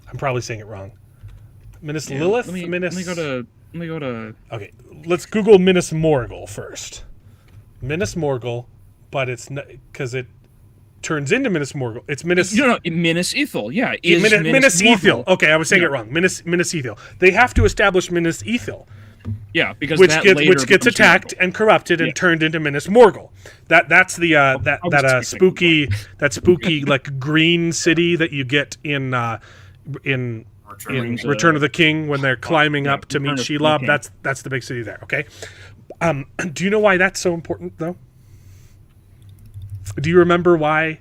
I'm probably saying it wrong. Minas Lilith? Let me go to... Okay, let's Google Minas Morgul first. Minas Morgul, but it's not because it turns into Minas Morgul. It's Minas. Minas Ithil. Yeah, Minas Ithil. Okay, I was saying it wrong. Minas Ithil. They have to establish Minas Ithil. Yeah, because which gets attacked and corrupted and turned into Minas Morgul. That's the spooky like green city that you get in Return of the King when they're climbing up to meet Shelob. That's the big city there. Okay. Do you know why that's so important, though? Do you remember why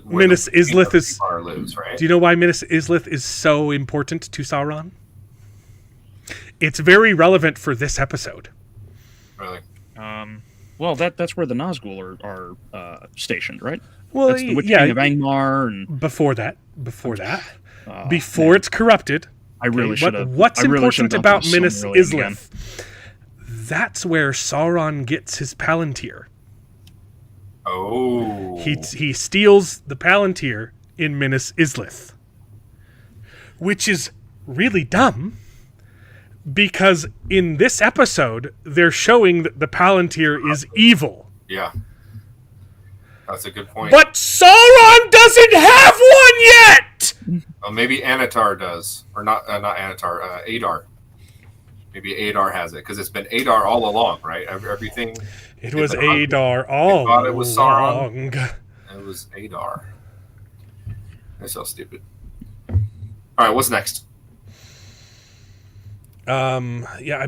Minas Islith is? Lives, right? Do you know why Minas Islith is so important to Sauron? It's very relevant for this episode. Really? Well, that's where the Nazgul are stationed, right? Well, that's the Witch King of Angmar, and before it's corrupted. I really should have. What's important about Minas Islith? That's where Sauron gets his Palantir. Oh. He steals the Palantir in Minas Islith. Which is really dumb, because in this episode, they're showing that the Palantir is evil. Yeah. That's a good point. But Sauron doesn't have one yet! Well, maybe Anatar does. Or not Anatar, Adar. Maybe Adar has it, because it's been Adar all along, right? Everything. It was Adar all along. It was Sauron. It was Adar. That's so stupid. All right, what's next? I'm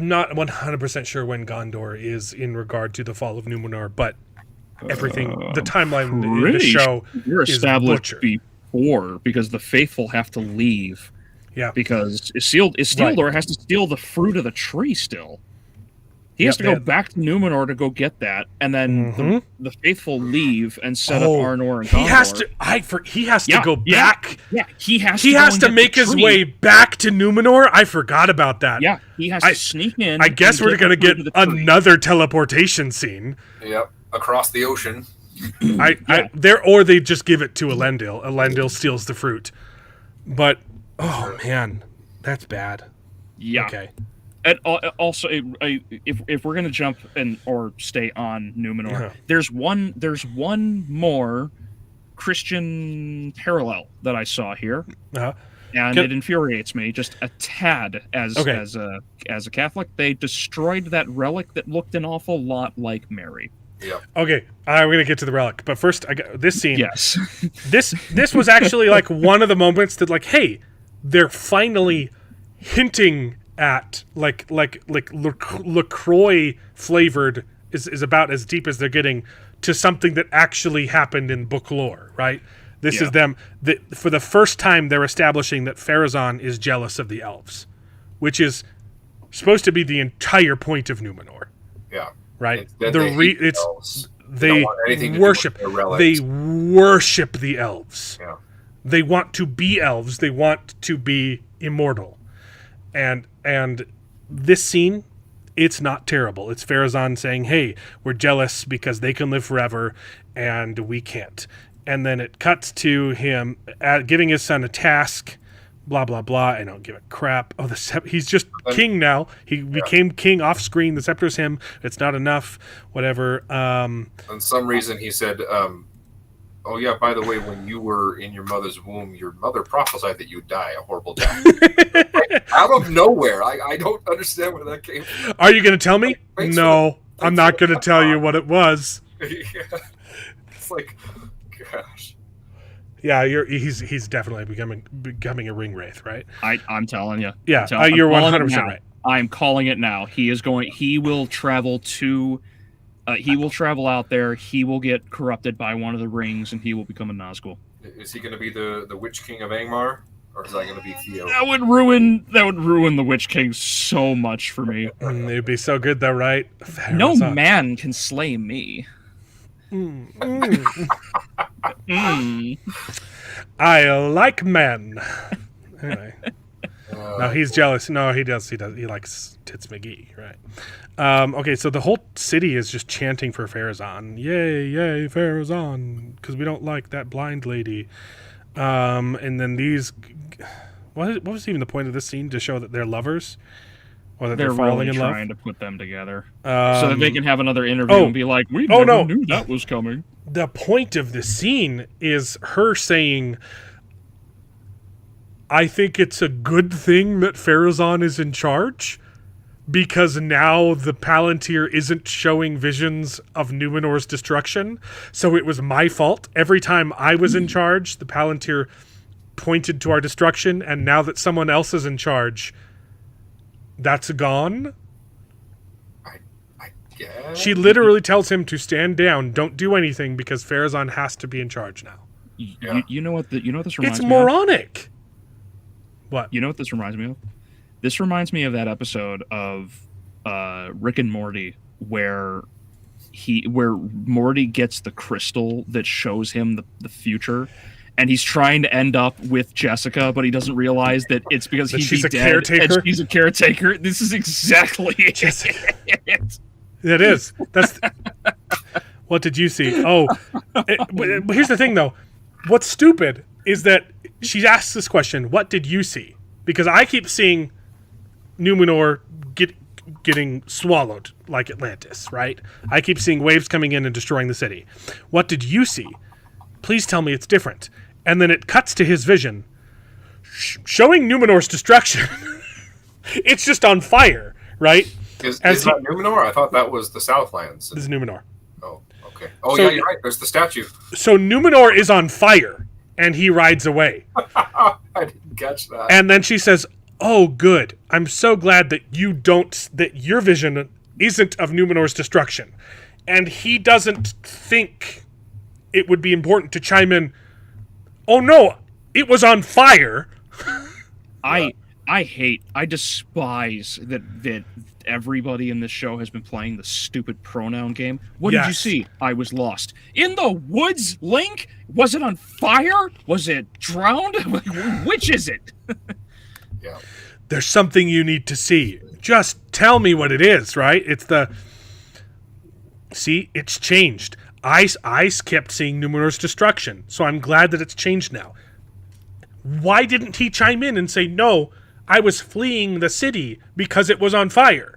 not 100% sure when Gondor is in regard to the fall of Numenor, but everything, the timeline in the show is established before, because the faithful have to leave. Yeah, because Isildur has to steal the fruit of the tree still. He has to go back to Numenor to go get that, and then the faithful leave and set up Arnor and Gondor. He has to go back. Yeah, he has to make his way back to Numenor. I forgot about that. Yeah, he has to sneak in. I guess we're going to get another teleportation scene. Yep, across the ocean. Or they just give it to Elendil. Elendil steals the fruit. But oh man, that's bad. Yeah. Okay. And also, if we're gonna jump or stay on Numenor, there's one more Christian parallel that I saw here, and it infuriates me just a tad as a Catholic. They destroyed that relic that looked an awful lot like Mary. Yeah. Okay, I'm gonna get to the relic, but first I got this scene. Yes. this was actually like one of the moments that, like, hey, they're finally hinting at like LaCroix flavored is about as deep as they're getting to something that actually happened in book lore, right? This is them for the first time they're establishing that Pharazôn is jealous of the elves, which is supposed to be the entire point of Numenor. Yeah. Right. Elves. They worship. They worship the elves. Yeah. They want to be elves. They want to be immortal. And this scene, it's not terrible. It's Farazan saying, "Hey, we're jealous because they can live forever and we can't." And then it cuts to him giving his son a task. Blah blah blah. I don't give a crap. Oh, he's just king now. He became king off screen. The scepter's him. It's not enough. Whatever. For some reason, he said, "Oh yeah, by the way, when you were in your mother's womb, your mother prophesied that you'd die a horrible death." Out of nowhere. I don't understand where that came from. Are you going to tell me? No, I'm not going to tell you what it was. It's like, gosh. Yeah, he's definitely becoming a ring wraith, right? I'm telling you. Yeah, you're 100% right. I'm calling it now. He will travel to. He will travel out there. He will get corrupted by one of the rings, and he will become a Nazgul. Is he going to be the Witch King of Angmar, or is that going to be Theo? That would ruin the Witch King so much for me. It'd be so good, though, right? No man can slay me. I like men. Anyway. No, he's jealous. No, he does. He likes Tits McGee, right? Okay, so the whole city is just chanting for Farazan. Yay, yay, Farazan. Because we don't like that blind lady. And then these... What was even the point of this scene? To show that they're lovers? Or that they're falling really in love? Trying to put them together. So that they can have another interview and be like, we never knew that was coming. The point of the scene is her saying... I think it's a good thing that Farazan is in charge, because now the Palantir isn't showing visions of Numenor's destruction. So it was my fault. Every time I was in charge, the Palantir pointed to our destruction, and now that someone else is in charge, that's gone. I guess. She literally tells him to stand down, don't do anything, because Farazan has to be in charge now. You know what this reminds me of? It's moronic. What? You know what this reminds me of? This reminds me of that episode of Rick and Morty where Morty gets the crystal that shows him the future, and he's trying to end up with Jessica, but he doesn't realize that it's because she's a dead caretaker. And she's a caretaker. This is exactly it. It is. That's. What did you see? Oh, but here's the thing, though. What's stupid is that she asks this question, what did you see? Because I keep seeing Numenor getting swallowed like Atlantis, right? I keep seeing waves coming in and destroying the city. What did you see? Please tell me it's different. And then it cuts to his vision, showing Numenor's destruction. It's just on fire, right? Is that Numenor? I thought that was the Southlands. This is Numenor. Oh, okay. Oh, yeah, you're right. There's the statue. So Numenor is on fire. And he rides away. I didn't catch that. And then she says, "Oh, good. I'm so glad that your vision isn't of Numenor's destruction." And he doesn't think it would be important to chime in, "Oh no, it was on fire." I despise that everybody in this show has been playing the stupid pronoun game. What did you see? I was lost. In the woods, Link? Was it on fire? Was it drowned? Which is it? Yeah. There's something you need to see. Just tell me what it is, right? See, it's changed. I kept seeing Numenor's destruction, so I'm glad that it's changed now. Why didn't he chime in and say, no, I was fleeing the city because it was on fire?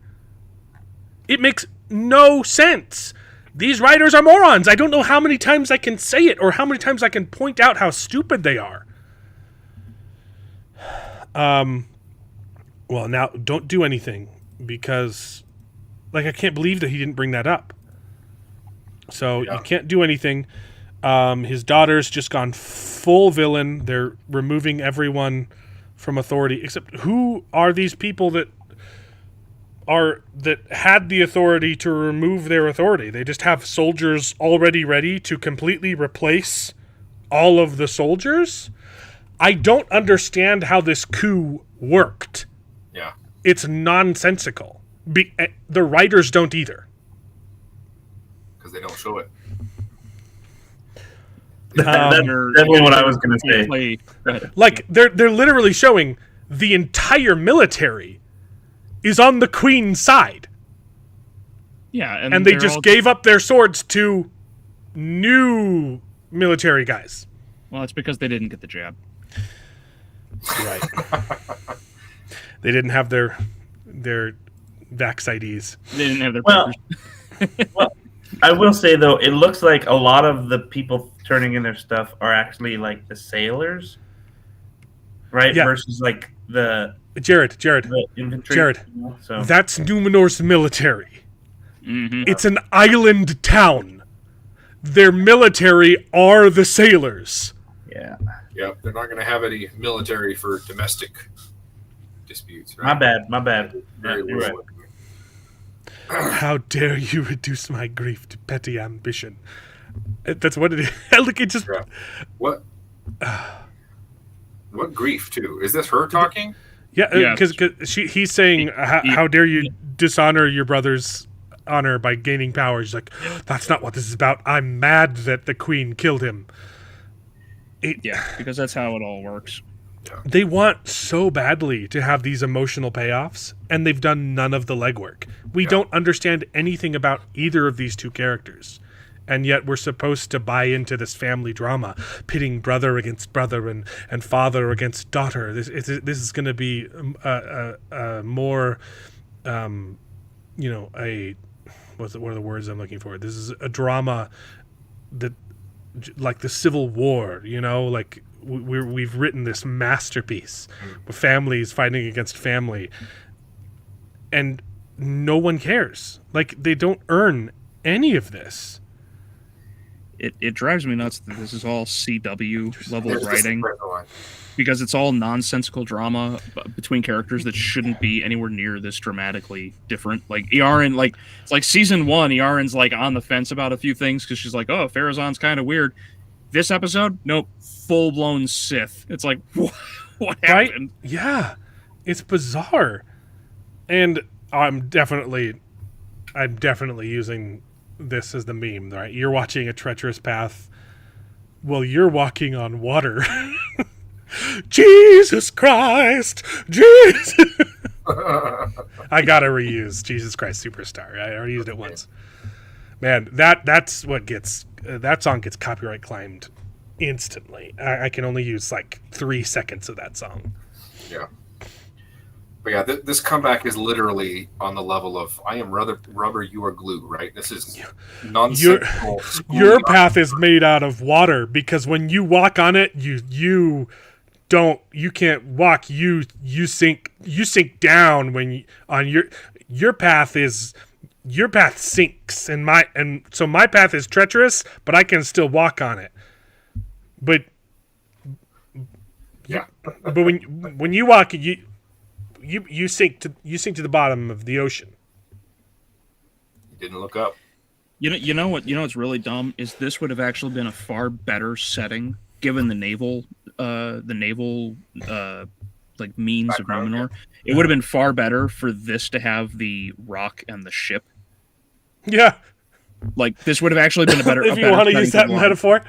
It makes no sense. These writers are morons. I don't know how many times I can say it or how many times I can point out how stupid they are. Well, now don't do anything because, I can't believe that he didn't bring that up. So you can't do anything. His daughter's just gone full villain. They're removing everyone from authority, except who are these people that had the authority to remove their authority? They just have soldiers already ready to completely replace all of the soldiers? I don't understand how this coup worked. Yeah. it's nonsensical. The writers don't either. Because they don't show it. That's definitely what I was going to say. Like, they're literally showing the entire military is on the Queen's side. Yeah, and they just gave up their swords to new military guys. Well, it's because they didn't get the jab. Right. They didn't have their vax IDs. They didn't have their papers. Well, I will say, though, it looks like a lot of the people turning in their stuff are actually like the sailors, right? Yeah. Versus like the Jared, the infantry. Jared. So. That's Numenor's military. Mm-hmm. It's an island town. Their military are the sailors. Yeah. Yep, they're not going to have any military for domestic disputes. Right? My bad. Very right. How dare you reduce my grief to petty ambition? That's what it is. Look, it just... What grief, too? Is this her talking? Yeah, because he's saying, how dare you dishonor your brother's honor by gaining power. She's like, that's not what this is about. I'm mad that the Queen killed him. Because that's how it all works. They want so badly to have these emotional payoffs, and they've done none of the legwork. We don't understand anything about either of these two characters, and yet we're supposed to buy into this family drama, pitting brother against brother and father against daughter. This is going to be a more, what are the words I'm looking for? This is a drama that, like the Civil War, like we've written this masterpiece with families fighting against family, and no one cares. Like, they don't earn any of this. It drives me nuts that this is all CW level writing, because it's all nonsensical drama between characters that shouldn't be anywhere near this dramatically different. Like Iaren, it's like season 1, Iaren's like on the fence about a few things because she's like, oh, Pharazon's kind of weird. This episode, nope, full blown Sith. It's like, what happened? Right? Yeah, it's bizarre, and I'm definitely using this as the meme, right? You're watching a treacherous path. Well, you're walking on water. Jesus Christ! Jesus! I gotta reuse Jesus Christ Superstar. I already used it once. Man, that's what gets... that song gets copyright claimed instantly. I can only use like 3 seconds of that song. Yeah. But yeah, this comeback is literally on the level of I am rubber, you are glue, right? This is nonsensical. Your path is made out of water because when you walk on it, you can't walk. You sink down when your path sinks, and so my path is treacherous, but I can still walk on it. But when you walk, you sink to the bottom of the ocean. You didn't look up. You know what's really dumb is this would have actually been a far better setting given the naval like means background, of Numenor. It would have been far better for this to have the rock and the ship. Yeah. Like, this would have actually been a better if you want to use that metaphor.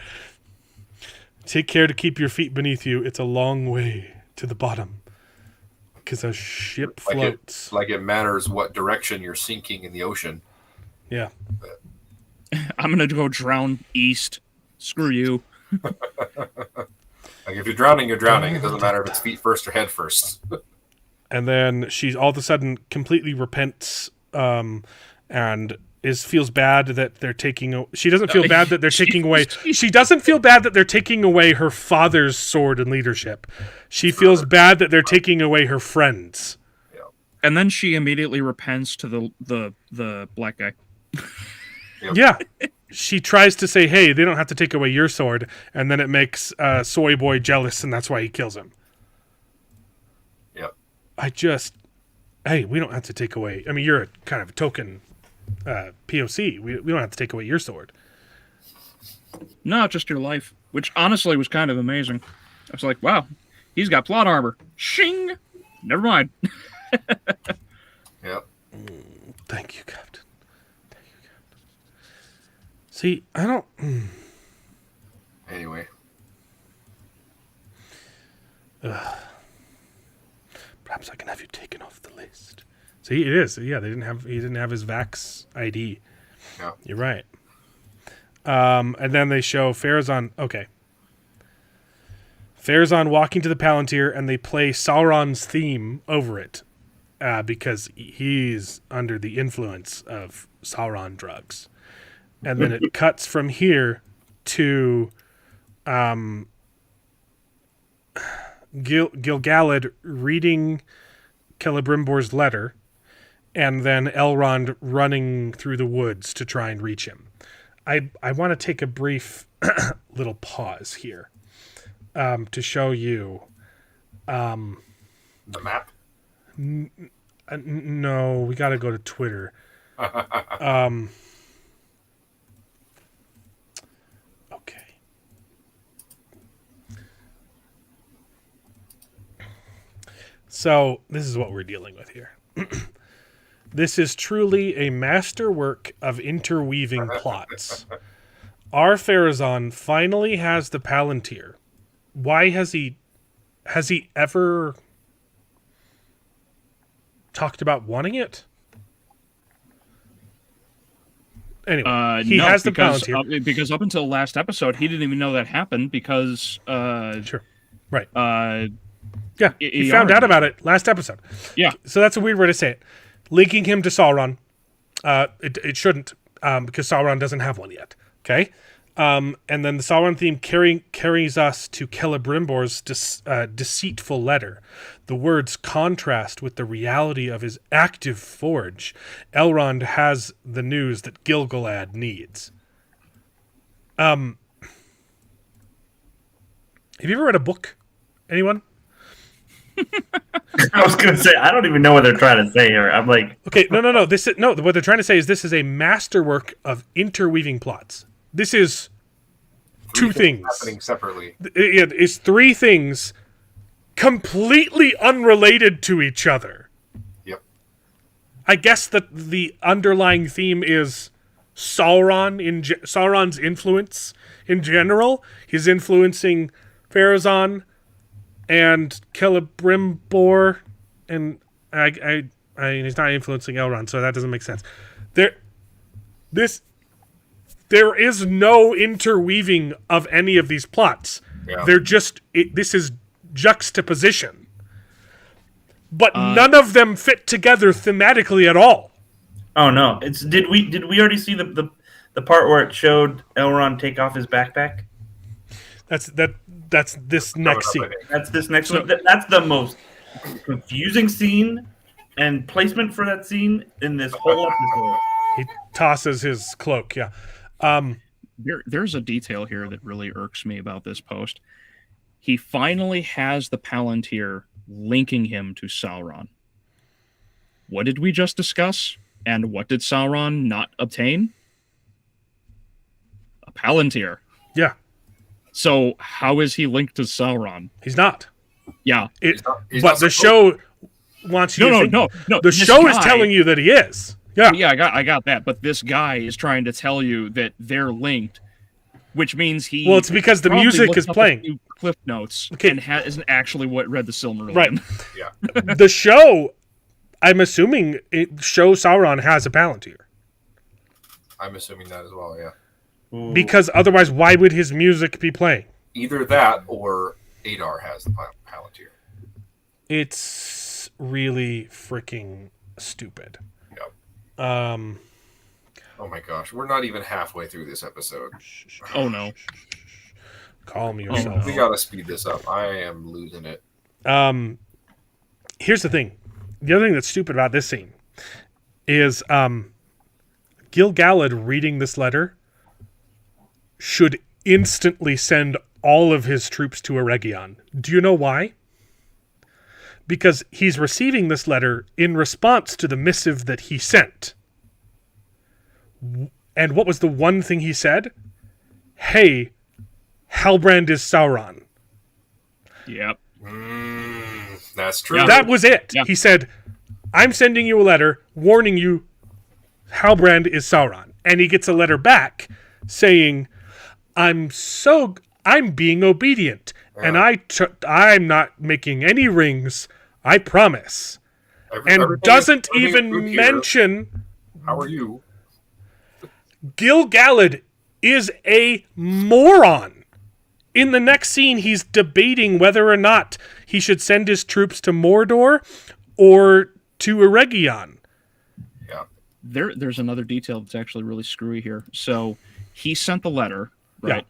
Take care to keep your feet beneath you. It's a long way to the bottom. Because a ship floats. Like it matters what direction you're sinking in the ocean. Yeah. I'm going to go drown east. Screw you. Like, if you're drowning, you're drowning. It doesn't matter if it's feet first or head first. And then she all of a sudden completely repents and feels bad that they're taking... She doesn't feel bad that they're taking away... She doesn't feel bad that they're taking away her father's sword and leadership. She feels bad that they're taking away her friends. Yeah. And then she immediately repents to the black guy. Yep. Yeah. She tries to say, hey, they don't have to take away your sword, and then it makes Soy Boy jealous, and that's why he kills him. Yep. Hey, we don't have to take away... I mean, you're a kind of a token POC. We don't have to take away your sword. No, just your life, which honestly was kind of amazing. I was like, wow, he's got plot armor. Shing! Never mind. Yep. Thank you, Captain. See, I don't. Anyway. Perhaps I can have you taken off the list. See, it is. Yeah, he didn't have his Vax ID. Yeah. You're right. And then they show Farazan. Okay. Farazan walking to the Palantir, and they play Sauron's theme over it, because he's under the influence of Sauron drugs. And then it cuts from here to Gil-galad reading Celebrimbor's letter, and then Elrond running through the woods to try and reach him. I want to take a brief little pause here to show you The map? no, we got to go to Twitter. Okay. So this is what we're dealing with here. This is truly a masterwork of interweaving plots. Our Farazan finally has the Palantir. Why has he ever talked about wanting it? Anyway, he has the Palantir. Because up until last episode, he didn't even know that happened because... sure. Right. Yeah, he found out about it last episode. Yeah. So that's a weird way to say it. Linking him to Sauron. It shouldn't, because Sauron doesn't have one yet. Okay? And then the Sauron theme carries us to Celebrimbor's deceitful letter. The words contrast with the reality of his active forge. Elrond has the news that Gil-galad needs. Have you ever read a book? Anyone? I was going to say, I don't even know what they're trying to say here. I'm like... Okay, no. What they're trying to say is this is a masterwork of interweaving plots. This is two things happening separately. It is three things completely unrelated to each other. Yep. I guess that the underlying theme is Sauron Sauron's influence in general. He's influencing Farazan and Celebrimbor, and I he's not influencing Elrond, so that doesn't make sense. There is no interweaving of any of these plots. Yeah. They're just this is juxtaposition, but none of them fit together thematically at all. Oh no! Did we already see the part where it showed Elrond take off his backpack? That's this next scene. That's this next one. That's the most confusing scene and placement for that scene in this whole episode. He tosses his cloak. Yeah. There's a detail here that really irks me about this post. He finally has the Palantir linking him to Sauron. What did we just discuss? And what did Sauron not obtain? A Palantir. Yeah. So how is he linked to Sauron? He's not. Yeah. But the show wants you to think... No. The show is telling you that he is. Yeah. Yeah, I got that. But this guy is trying to tell you that they're linked, which means he... Well, it's because the music is playing. Cliff notes, okay. And isn't actually what read the Silmarillion. Right. Yeah. The show, I'm assuming, Sauron has a Palantir. I'm assuming that as well, yeah. Ooh. Because otherwise, why would his music be playing? Either that or Adar has the Palantir. It's really freaking stupid. Yep. Oh my gosh, we're not even halfway through this episode. Oh no. Calm yourself. We gotta speed this up. I am losing it. Here's the thing. The other thing that's stupid about this scene is Gil-galad reading this letter should instantly send all of his troops to Eregion. Do you know why? Because he's receiving this letter in response to the missive that he sent. And what was the one thing he said? Hey, Halbrand is Sauron. Yep. That's true. That was it. Yeah. He said, I'm sending you a letter warning you Halbrand is Sauron. And he gets a letter back saying, I'm being obedient. And I'm not making any rings. I promise. And doesn't even mention... How are you? Gil-galad is a moron. In the next scene, he's debating whether or not he should send his troops to Mordor or to Eregion. Yeah. There's another detail that's actually really screwy here. So he sent the letter, right?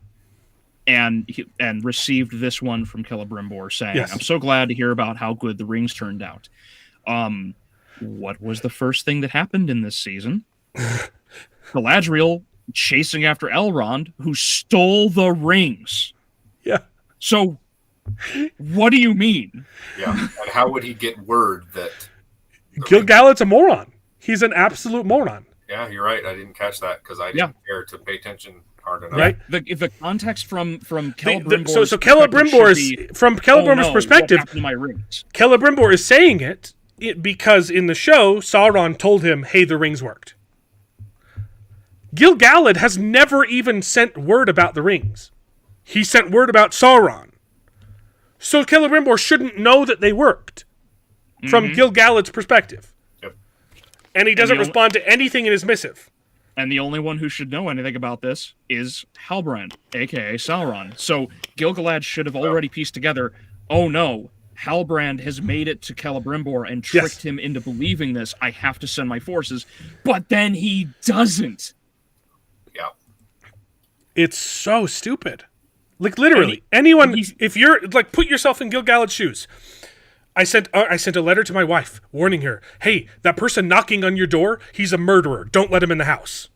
Yeah. And received this one from Celebrimbor saying, yes. I'm so glad to hear about how good the rings turned out. What was the first thing that happened in this season? Galadriel chasing after Elrond, who stole the rings. Yeah. So, what do you mean? Yeah. And how would he get word that... Gil-galad's a moron. He's an absolute moron. Yeah, you're right. I didn't catch that because I didn't care to pay attention hard enough. Right. The context from Celebrimbor's so Celebrimbor's from Celebrimbor's perspective, Celebrimbor is saying it because in the show Sauron told him, "Hey, the rings worked." Gil-galad has never even sent word about the rings. He sent word about Sauron. So Celebrimbor shouldn't know that they worked from Gil-galad's perspective. Yep. And he doesn't respond to anything in his missive. And the only one who should know anything about this is Halbrand, a.k.a. Sauron. So Gil-galad should have already pieced together, oh no, Halbrand has made it to Celebrimbor and tricked him into believing this. I have to send my forces. But then he doesn't. Yeah. It's so stupid. Like, literally, anyone, if you're, like, put yourself in Gil-galad's shoes. I sent a letter to my wife warning her, hey, that person knocking on your door, he's a murderer. Don't let him in the house.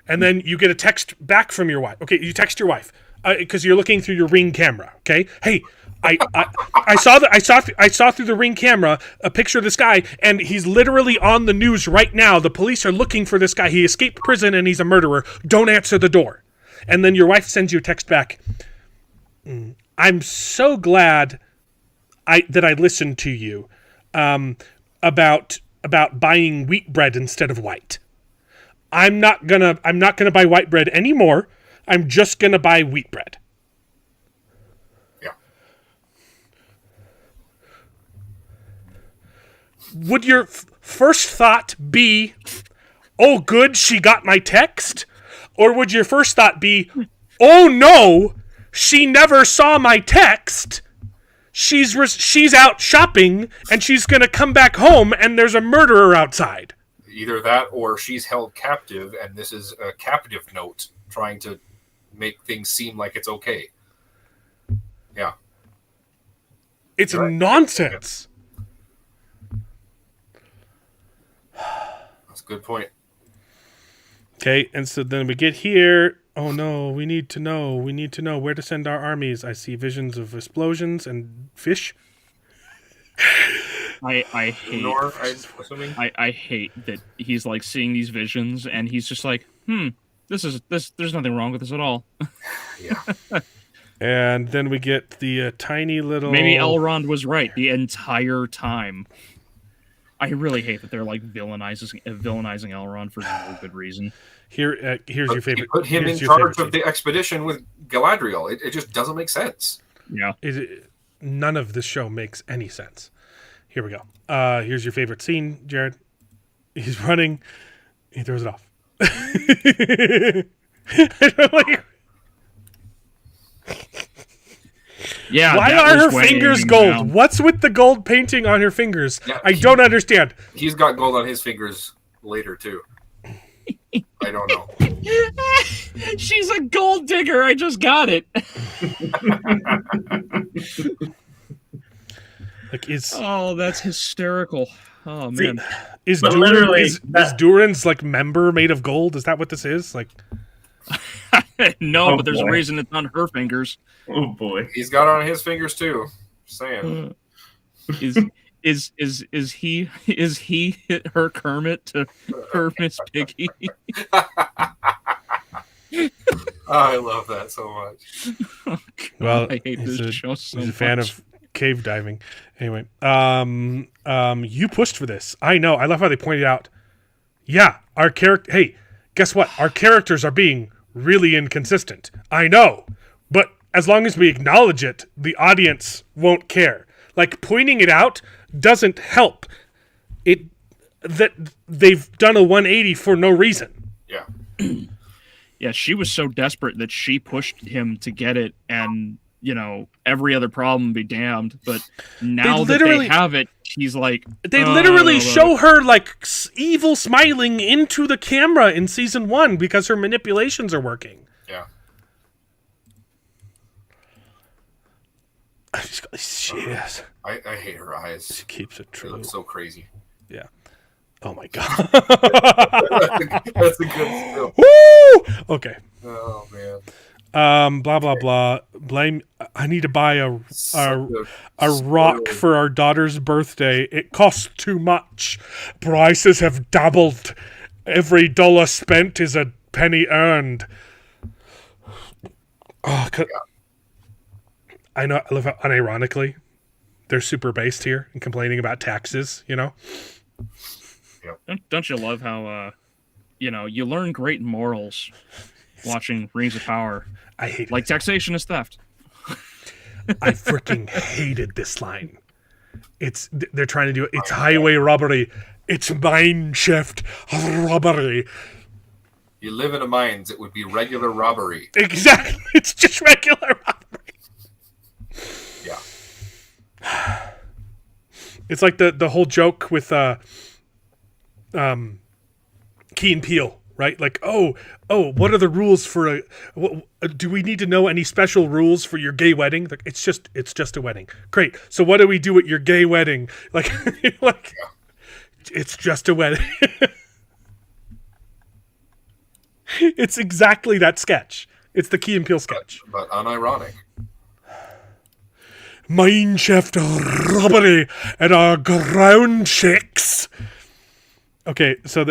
And then you get a text back from your wife. Okay, you text your wife because you're looking through your Ring camera. Okay, hey, I saw through the Ring camera a picture of this guy, and he's literally on the news right now. The police are looking for this guy. He escaped prison, and he's a murderer. Don't answer the door. And then your wife sends you a text back. I'm so glad that I listened to you about buying wheat bread instead of white. I'm not gonna buy white bread anymore. I'm just gonna buy wheat bread. Yeah. Would your first thought be, "Oh, good, she got my text," or would your first thought be, "Oh no, she never saw my text. She's out shopping and she's gonna come back home and there's a murderer outside"? Either that or she's held captive and this is a captive note trying to make things seem like it's okay. Yeah. It's nonsense. That's a good point. Okay, and so then we get here. Oh no, we need to know where to send our armies. I see visions of explosions and fish. I hate I hate that he's like seeing these visions and he's just like, there's nothing wrong with this at all. Yeah. And then we get the tiny little... Maybe Elrond was right the entire time. I really hate that they're like villainizing Elrond for no good reason. Here's your favorite. You put him in charge of the expedition with Galadriel. It just doesn't make sense. Yeah. None of this show makes any sense. Here we go. Here's your favorite scene, Jared. He's running. He throws it off. Yeah. Why are her fingers gold? Down. What's with the gold painting on her fingers? Yeah, I don't understand. He's got gold on his fingers later, too. I don't know. She's a gold digger. I just got it. Oh, that's hysterical. Oh man. Is Durin's like member made of gold? Is that what this is? Like no, but there's a reason it's on her fingers. Oh boy. He's got it on his fingers too. Just saying. Is he her Kermit to her Miss Piggy? I love that so much. Well, I hate this show so much. He's a fan of cave diving. Anyway, you pushed for this. I know. I love how they pointed out. Yeah, our character. Hey, guess what? Our characters are being really inconsistent. I know, but as long as we acknowledge it, the audience won't care. Like, pointing it out doesn't help. It that they've done a 180 for no reason. Yeah. Yeah, she was so desperate that she pushed him to get it, and every other problem be damned. But now that they have it, he's like, they literally show her like evil smiling into the camera in season 1 because her manipulations are working. Yeah. She is. I hate her eyes. She keeps it true. It looks so crazy. Yeah. Oh my god. That's a good skill. Woo! Okay. Oh man. Blah blah blah. Blame. I need to buy a rock for our daughter's birthday. It costs too much. Prices have doubled. Every dollar spent is a penny earned. Oh, I know. I love how unironically they're super based here and complaining about taxes. Don't you love how you learn great morals watching Rings of Power? I hate like taxation is theft. I freaking hated this line. They're trying to do it. It's highway robbery. It's mine shaft robbery. You live in a mines, it would be regular robbery. Exactly. It's just regular robbery. Yeah. It's like the whole joke with Key and Peele, right? Like, oh, what are the rules for do we need to know any special rules for your gay wedding? Like, it's just a wedding. Great. So what do we do at your gay wedding? Like, it's just a wedding. It's exactly that sketch. It's the Key and Peele sketch. But unironic. Mineshaft robbery at our ground chicks. Okay, so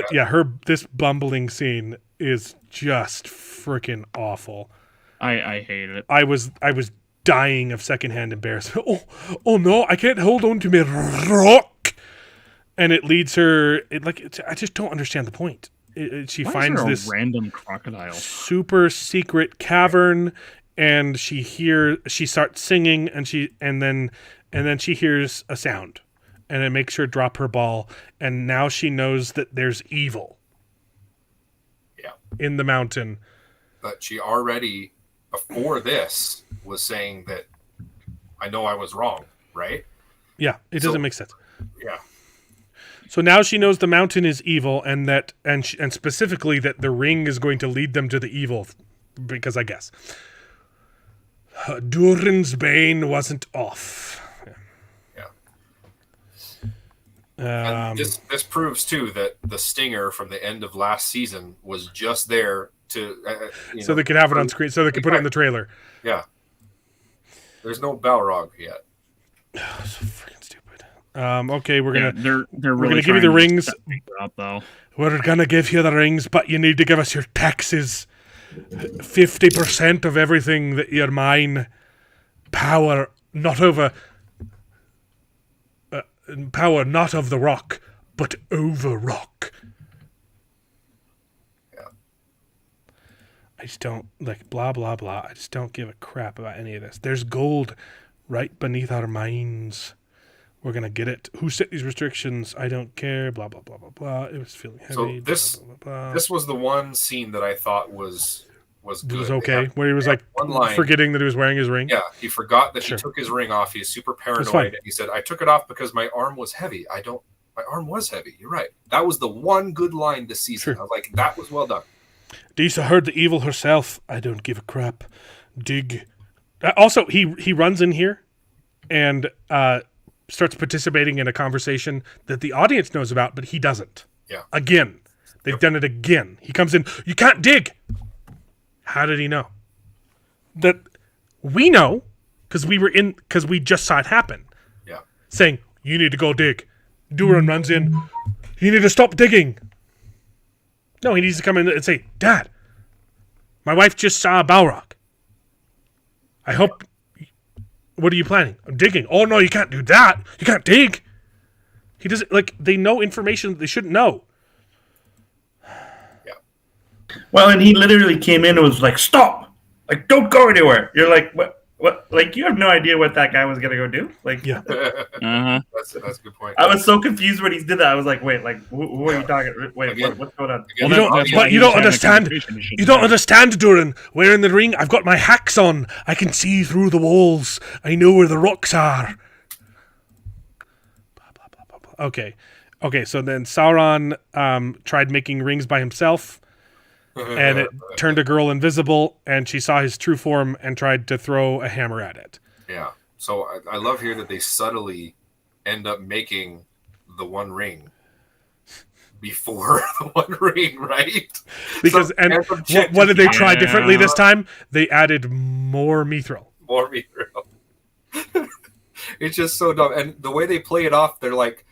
this bumbling scene is just freaking awful. I hate it. I was dying of secondhand embarrassment. Oh no, I can't hold on to my rock. And it leads her. I just don't understand the point. She finds this random crocodile super secret cavern, and she starts singing, and then she hears a sound, and it makes her drop her ball, and now she knows that there's evil. Yeah. In the mountain. But she already before this was saying that I know I was wrong, right? Yeah, it doesn't make sense. Yeah. So now she knows the mountain is evil, and specifically that the ring is going to lead them to the evil, because I guess Durin's bane wasn't off. Yeah. And this proves too that the stinger from the end of last season was just there to so they could have it on screen, so they could put it in the trailer. Yeah. There's no Balrog yet. So freaking stupid. Okay, we're gonna we're gonna give you the rings. Up, though. We're gonna give you the rings, but you need to give us your taxes. 50% of everything that you're mine. Power not of the rock, but over rock. Yeah. I just don't blah blah blah. I just don't give a crap about any of this. There's gold right beneath our mines. We're gonna get it. Who set these restrictions? I don't care. Blah blah blah blah blah. It was feeling heavy. So this blah, blah, blah, blah. This was the one scene that I thought was good. It was okay. Where he was one line, forgetting that he was wearing his ring. Yeah, he forgot that he took his ring off. He's super paranoid. And he said, "I took it off because my arm was heavy. My arm was heavy. You're right." That was the one good line this season. Sure. I was like, that was well done. Disa heard the evil herself. I don't give a crap. Dig. Also, he runs in here and starts participating in a conversation that the audience knows about, but he doesn't. Yeah. Again. They've done it again. He comes in, you can't dig. How did he know? That we know, because we just saw it happen. Yeah. Saying, you need to go dig. Durin runs in, you need to stop digging. No, he needs to come in and say, Dad, my wife just saw a Balrog. I hope What are you planning? I'm digging. Oh no, you can't do that. You can't dig. He doesn't they know information that they shouldn't know. Well, and he literally came in and was like, "Stop! Like, don't go anywhere." You're like, "What? What? Like, you have no idea what that guy was gonna go do." Like, yeah, that's a good point. I was so confused when he did that. I was like, "Wait, like, who are you talking? Wait, what's going on?" You don't understand. You don't understand, Durin. We're in the ring. I've got my hacks on. I can see through the walls. I know where the rocks are. Okay. So then Sauron tried making rings by himself. And it turned a girl invisible, and she saw his true form and tried to throw a hammer at it. Yeah. So I love here that they subtly end up making the One Ring before the One Ring, right? Because what did they try differently this time? They added more mithril. More mithril. It's just so dumb, and the way they play it off, they're like,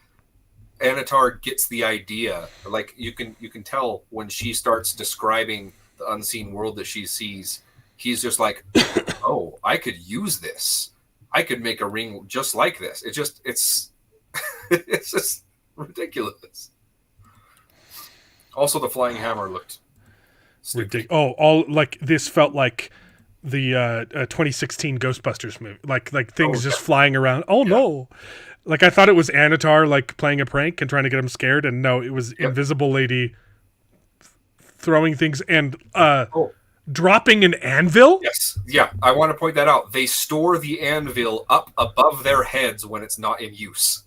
Anatar gets the idea. Like you can tell when she starts describing the unseen world that she sees, he's just like, "Oh, I could use this. I could make a ring just like this." It's it's just ridiculous. Also, the flying hammer looked ridiculous. Oh, all like this felt like the 2016 Ghostbusters movie. Like things just flying around. Oh no. Like, I thought it was Anatar, like, playing a prank and trying to get him scared, and no, it was Invisible Lady throwing things and dropping an anvil? Yes. Yeah, I want to point that out. They store the anvil up above their heads when it's not in use.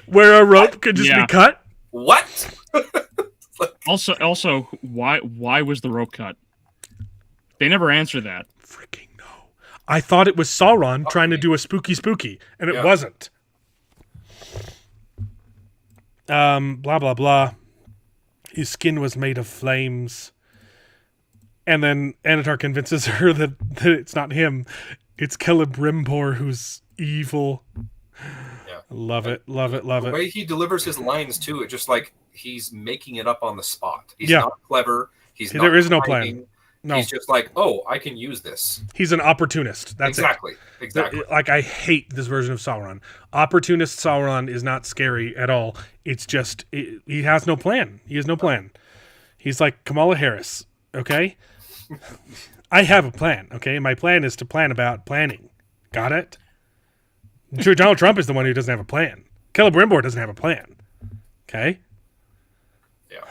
Where a rope could just be cut? What? Also, why was the rope cut? They never answer that. Freaking no. I thought it was Sauron trying to do a spooky, and it wasn't. Blah blah blah. His skin was made of flames, and then Anatar convinces her that it's not him, it's Celebrimbor who's evil. Yeah, love it. The way he delivers his lines too, it's just like he's making it up on the spot. He's not clever. There is no plan. No. He's just like, "Oh, I can use this." He's an opportunist. That's exactly. Like, I hate this version of Sauron. Opportunist Sauron is not scary at all. It's just he has no plan. He has no plan. He's like Kamala Harris. Okay, I have a plan. Okay, my plan is to plan about planning. Got it? I'm sure Donald Trump is the one who doesn't have a plan. Celebrimbor doesn't have a plan. Okay. Yeah.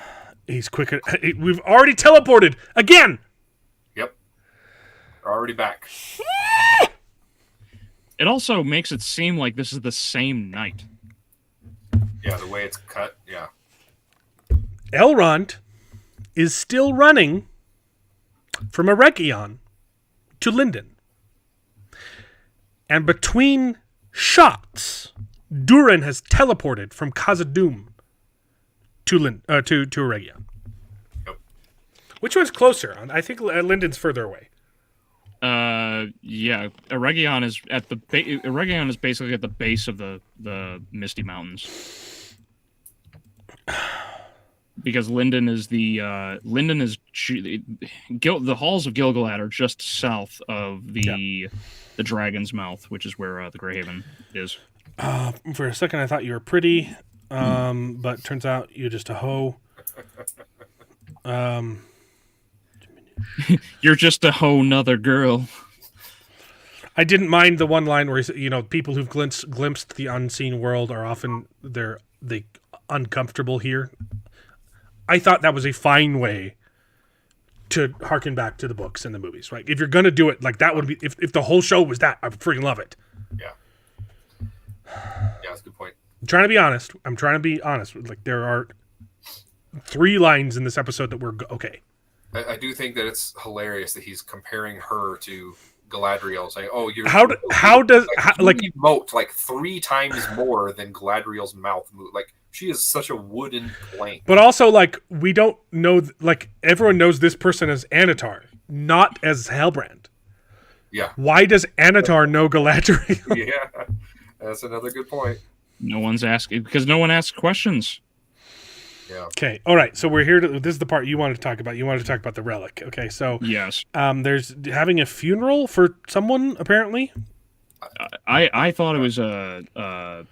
He's quicker. We've already teleported again. Already back. It also makes it seem like this is the same night. Yeah, the way it's cut, yeah. Elrond is still running from Eregion to Lindon. And between shots, Durin has teleported from Khazad-dûm to Eregion. Yep. Which one's closer? I think Lindon's further away. Yeah, Eregion is at the Eregion is basically at the base of the Misty Mountains. Because Lindon is the halls of Gilgalad are just south of the Dragon's Mouth, which is where the Greyhaven is. For a second, I thought you were pretty, but turns out you're just a hoe. You're just a hoe, nother girl. I didn't mind the one line where people who've glimpsed the unseen world are often they uncomfortable here. I thought that was a fine way to harken back to the books and the movies, right? If you're gonna do it, like that would be if the whole show was that, I would freaking love it. Yeah, that's a good point. I'm trying to be honest. Like there are 3 lines in this episode that were okay. I do think that it's hilarious that he's comparing her to Galadriel, saying, "Oh, you're emote like 3 times more than Galadriel's mouth move. Like she is such a wooden plank." But also, like we don't know, like everyone knows this person as Anatar, not as Halbrand. Yeah. Why does Anatar know Galadriel? Yeah, that's another good point. No one's asking because no one asks questions. Yeah. Okay. All right. So we're here this is the part you wanted to talk about. You wanted to talk about the relic. Okay. So yes. There's having a funeral for someone apparently. I thought it was a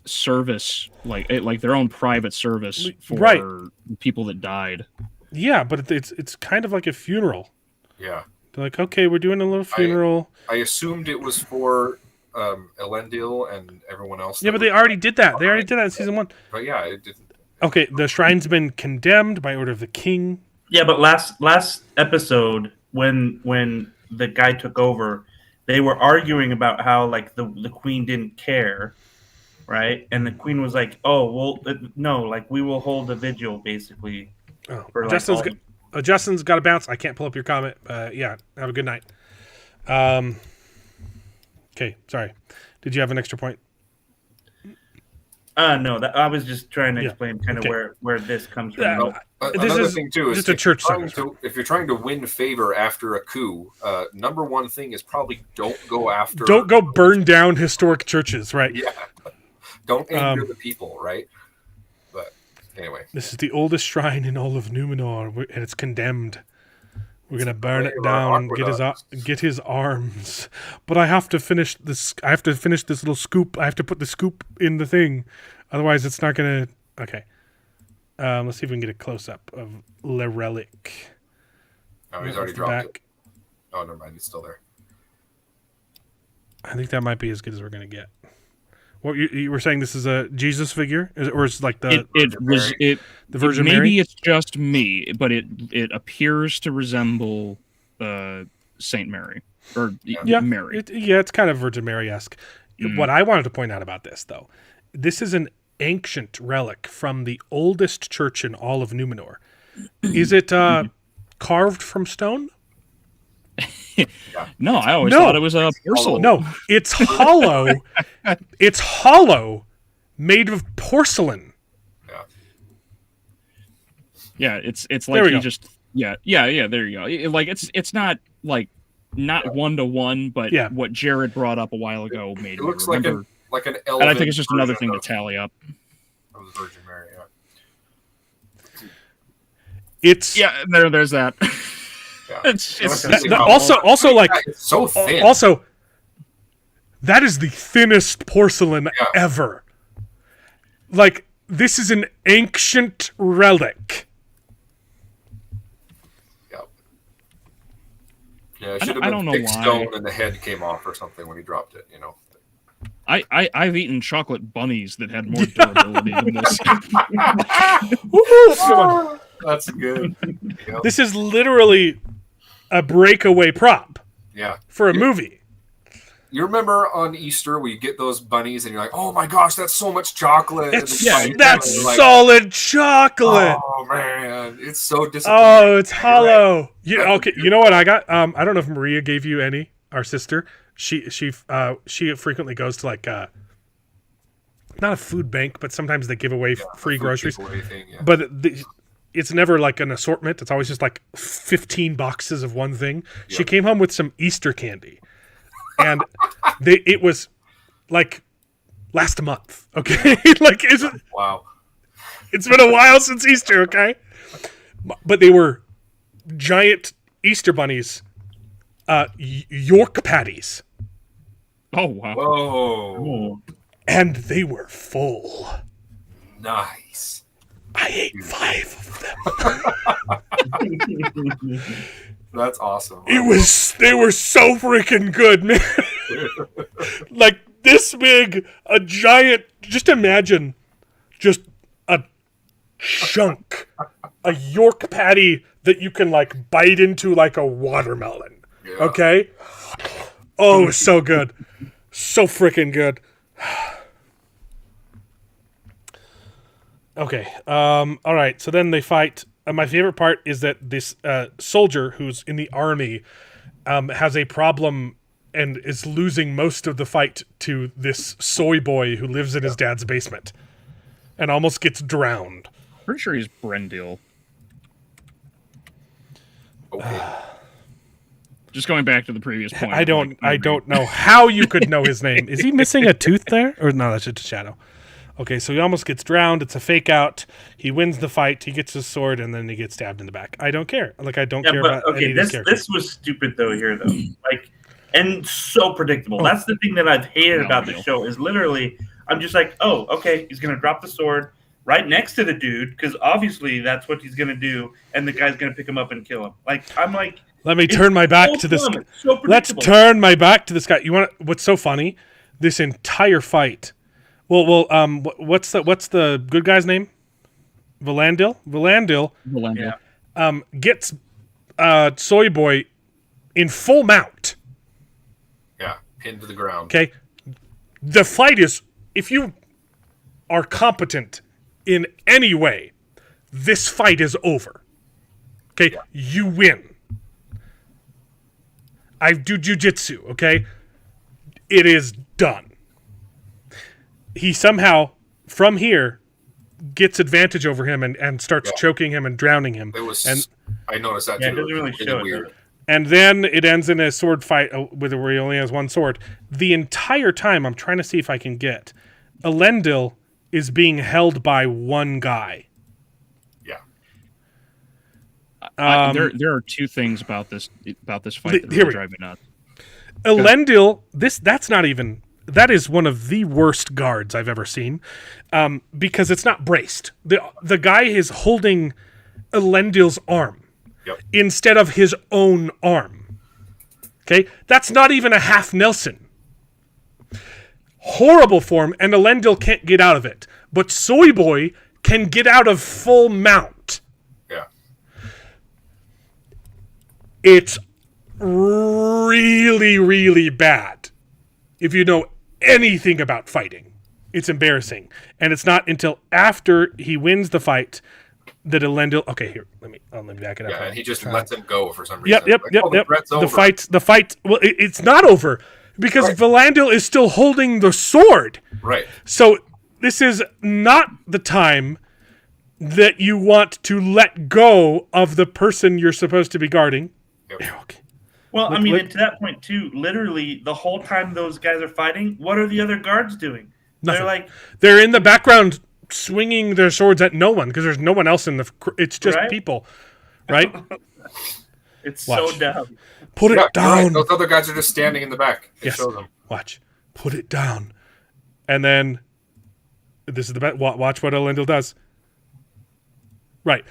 service, like their own private service for people that died. Yeah, but it's kind of like a funeral. Yeah. They're like, okay, we're doing a little funeral. I assumed it was for Elendil and everyone else. Yeah, but they already did that. They already did that in season 1. But yeah, it didn't. Okay, the shrine's been condemned by order of the king. Yeah, but last episode when the guy took over, they were arguing about how like the queen didn't care, right? And the queen was like, "Oh, well, no, like we will hold a vigil, basically." Oh, for, Justin's got to bounce. I can't pull up your comment. Yeah, have a good night. Okay, sorry. Did you have an extra point? No, I was just trying to explain kind of where this comes from. Another thing too is just a church service. If you're trying to win favor after a coup, number one thing is probably don't go burn down historic churches, right? Yeah, don't anger the people, right? But anyway, this is the oldest shrine in all of Numenor, and it's condemned. We're gonna burn it down and get his arms. But I have to finish this. I have to finish this little scoop. I have to put the scoop in the thing, otherwise it's not gonna. Okay. Let's see if we can get a close up of Le Relic. Oh, he's already dropped it. Oh, never mind. He's still there. I think that might be as good as we're gonna get. What you were saying? This is a Jesus figure, or it's like the Virgin Mary? Maybe it's just me, but it appears to resemble Saint Mary or Mary. It's kind of Virgin Mary-esque. What I wanted to point out about this, though, this is an ancient relic from the oldest church in all of Numenor. Is it carved from stone? No, I always thought it was a porcelain. No, it's hollow. It's hollow, made of porcelain. Yeah, it's like you just there you go. Like it's not like not 1-to-1, but what Jared brought up a while ago made it looks me remember. Like an and I think it's just another thing to tally up. Of the Virgin Mary, It's there's that. Yeah. It's also like it's so thin. Also, that is the thinnest porcelain ever. Like, this is an ancient relic. Yep. Yeah, it should have been thick stone and the head came off or something when he dropped it, you know. I've eaten chocolate bunnies that had more durability than this. Woohoo! That's good. Yep. This is literally a breakaway prop. Yeah. For a movie. You remember on Easter where you get those bunnies and you're like, oh my gosh, that's so much chocolate. That's solid chocolate. Oh man, it's so disappointing. Oh, it's hollow. Right. Okay, you know what I got? I don't know if Maria gave you any. Our sister. She frequently goes to like not a food bank, but sometimes they give away free groceries. Thing, But it's never like an assortment. It's always just like 15 boxes of one thing. Yep. She came home with some Easter candy, and it was like last month. Okay, like wow. It's been a while since Easter. Okay, but they were giant Easter bunnies. York patties. Oh wow! Whoa! And they were full. Nice. I ate 5 of them. That's awesome. They were so freaking good, man. Like this big, a giant. Just imagine, just a chunk, a York patty that you can like bite into like a watermelon. Yeah. Okay. Oh, so good. So freaking good. Okay. All right. So then they fight. My favorite part is that this soldier who's in the army has a problem and is losing most of the fight to this soy boy who lives in his dad's basement and almost gets drowned. Pretty sure he's Brendil. Okay. Just going back to the previous point. I don't know how you could know his name. Is he missing a tooth there? Or no, that's just a shadow. Okay, so he almost gets drowned. It's a fake out. He wins the fight. He gets his sword, and then he gets stabbed in the back. I don't care. Like, I don't care about any of these characters. This was stupid, though, here, though. Like, and so predictable. Oh. That's the thing that I've hated about the show is literally I'm just like, oh, okay, he's gonna drop the sword right next to the dude because obviously that's what he's gonna do, and the guy's gonna pick him up and kill him. Like I'm like, let me turn my back to this. Let's turn my back to this guy. You want? What's so funny? This entire fight. Well. What's the good guy's name? Valandil. Gets Soy Boy in full mount. Yeah, pinned to the ground. Okay. The fight is, if you are competent in any way, this fight is over. Okay, you win. I do jujitsu, okay? It is done. He somehow, from here, gets advantage over him and starts choking him and drowning him. It was, I noticed that too. It doesn't really show weird. it. And then it ends in a sword fight where he only has one sword. The entire time, I'm trying to see if I can get, Elendil is being held by one guy. Yeah. There are two things about this fight that really drive me nuts. Elendil, that is one of the worst guards I've ever seen, because it's not braced. The guy is holding Elendil's arm instead of his own arm. Okay, that's not even a half Nelson. Horrible form, and Elendil can't get out of it. But Soy Boy can get out of full mount. Yeah. It's really, really bad. If you know anything about fighting, it's embarrassing. And it's not until after he wins the fight that Elendil. Okay, here, let me back it up. Yeah, and he just lets him go for some reason. Yep. The fight. Well, it's not over because Valandil is still holding the sword. Right. So this is not the time that you want to let go of the person you're supposed to be guarding. Yep. Okay. Well, I mean, and to that point too, literally the whole time those guys are fighting, what are the other guards doing? Nothing. They're in the background swinging their swords at no one because there's no one else in the. It's just people, right? It's so dumb. Put it down. Right. Those other guys are just standing in the back. Show them. Watch. Put it down, and then this is the best. Watch what Elendil does. Right.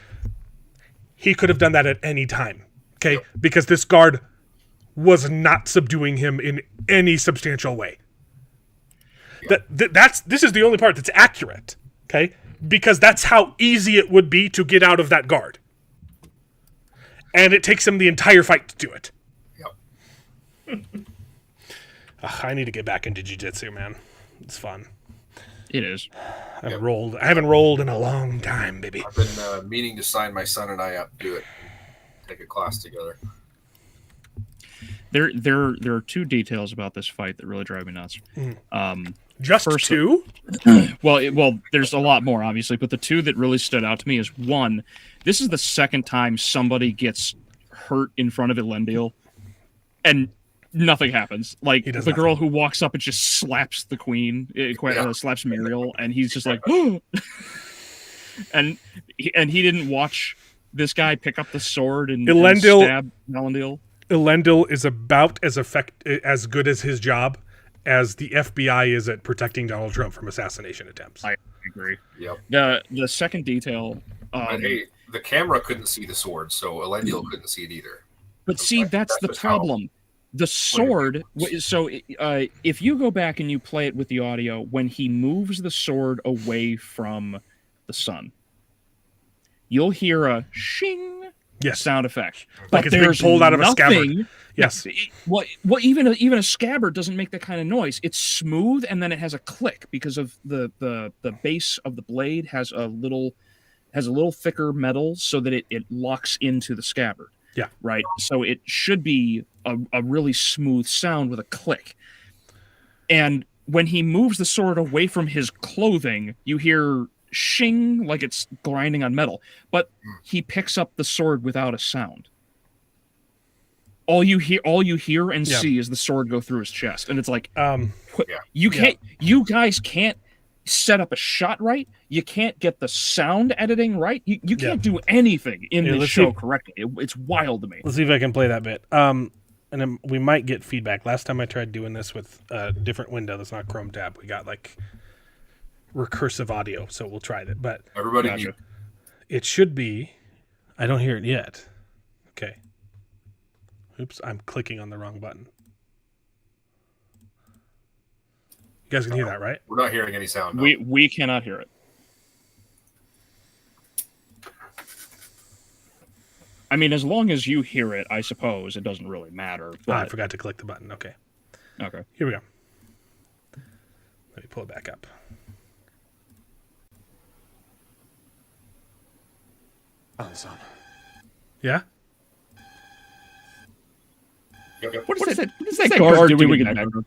He could have done that at any time. Okay, because this guard was not subduing him in any substantial way. This is the only part that's accurate, okay? Because that's how easy it would be to get out of that guard. And it takes him the entire fight to do it. Yep. I need to get back into jiu-jitsu, man. It's fun. It is. I haven't rolled in a long time, baby. I've been meaning to sign my son and I up to do it. Take a class together. There are two details about this fight that really drive me nuts. Just first, two? Well, there's a lot more, obviously, but the two that really stood out to me is one, this is the second time somebody gets hurt in front of Elendil, and nothing happens. Like, the girl who walks up and just slaps the queen, slaps Muriel, and he's just like, and he didn't watch this guy pick up the sword and stab Elendil. Elendil is about as good as his job as the FBI is at protecting Donald Trump from assassination attempts. I agree. Yep. The second detail. Hey, the camera couldn't see the sword, so Elendil couldn't see it either. But see, that's the problem. The sword. So if you go back and you play it with the audio, when he moves the sword away from the sun, you'll hear a shing. Sound effect, like it's being pulled out of a scabbard. Yes. Well, even a scabbard doesn't make that kind of noise. It's smooth, and then it has a click because of the base of the blade has a little thicker metal, so that it locks into the scabbard. Yeah. Right. So it should be a really smooth sound with a click. And when he moves the sword away from his clothing, you hear shing, like it's grinding on metal, but he picks up the sword without a sound. All you hear and see is the sword go through his chest, and it's like, you guys can't set up a shot right. You can't get the sound editing right. You can't do anything in this show correctly. It's wild to me. Let's see if I can play that bit. and then we might get feedback. Last time I tried doing this with a different window that's not Chrome tab, we got like recursive audio, so we'll try it. But Everybody Gotcha. mute. it should be. I don't hear it yet. Okay. Oops, I'm clicking on the wrong button. You guys can hear that, right? We're not hearing any sound. No. We cannot hear it. I mean, as long as you hear it, I suppose it doesn't really matter. But I forgot to click the button. Okay. okay. Here we go. Let me pull it back up. Yeah? Yep. What is that guard doing in that?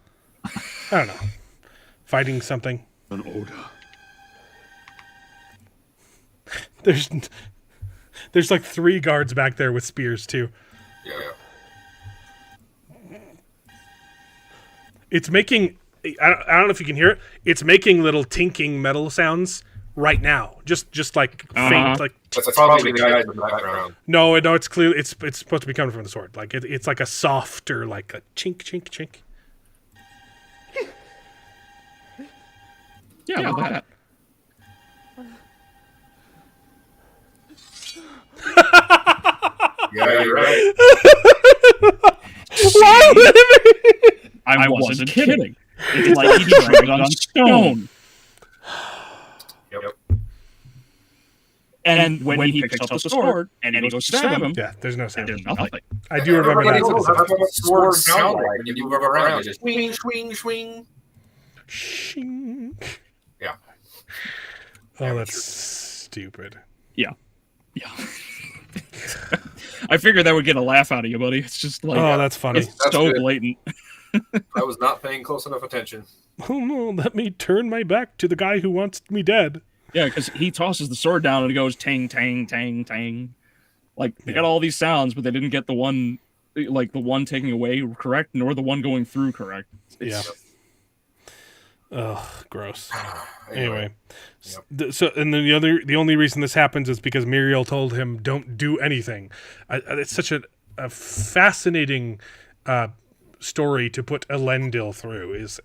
I don't know. Fighting something. An order. There's like 3 guards back there with spears too. Yeah. It's making, I don't know if you can hear it. It's making little tinking metal sounds right now. Just like faint, like. That's probably the guys in the background. No, it's clearly it's supposed to be coming from the sword. Like it's like a softer, like a chink, chink, chink. Yeah, like that. Yeah, you're right. I wasn't kidding. It's like he dropped on stone. Yep. And when he picks up the sword and he goes to stab him, Yeah, there's no sound. there's nothing. I do remember Everybody that. knows that's what swords sound like when you move around. Just swing, swing, swing. Shing. Yeah. Oh, that's stupid. Yeah. I figured that would get a laugh out of you, buddy. It's just like, Oh, that's funny. it's That's so good. blatant. I was not paying close enough attention. Oh no, let me turn my back to the guy who wants me dead. Yeah, because he tosses the sword down and it goes tang, tang, tang, tang. Like, they got all these sounds, but they didn't get the one, like, the one taking away correct, nor the one going through correct. Yeah. Ugh, gross. Anyway, Yep. so and then the only reason this happens is because Muriel told him don't do anything. It's such a fascinating story to put Elendil through. Is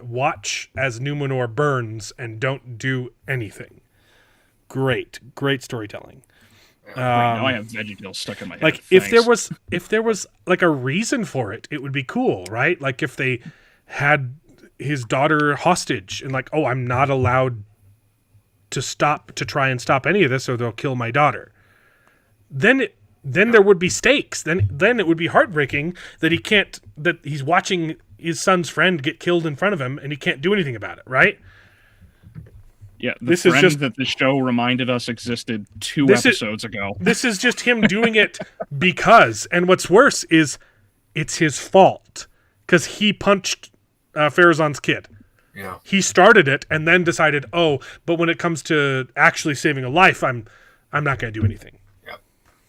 watch as Numenor burns and don't do anything. Great storytelling. Now I have VeggieTales stuck in my head. Like if there was like a reason for it, it would be cool, right? Like if they had his daughter hostage and like, oh, I'm not allowed to try and stop any of this or they'll kill my daughter. Then there would be stakes. Then it would be heartbreaking that he's watching his son's friend get killed in front of him and he can't do anything about it, right? Yeah, this friend is just that the show reminded us existed 2 episodes ago. This is just him doing it because, and what's worse is it's his fault because he punched Farazan's kid. Yeah. He started it and then decided, oh, but when it comes to actually saving a life, I'm not going to do anything. Yeah.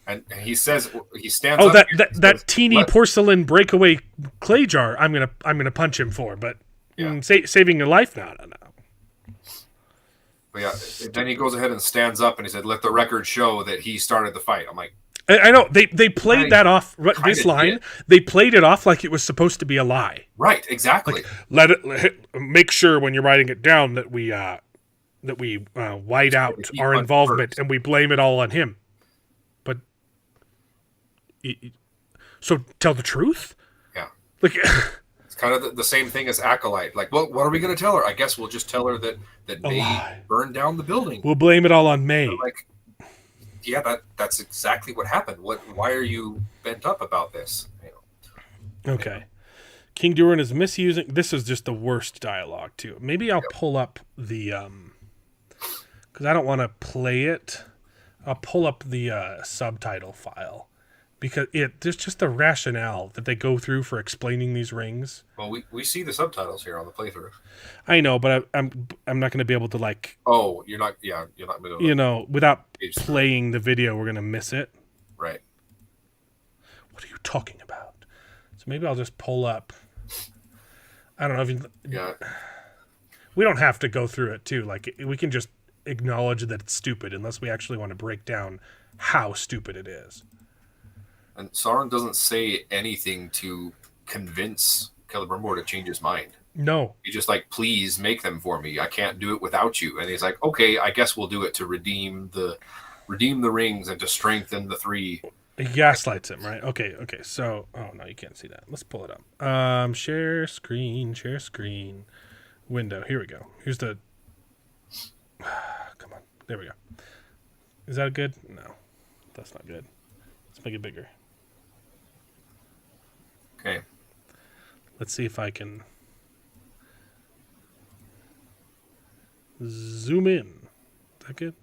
And he says he stands Oh, up. that teeny porcelain breakaway clay jar, I'm gonna punch him for, but saving a life, no. But yeah. Then he goes ahead and stands up and he said, "Let the record show that he started the fight." I'm like, I know they played that off. This line, they played it off like it was supposed to be a lie. right, exactly. Make sure when you're writing it down that we white out our involvement and we blame it all on him. But so tell the truth. Yeah. Like It's kind of the same thing as Acolyte. Like, well, what are we going to tell her? I guess we'll just tell her that May lie. burned down the building. we'll blame it all on May. I'm like, yeah, that's exactly what happened. Why are you bent up about this? Okay. King Durin is misusing. This is just the worst dialogue too. Maybe I'll pull up the because I don't want to play it. I'll pull up the subtitle file because there's just the rationale that they go through for explaining these rings. Well, we see the subtitles here on the playthrough. I know, but I'm not going to be able to like. Oh, you're not. Yeah, you're not. Without playing the video, we're going to miss it. Right. What are you talking about? So maybe I'll just pull up. I don't know if we don't have to go through it too. Like we can just acknowledge that it's stupid unless we actually want to break down how stupid it is. And Sauron doesn't say anything to convince Celebrimbor to change his mind. No. He's just like, please make them for me. I can't do it without you. And he's like, okay, I guess we'll do it to redeem the rings and to strengthen the three. He gaslights him, right? Okay. So, oh no, you can't see that. Let's pull it up. Share screen. Window. Here we go. Here's the. Come on. There we go. Is that good? No, that's not good. Let's make it bigger. Okay. Let's see if I can zoom in. Is that good?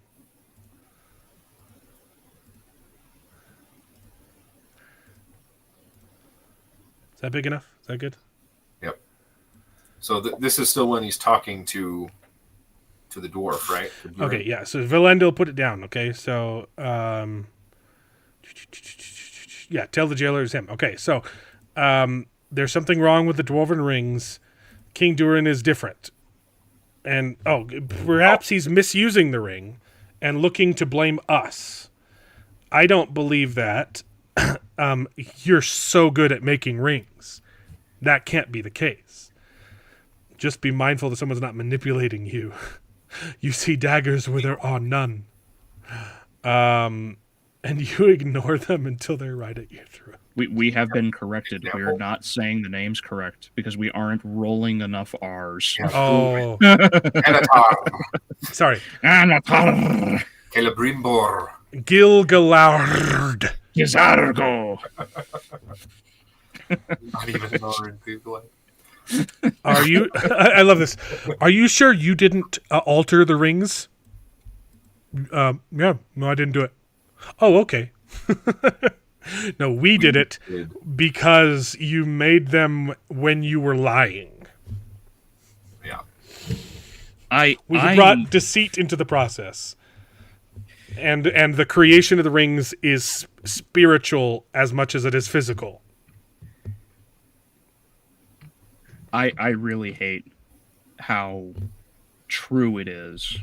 Is that big enough? Is that good? Yep. So this is still when he's talking to the dwarf, right? Okay, yeah. So Vilendil put it down. Okay, so yeah, tell the jailer it's him. Okay, so there's something wrong with the dwarven rings. King Durin is different, and perhaps he's misusing the ring and looking to blame us. I don't believe that. You're so good at making rings. That can't be the case. Just be mindful that someone's not manipulating you. You see daggers where there are none. And you ignore them until they're right at your throat. We have been corrected. We are not saying the names correct because we aren't rolling enough R's. Oh. Sorry. Celebrimbor. Gilgalad. Gizargo. Not even Northern people. Are you? I love this. Are you sure you didn't alter the rings? Yeah. No, I didn't do it. Oh, okay. No, we did it because you made them when you were lying. Yeah. We brought deceit into the process. And the creation of the rings is spiritual as much as it is physical. I really hate how true it is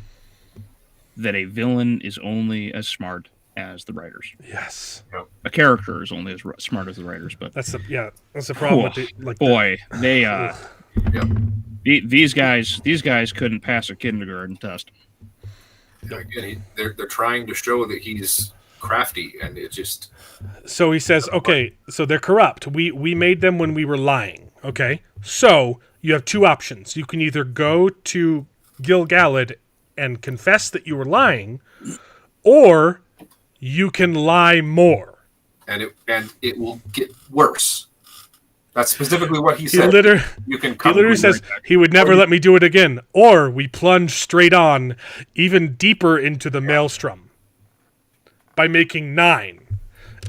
that a villain is only as smart as the writers. Yes. A character is only as smart as the writers, but that's the problem with the, like, boy, these guys couldn't pass a kindergarten test. Again, they're trying to show that he's crafty, and it just. So he says, okay, so they're corrupt. We made them when we were lying. Okay, so you have two options. You can either go to Gil-galad and confess that you were lying, or you can lie more. And it will get worse. That's specifically what he said. He literally says he would never let me do it again. Or we plunge straight on, even deeper into the maelstrom by making 9.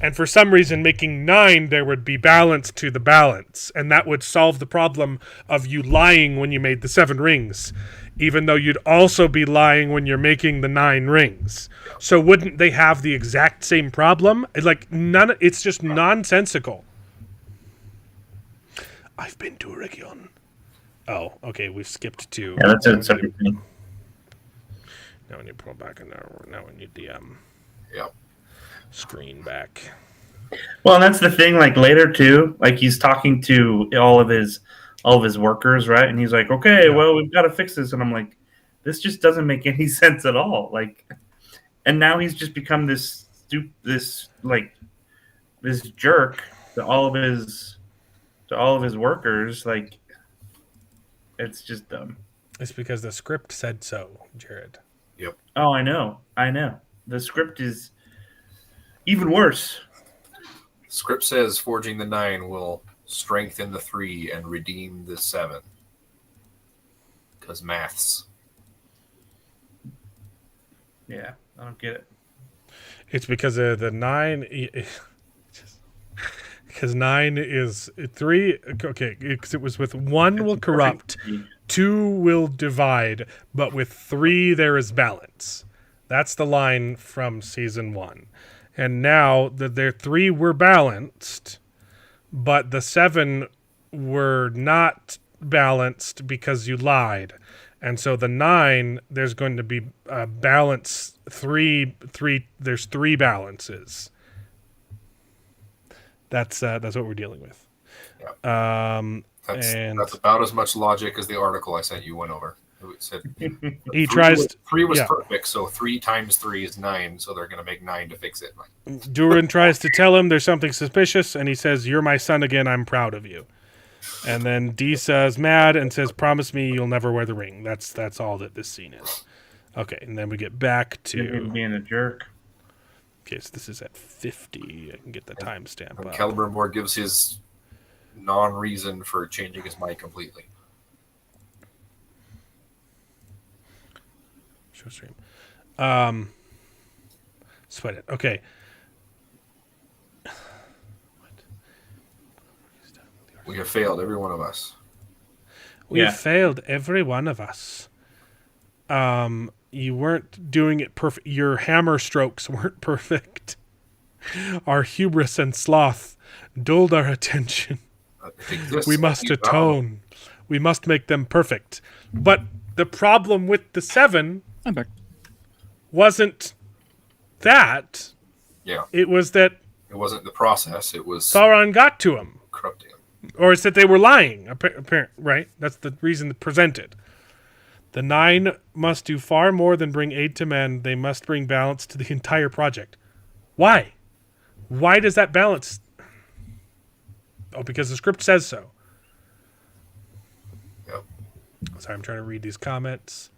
And for some reason, making 9, there would be balance to the balance. And that would solve the problem of you lying when you made the 7 rings. Even though you'd also be lying when you're making the 9 rings. So wouldn't they have the exact same problem? It's just nonsensical. I've been to a region. Oh, okay, we've skipped to... Yeah, that's everything. Now we need to pull back in there. Now we need the screen back. Well, and that's the thing, like, later, too, like, he's talking to all of his workers, right? And he's like, okay, well, we've got to fix this. And I'm like, this just doesn't make any sense at all. Like, and now he's just become this jerk to all of his workers. Like, it's just dumb. It's because the script said so, Jared. Yep. Oh, I know. The script is even worse. The script says forging the 9 will strengthen the 3 and redeem the 7. Because maths. Yeah, I don't get it. It's because of the 9... Because 9 is 3. Okay, because it was with 1 will corrupt, 2 will divide, but with 3 there is balance. That's the line from season 1. And now that their 3 were balanced, but the 7 were not balanced because you lied. And so the 9, there's going to be a balance 3. There's 3 balances. That's what we're dealing with. That's about as much logic as the article I sent you went over. It said he tries. Three was perfect, so 3 times 3 is 9. So they're going to make 9 to fix it. Durin tries to tell him there's something suspicious, and he says, "You're my son again. I'm proud of you." And then Disa's mad and says, "Promise me you'll never wear the ring." That's all that this scene is. Okay, and then we get back to him being a jerk. Okay, so this is at 50. I can get the timestamp up. Celebrimbor gives his non-reason for changing his mind completely. Show stream. Sweat it. Okay. We have failed, every one of us. We have failed, every one of us. You weren't doing it perfect. Your hammer strokes weren't perfect. Our hubris and sloth dulled our attention. We must atone. We must make them perfect. But the problem with the 7 wasn't that. Yeah. It was that it wasn't the process. It was Sauron got to him. Corrupting him. Or it's that they were lying, right? That's the reason presented. The 9 must do far more than bring aid to men. They must bring balance to the entire project. Why? Why does that balance? Oh, because the script says so. Yep. Sorry, I'm trying to read these comments.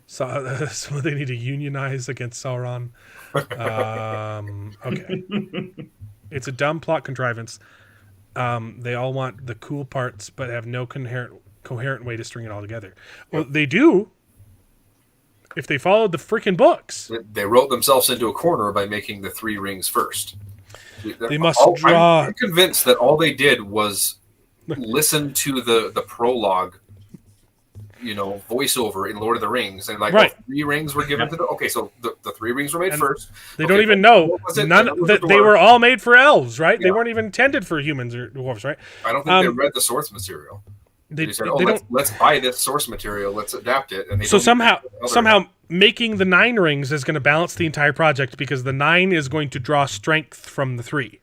So they need to unionize against Sauron. Okay. It's a dumb plot contrivance. They all want the cool parts, but have no coherent way to string it all together. Well, they do. If they followed the freaking books. They wrote themselves into a corner by making the 3 rings first. They must draw. I'm convinced that all they did was listen to the prologue, voiceover in Lord of the Rings, and 3 rings were given to the. Okay, so the 3 rings were made first. They don't even know. They were all made for elves, right? Yeah. They weren't even intended for humans or dwarves, right? I don't think they read the source material. They said, let's buy this source material, let's adapt it. And somehow making the 9 rings is going to balance the entire project because the 9 is going to draw strength from the 3.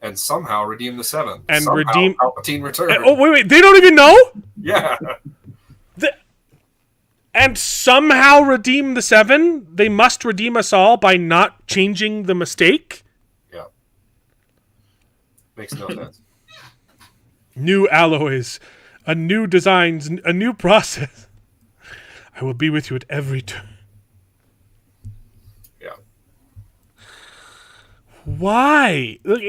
And somehow redeem the 7. And somehow redeem Palpatine return. Oh, wait, they don't even know? Yeah. And somehow redeem the 7? They must redeem us all by not changing the mistake? Yeah. Makes no sense. New alloys, a new designs, a new process. I will be with you at every turn. Yeah. Why? Look,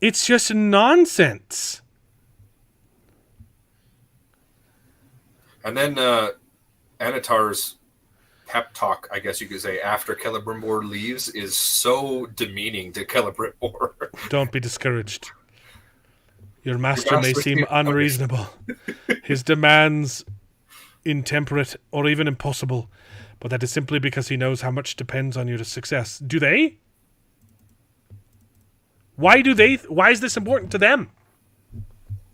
it's just nonsense. And then Anatar's pep talk, I guess you could say, after Celebrimbor leaves is so demeaning to Celebrimbor. Don't be discouraged. Your master may seem unreasonable. His demands intemperate or even impossible, but that is simply because he knows how much depends on your success. Do they? Why is this important to them?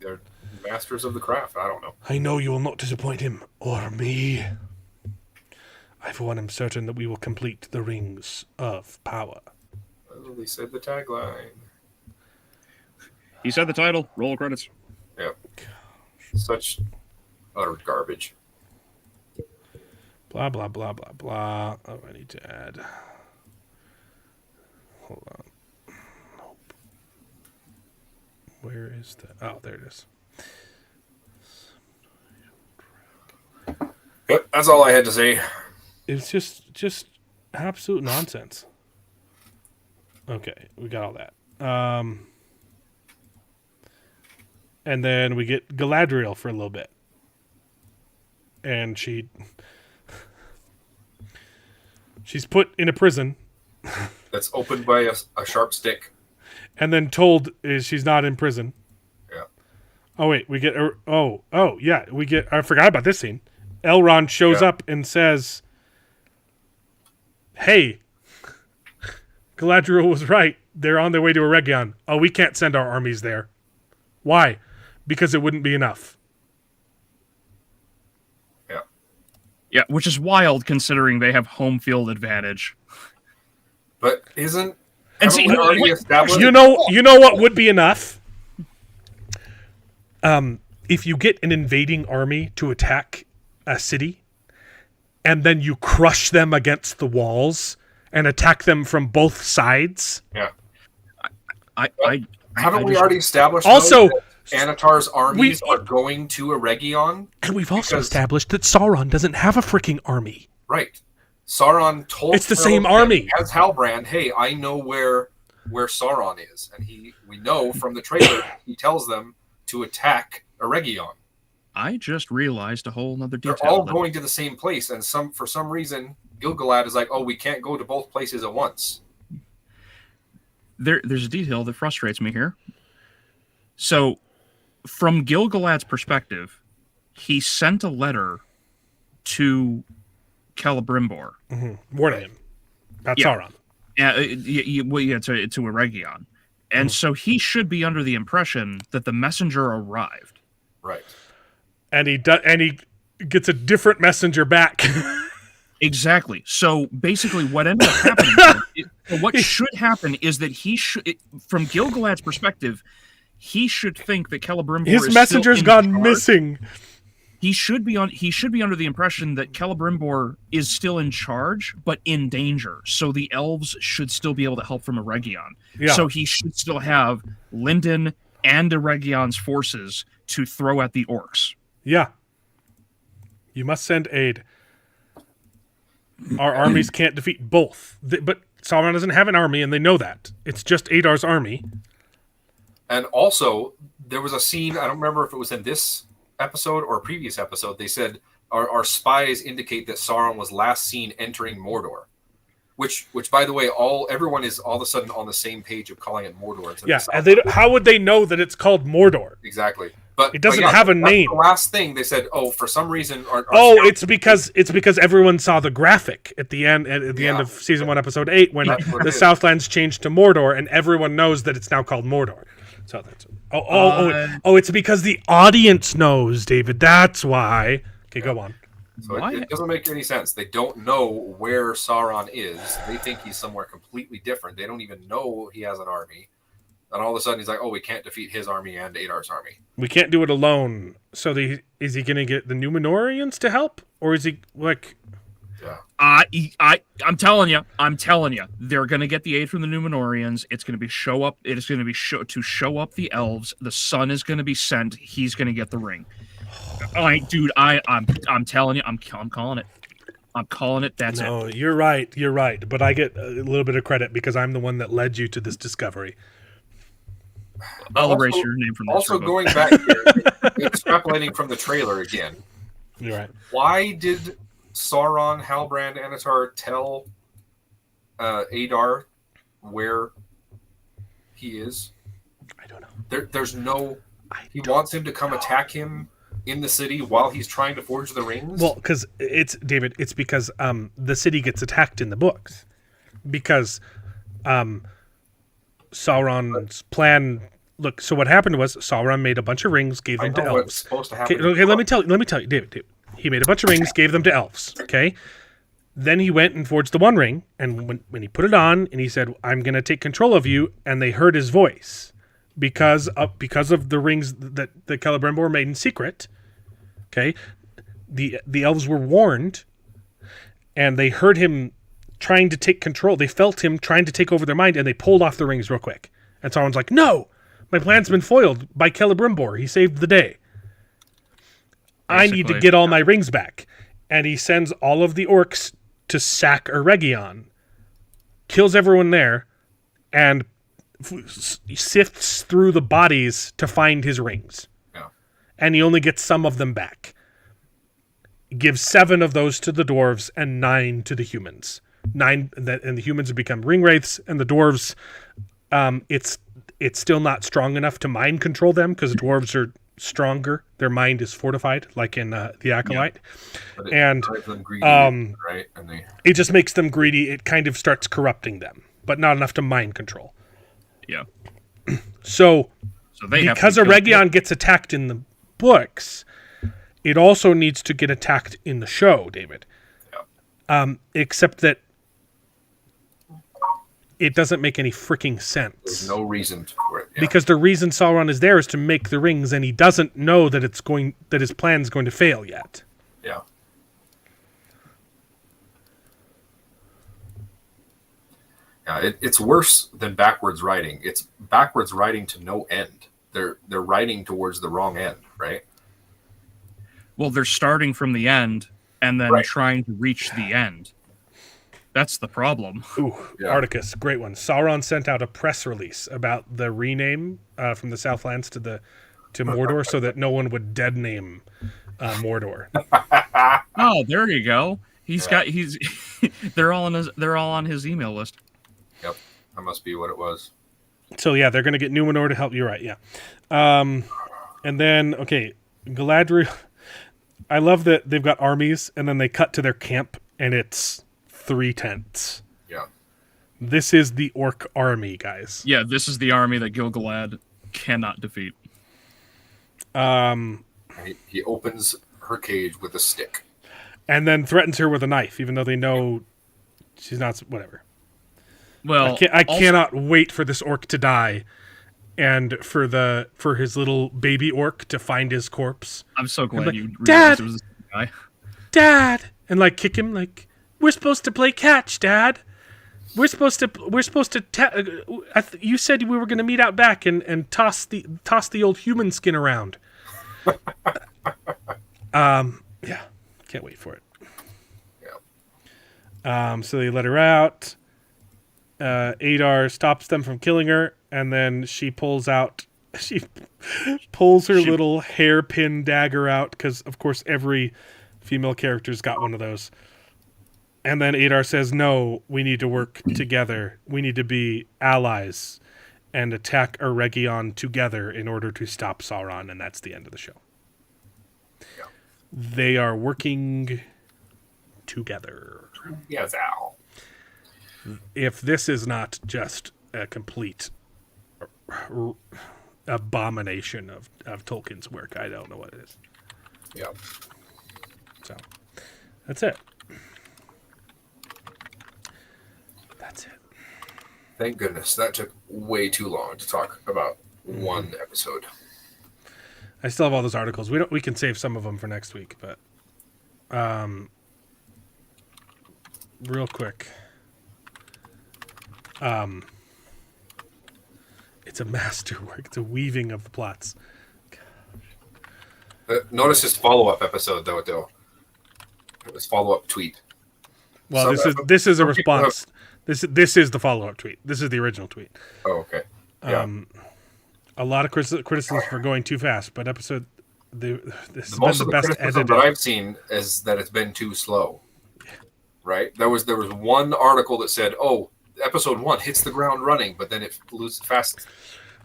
They're masters of the craft. I don't know. I know you will not disappoint him or me. I, for one, am certain that we will complete the rings of power. Well, they said the tagline. He said the title. Roll credits. Yep. Such utter garbage. Blah, blah, blah, blah, blah. Oh, I need to add. Hold on. Nope. Where is that? Oh, there it is. Yep, that's all I had to say. It's just absolute nonsense. Okay, we got all that. And then we get Galadriel for a little bit. And she's put in a prison. That's opened by a sharp stick. And then told she's not in prison. Yeah. Oh, wait, we get... yeah, we get... I forgot about this scene. Elrond shows up and says, hey, Galadriel was right. They're on their way to Eregion. Oh, we can't send our armies there. Why? Because it wouldn't be enough. Yeah. Yeah, which is wild considering they have home field advantage. But isn't And see, Haven't we already established? You know what would be enough? If you get an invading army to attack a city, and then you crush them against the walls and attack them from both sides. Yeah. Haven't we already established also that Anatar's armies are going to Eregion? And we've also established that Sauron doesn't have a freaking army. Right. Sauron told it's the same army as Halbrand, hey, I know where Sauron is. And we know from the trailer he tells them to attack Eregion. I just realized a whole nother detail. They're all going to the same place, and for some reason Gil-galad is like, oh, we can't go to both places at once. There's a detail that frustrates me here. So, from Gil-galad's perspective, he sent a letter to Celebrimbor, warning him about Sauron. To Eregion, and so he should be under the impression that the messenger arrived. Right. And he gets a different messenger back. Exactly. So basically, what ended up happening, what should happen is that from Gil-galad's perspective, he should think that Celebrimbor his messenger's gone missing. He should be under the impression that Celebrimbor is still in charge, but in danger. So the elves should still be able to help from Eregion. Yeah. So he should still have Lindon and Eregion's forces to throw at the orcs. Yeah. You must send aid. Our armies can't defeat both. But Sauron doesn't have an army, and they know that. It's just Adar's army. And also, there was a scene, I don't remember if it was in this episode or a previous episode, they said our spies indicate that Sauron was last seen entering Mordor. Which by the way, everyone is all of a sudden on the same page of calling it Mordor. Yeah, and how would they know that it's called Mordor? Exactly. But it doesn't have a name. The last thing they said, for some reason, it's because everyone saw the graphic at the end of season 1, episode 8, when the Southlands changed to Mordor, and everyone knows that it's now called Mordor. So that's it's because the audience knows, David. That's why. Okay, go on. So it doesn't make any sense. They don't know where Sauron is. They think he's somewhere completely different. They don't even know he has an army. And all of a sudden, he's like, oh, we can't defeat his army and Adar's army. We can't do it alone. So is he going to get the Numenorians to help? Or is he, like... Yeah. I'm telling you, they're going to get the aid from the Numenorians. It's going to be show up the elves. The sun is going to be sent. He's going to get the ring. I'm telling you, I'm calling it. I'm calling it. That's it. No, you're right. But I get a little bit of credit because I'm the one that led you to this discovery. I'll erase your name from this. Also, going back here, extrapolating from the trailer again. You're right. Why did Sauron, Halbrand, Anatar tell Adar where he is? I don't know. There's no... He wants him to come attack him in the city while he's trying to forge the rings? Well, because it's because the city gets attacked in the books. Because Sauron's plan... Look, so what happened was Sauron made a bunch of rings, gave them to elves. Supposed to happen okay, let me tell you, David. He made a bunch of rings, gave them to elves. Okay, then he went and forged the one ring, and when he put it on, and he said, "I'm going to take control of you," and they heard his voice because of the rings that Celebrimbor made in secret. Okay, the elves were warned, and they heard him trying to take control. They felt him trying to take over their mind, and they pulled off the rings real quick. And Sauron's like, "No, my plan's been foiled by Celebrimbor. He saved the day. I need to get all my rings back." And he sends all of the orcs to sack Eregion, kills everyone there, and sifts through the bodies to find his rings. Yeah. And he only gets some of them back. Gives 7 of those to the dwarves and 9 to the humans. 9, and the humans become ring wraiths, and the dwarves, it's still not strong enough to mind control them because dwarves are stronger. Their mind is fortified, like in the Acolyte. Yeah. And greedy, right? And it just makes them greedy. It kind of starts corrupting them, but not enough to mind control. Yeah. So because Eregion gets attacked in the books, it also needs to get attacked in the show, David. Yeah. Except that it doesn't make any freaking sense. There's no reason for it. Yeah. Because the reason Sauron is there is to make the rings, and he doesn't know that his plan's going to fail yet. Yeah. Yeah, it's worse than backwards writing. It's backwards writing to no end. They're writing towards the wrong end, right? Well, they're starting from the end and then trying to reach the end. That's the problem. Ooh, yeah. Articus, great one. Sauron sent out a press release about the rename from the Southlands to Mordor, so that no one would dead name Mordor. Oh, there you go. They're all on his email list. Yep, that must be what it was. So yeah, they're gonna get Numenor to help you, right? Yeah, and then Galadriel. I love that they've got armies, and then they cut to their camp, and it's 3 tents. Yeah. This is the orc army, guys. Yeah, this is the army that Gil-galad cannot defeat. He opens her cage with a stick. And then threatens her with a knife, even though they know she's not... Whatever. Well, I cannot wait for this orc to die, and for his little baby orc to find his corpse. I'm so glad you realized it was this guy. Dad! And kick him, we're supposed to play catch, Dad. We're supposed to. You said we were going to meet out back and toss the old human skin around. Yeah, can't wait for it. Yeah. So they let her out. Adar stops them from killing her, and then she pulls her little hairpin dagger out, because of course every female character's got one of those. And then Adar says, no, we need to work together. We need to be allies and attack Eregion together in order to stop Sauron, and that's the end of the show. Yeah. They are working together. Yes, Al. If this is not just a complete abomination of Tolkien's work, I don't know what it is. Yeah. So, that's it. That's it. Thank goodness. That took way too long to talk about one episode. I still have all those articles. We can save some of them for next week, but real quick. It's a masterwork. It's a weaving of the plots. Notice his follow-up episode, though. His follow-up tweet. Well, this is a response. This is the follow-up tweet. This is the original tweet. Oh, okay. Yeah. A lot of criticisms for going too fast, but this has been the best criticism edited. that I've seen is that it's been too slow. Right? There was one article that said, "Oh, episode 1 hits the ground running, but then it loses fast."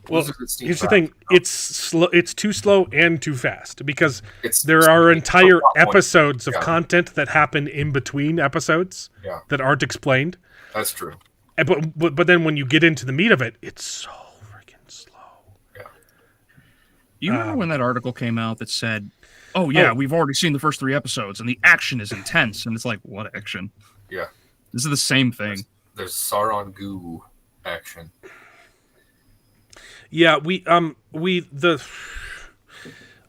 Well, here's the thing: it's slow. It's too slow and too fast, because there are entire episodes of content that happen in between episodes that aren't explained. That's true. But then when you get into the meat of it, it's so freaking slow. Yeah. You remember when that article came out that said, "Oh yeah, we've already seen the first 3 episodes, and the action is intense," and it's like, what action? Yeah. This is the same thing. There's Sauron goo action. Yeah,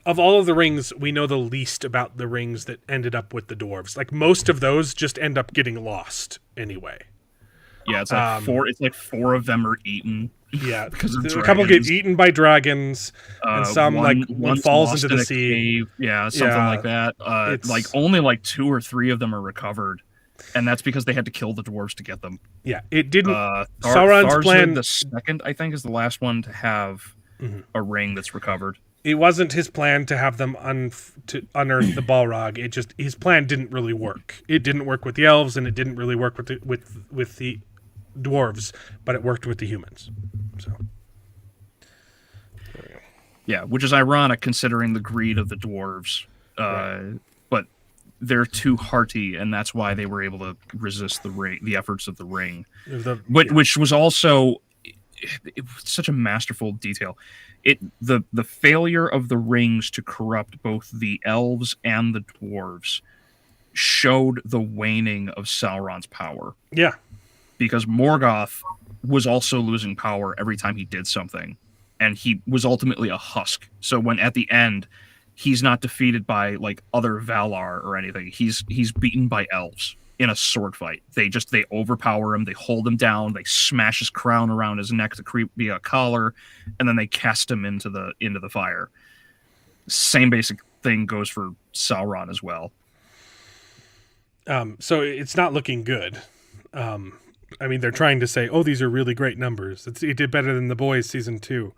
of all of the rings, we know the least about the rings that ended up with the dwarves. Most of those just end up getting lost anyway. Yeah, it's like 4. It's like 4 of them are eaten. Yeah, because a couple get eaten by dragons, and some one falls into the sea. Yeah, something like that. Only 2 or 3 of them are recovered. And that's because they had to kill the dwarves to get them. Yeah, it didn't. Sauron's plan, the second, I think, is the last one to have a ring that's recovered. It wasn't his plan to have them to unearth the Balrog. It just his plan didn't really work. It didn't work with the elves, and it didn't really work with the dwarves, but it worked with the humans. So, there we go. Yeah, which is ironic considering the greed of the dwarves. But they're too hearty, and that's why they were able to resist the efforts of the ring, which was also it was such a masterful detail. The failure of the rings to corrupt both the elves and the dwarves showed the waning of Sauron's power. Yeah, because Morgoth was also losing power every time he did something, and he was ultimately a husk. So when at the end, he's not defeated by like other Valar or anything. He's beaten by elves in a sword fight. They overpower him, they hold him down, they smash his crown around his neck to create be a collar, and then they cast him into the fire. Same basic thing goes for Sauron as well. So it's not looking good. I mean, they're trying to say, "Oh, these are really great numbers. It did better than The Boys season 2."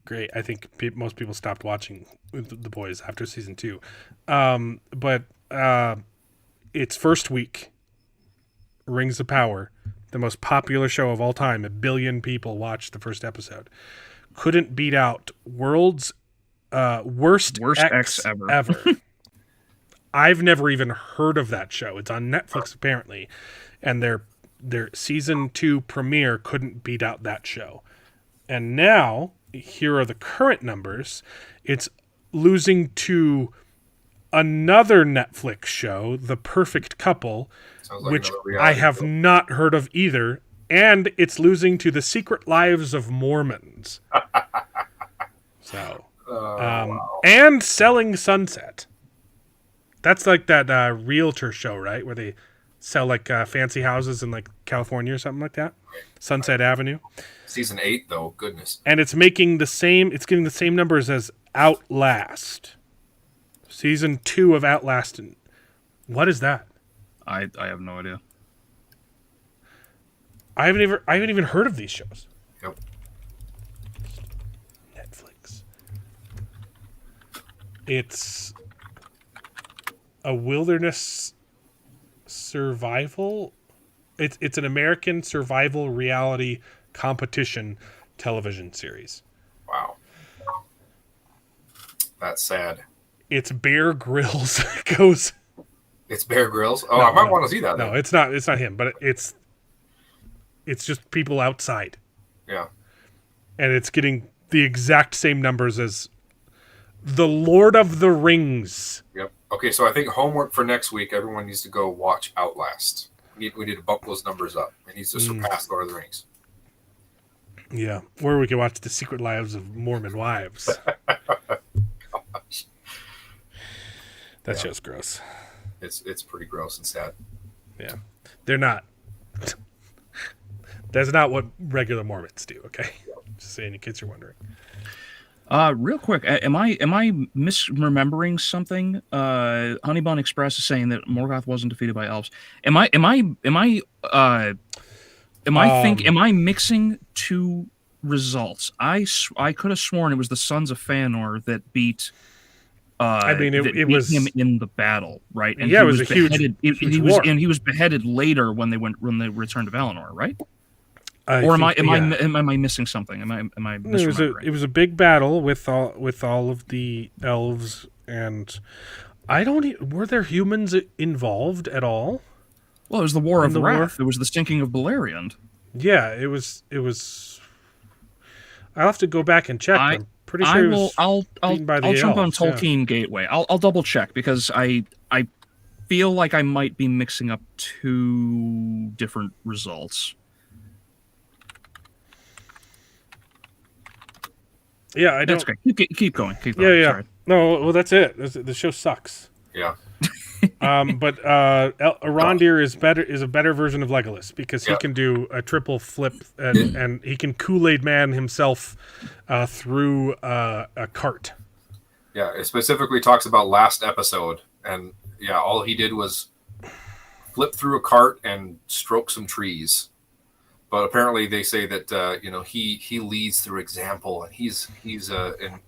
Great. I think most people stopped watching The Boys after season 2. But its first week, Rings of Power, the most popular show of all time, 1 billion people watched the first episode, couldn't beat out World's worst X ever. I've never even heard of that show. It's on Netflix apparently, and their season 2 premiere couldn't beat out that show. And now, here are the current numbers. It's losing to another Netflix show, The Perfect Couple, which I have not heard of either, and it's losing to The Secret Lives of Mormons. So, Wow. and Selling Sunset. That's like that realtor show, right? Where they sell like fancy houses in like California or something like that. Sunset Avenue. Season 8, though, goodness. And it's making the same. It's getting the same numbers as Outlast. Season 2 of Outlast. What is that? I have no idea. I haven't even heard of these shows. Yep. Netflix. It's a wilderness survival. It's an American survival reality competition television series. Wow. That's sad. It's Bear Grylls goes. It's Bear Grylls. Oh, I might want to see that. No, then. it's not. It's not him, but it's just people outside, Yeah. and it's getting the exact same numbers as The Lord of the Rings. Yep. Okay, so I think homework for next week, everyone needs to go watch Outlast. We need to bump those numbers up. It needs to surpass Lord of the Rings. Yeah, or we can watch The Secret Lives of Mormon Wives. Gosh. That show's gross. It's pretty gross and sad. Yeah, they're not. That's not what regular Mormons do. Okay, just saying in case you're wondering. Real quick, am I misremembering something? Honeybun Express is saying that Morgoth wasn't defeated by elves. Am I mixing two results? I could have sworn it was the Sons of Fëanor that beat. I mean, it was him in the battle, right? And yeah, he it was a beheaded, huge war. He was beheaded later when they returned to Valinor, right? Or am I missing something? Am I misremembering? It was a big battle with all of the elves, and were there humans involved at all? Well, it was the War of Wrath. War? It was the stinking of Beleriand. Yeah, it was. I'll have to go back and check. I'm pretty sure I'll jump on elves, Tolkien Gateway. I'll double check because I feel like I might be mixing up two different results. Yeah, I don't. That's great. Keep going. Yeah. Sorry. No, well, that's it. The show sucks. Yeah. But Arondir is a better version of Legolas because he can do a triple flip and he can Kool-Aid Man himself through a cart. Yeah, it specifically talks about last episode, and yeah, all he did was flip through a cart and stroke some trees. But apparently, they say that he leads through example, and he's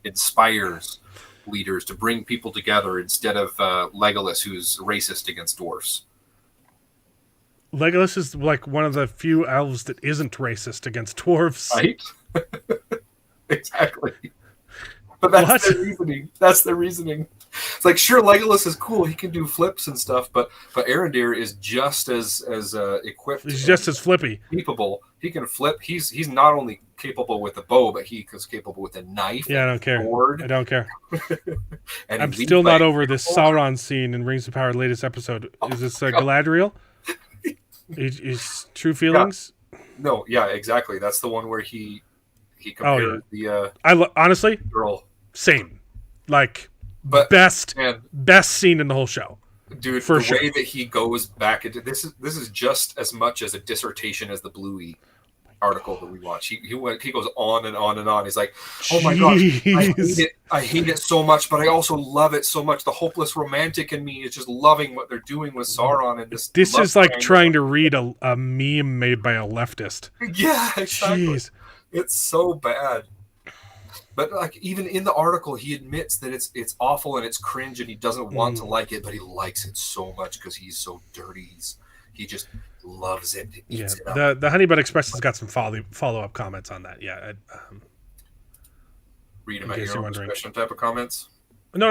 inspires leaders to bring people together instead of Legolas, who's racist against dwarfs. Legolas is like one of the few elves that isn't racist against dwarves. Right? Exactly. But that's their reasoning. That's their reasoning. It's like, sure, Legolas is cool. He can do flips and stuff, but Arondir is just as equipped. He's just as flippy. Capable. He can flip. He's not only capable with a bow, but he is capable with a knife. Yeah, I don't care. Sword. I don't care. And I'm still not over this Sauron scene in Rings of Power latest episode. Is this Galadriel? His true feelings? No, yeah, exactly. That's the one where he compared the honestly, girl. same. Like, But best man, scene in the whole show. dude, for the sure. way that he goes back into this is just as much as a dissertation as the Bluey article that we watched. He goes on and on and on. He's like, oh my gosh, I hate it so much, but I also love it so much. The hopeless romantic in me is just loving what they're doing with Sauron and this. This is like trying to read a meme made by a leftist. Yeah, exactly. Jeez. It's so bad. But like even in the article, he admits that it's awful and it's cringe and he doesn't want to like it, but he likes it so much because he's so dirty. He just loves it. Eats it up. The Honey Bun Express has got some follow up comments on that. Yeah. Read them at your own discretion type of comments. No.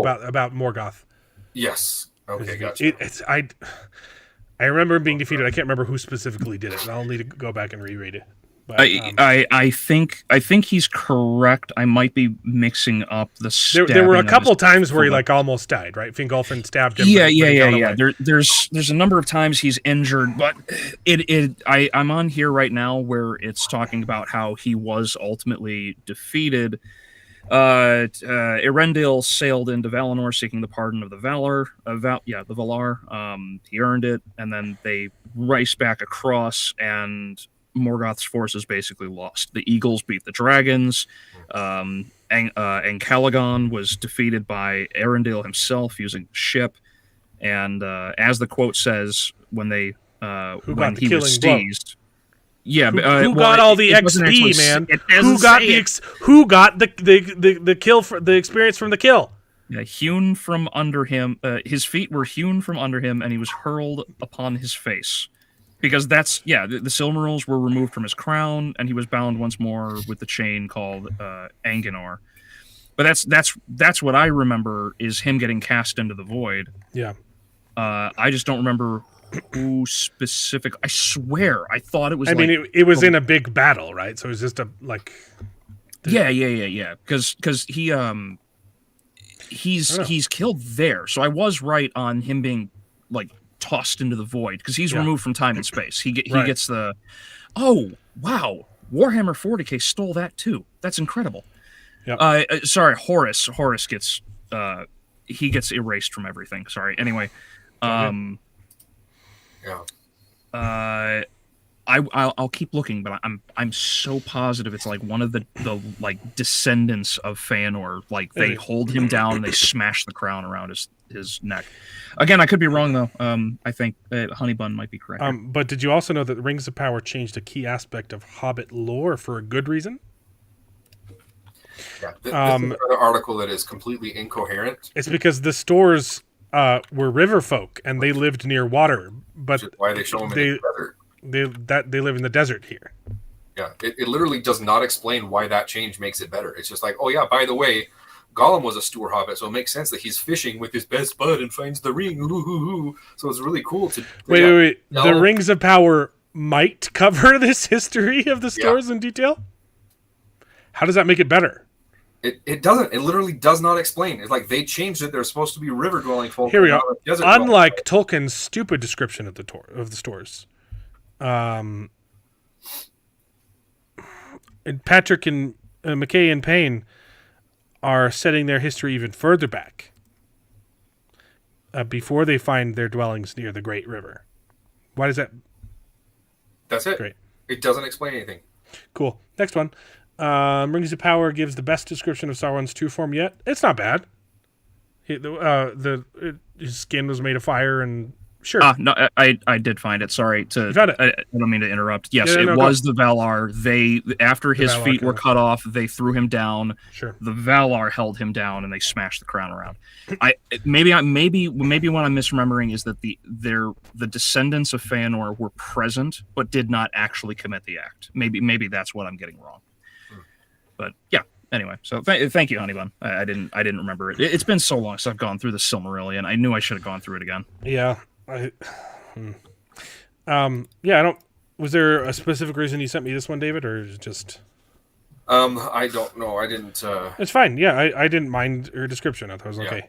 About Morgoth. Yes. Okay, gotcha. I remember him being defeated. I can't remember who specifically did it. I'll need to go back and reread it. But, I think he's correct. I might be mixing up the. There were a couple times where he like almost died, right? Fingolfin stabbed him. Yeah. There's a number of times he's injured, but I'm on here right now where it's talking about how he was ultimately defeated. Erendil sailed into Valinor seeking the pardon of the Valar. The Valar. He earned it, and then they raced back across and. Morgoth's forces basically lost. The Eagles beat the dragons. Calagon was defeated by Arendelle himself using the ship. And as the quote says, when he was seized. Yeah, who got all the XP, man? Who got the kill for the experience from the kill? Yeah, hewn from under him. His feet were hewn from under him, and he was hurled upon his face. Because the Silmarils were removed from his crown, and he was bound once more with the chain called Anginor. But that's what I remember is him getting cast into the void. Yeah. I just don't remember who specific. I swear, I thought it was. It was in a big battle, right? So it was just a like. Yeah. Because he's killed there. So I was right on him being like. Tossed into the void because he's removed from time and space. He gets the Warhammer 40K stole that too. That's incredible. Yep. Sorry, Horus gets he gets erased from everything. Sorry. Anyway, I'll keep looking, but I'm so positive it's like one of the like descendants of Feanor. Like they hold him down and they smash the crown around his neck. Again, I could be wrong though. I think Honeybun might be correct. But did you also know that the Rings of Power changed a key aspect of Hobbit lore for a good reason? Yeah, this is another article that is completely incoherent. It's because the Stores were river folk and they lived near water, but why they show them in the desert. They live in the desert here. Yeah, it literally does not explain why that change makes it better. It's just like, oh yeah, by the way, Gollum was a Stoor Hobbit, so it makes sense that he's fishing with his best bud and finds the ring. So it's really cool to wait. The Rings of Power might cover this history of the Stores in detail. How does that make it better? It doesn't. It literally does not explain. It's like they changed it. They're supposed to be river-dwelling folk. Here we go. Unlike Tolkien's stupid description of the Stores, and Patrick and McKay and Payne are setting their history even further back before they find their dwellings near the Great River. Why does that? That's it. Great. It doesn't explain anything. Cool. Next one. Rings of Power gives the best description of Sauron's true form yet. It's not bad. His skin was made of fire and sure. No, I did find it. Sorry you found it. I don't mean to interrupt. Yes, it was the Valar. After his feet were cut off, they threw him down. Sure. The Valar held him down and they smashed the crown around. Maybe what I'm misremembering is that the descendants of Feanor were present but did not actually commit the act. Maybe that's what I'm getting wrong. But yeah. Anyway, so thank you, Honeybun. I didn't remember it. It's been so long since I've gone through the Silmarillion. I knew I should have gone through it again. Yeah. I don't. Was there a specific reason you sent me this one, David, or just? I don't know. I didn't. It's fine. Yeah, I didn't mind her description. I thought it was okay.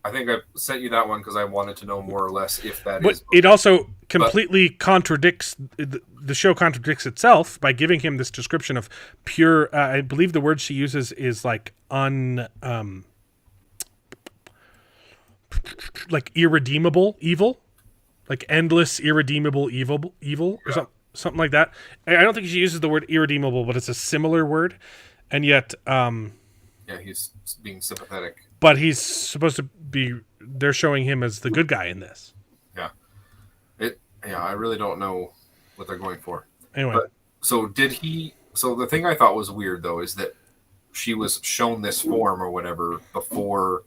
I think I sent you that one because I wanted to know more or less if that but is. it also completely contradicts the show contradicts itself by giving him this description of pure. I believe the word she uses is like like irredeemable evil, like endless irredeemable evil, or something like that. I don't think she uses the word irredeemable, but it's a similar word, and yet. Yeah, he's being sympathetic. But he's supposed to be. They're showing him as the good guy in this. Yeah, I really don't know what they're going for. Anyway, so did he? So the thing I thought was weird though is that she was shown this form or whatever before.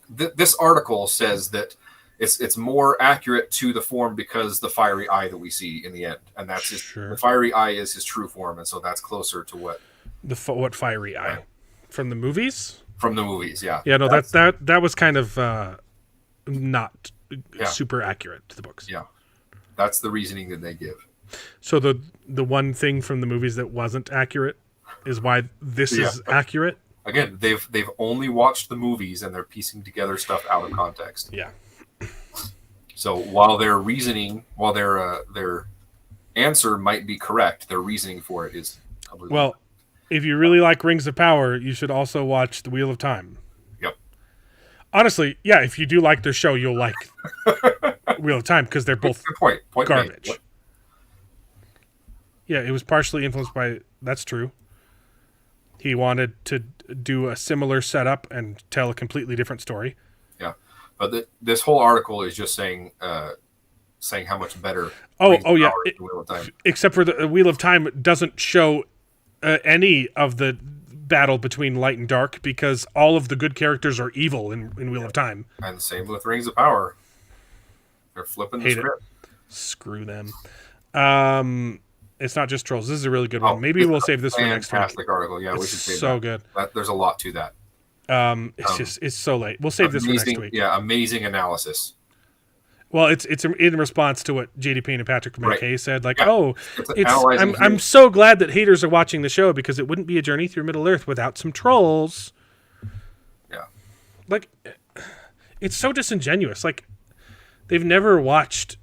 This article says that it's more accurate to the form because the fiery eye that we see in the end, and that's the fiery eye is his true form, and so that's closer to what what fiery eye. From the movies? From the movies, yeah. Yeah, no, that was kind of not super accurate to the books. Yeah, that's the reasoning that they give. So the one thing from the movies that wasn't accurate is why this is accurate? Again, they've only watched the movies and they're piecing together stuff out of context. Yeah. So while their reasoning, their answer might be correct, their reasoning for it is completely well. If you really like Rings of Power, you should also watch The Wheel of Time. Yep. Honestly, yeah, if you do like their show, you'll like Wheel of Time because they're both point garbage. Yeah, it was partially influenced by... That's true. He wanted to do a similar setup and tell a completely different story. Yeah, but this whole article is just saying how much better... Oh yeah. The Wheel of Time. Except for the Wheel of Time doesn't show... any of the battle between light and dark because all of the good characters are evil in Wheel of Time. And same with Rings of Power. They're flipping the script. Screw them. It's not just trolls. This is a really good one. Maybe we'll save this for next week. Fantastic article. Yeah, we should save so that. Good. There's a lot to that. It's so late. We'll save this for next week. Yeah, amazing analysis. Well, it's in response to what JD Payne and Patrick McKay said. Like, I'm it's so glad that haters are watching the show because it wouldn't be a journey through Middle Earth without some trolls. Yeah, like it's so disingenuous. Like they've never watched